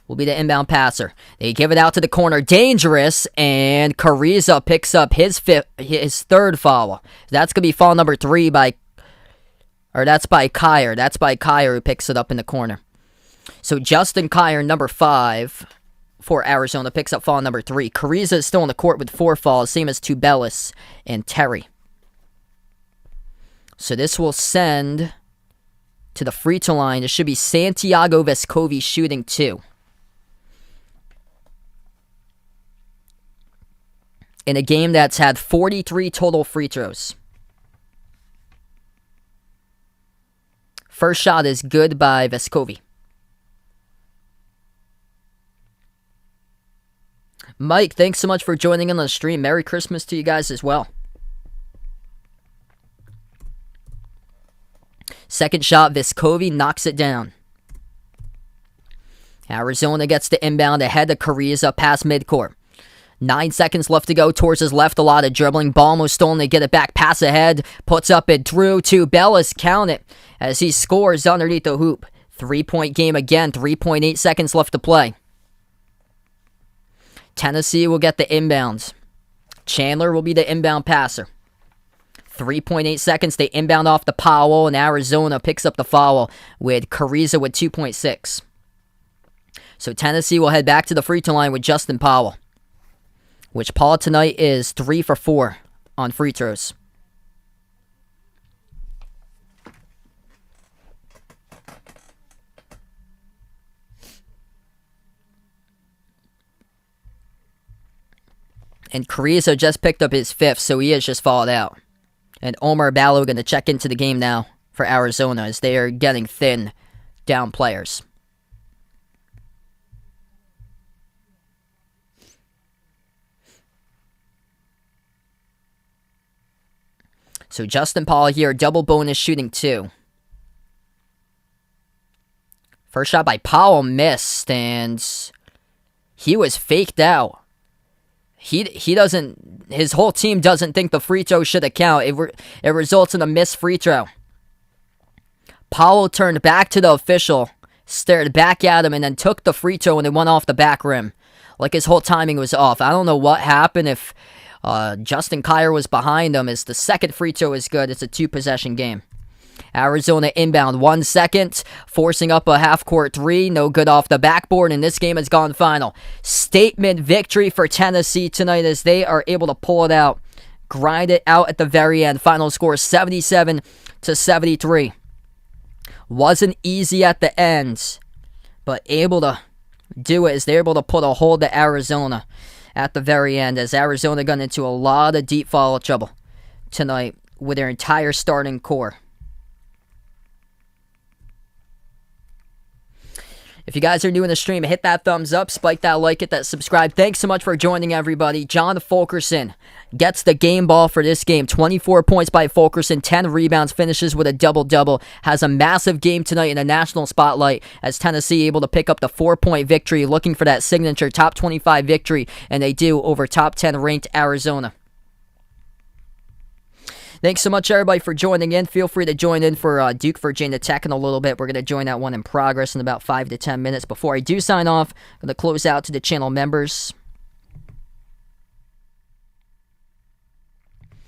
will be the inbound passer. They give it out to the corner. Dangerous. And Carrizo picks up his third foul. That's going to be foul number 3 that's by Kyer. That's by Kyer who picks it up in the corner. So Justin Kyer, number 5 for Arizona, picks up foul number 3. Carrizo is still on the court with 4 fouls, same as Tubelis and Terry. So this will send to the free throw line. It should be Santiago Vescovi shooting 2. In a game that's had 43 total free throws. First shot is good by Vescovi. Mike, thanks so much for joining in on the stream. Merry Christmas to you guys as well. Second shot, Vescovi knocks it down. Arizona gets the inbound ahead of Carrizo past midcourt. 9 seconds left to go towards his left. A lot of dribbling. Ball almost stolen. They get it back. Pass ahead. Puts up it. Drew to Bellis. Count it as he scores underneath the hoop. 3-point game again. 3.8 seconds left to play. Tennessee will get the inbounds. Chandler will be the inbound passer. 3.8 seconds. They inbound off the Powell, and Arizona picks up the foul with Carrizo with 2.6. So Tennessee will head back to the free throw line with Justin Powell, which Paul tonight is 3 for 4 on free throws. And Carrizo just picked up his 5th, so he has just fouled out. And Omar Ballo going to check into the game now for Arizona as they are getting thin down players. So Justin Paul here, double bonus shooting 2. First shot by Powell missed, and He was faked out. He doesn't, his whole team doesn't think the free throw should have counted. It results in a missed free throw. Paulo turned back to the official, stared back at him, and then took the free throw and it went off the back rim. Like his whole timing was off. I don't know what happened if Justin Kier was behind him. As the second free throw is good, it's a 2-possession game. Arizona inbound 1 second, forcing up a half-court three, no good off the backboard, and this game has gone final. Statement victory for Tennessee tonight as they are able to pull it out, grind it out at the very end. Final score 77-73. Wasn't easy at the end, but able to do it as they're able to put a hold to Arizona at the very end, as Arizona got into a lot of deep foul trouble tonight with their entire starting core. If you guys are new in the stream, hit that thumbs up, spike that like, hit that subscribe. Thanks so much for joining, everybody. John Fulkerson gets the game ball for this game. 24 points by Fulkerson, 10 rebounds, finishes with a double-double. Has a massive game tonight in the national spotlight as Tennessee able to pick up the 4-point victory, looking for that signature top 25 victory, and they do over top 10 ranked Arizona. Thanks so much, everybody, for joining in. Feel free to join in for Duke, Virginia Tech in a little bit. We're going to join that one in progress in about 5 to 10 minutes. Before I do sign off, I'm going to close out to the channel members.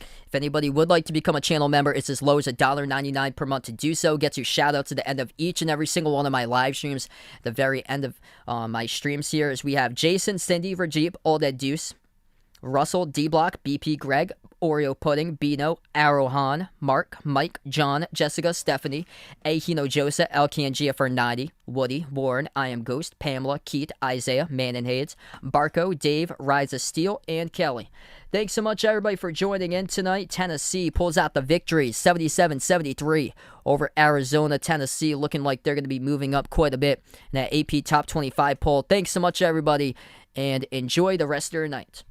If anybody would like to become a channel member, it's as low as $1.99 per month to do so. Gets you shout-outs at the end of each and every single one of my live streams. At the very end of my streams here, as we have Jason, Cindy, Rajib, Old Ed Deuce, Russell, D-Block, BP, Greg, Oreo Pudding, Bino, Arohan, Mark, Mike, John, Jessica, Stephanie, Ahino Joseph, Elkie and Gia for 90, Woody, Warren, I Am Ghost, Pamela, Keith, Isaiah, Man and Hades, Barco, Dave, Rise of Steel, and Kelly. Thanks so much, everybody, for joining in tonight. Tennessee pulls out the victory, 77-73 over Arizona. Tennessee looking like they're going to be moving up quite a bit in that AP Top 25 poll. Thanks so much, everybody, and enjoy the rest of your night.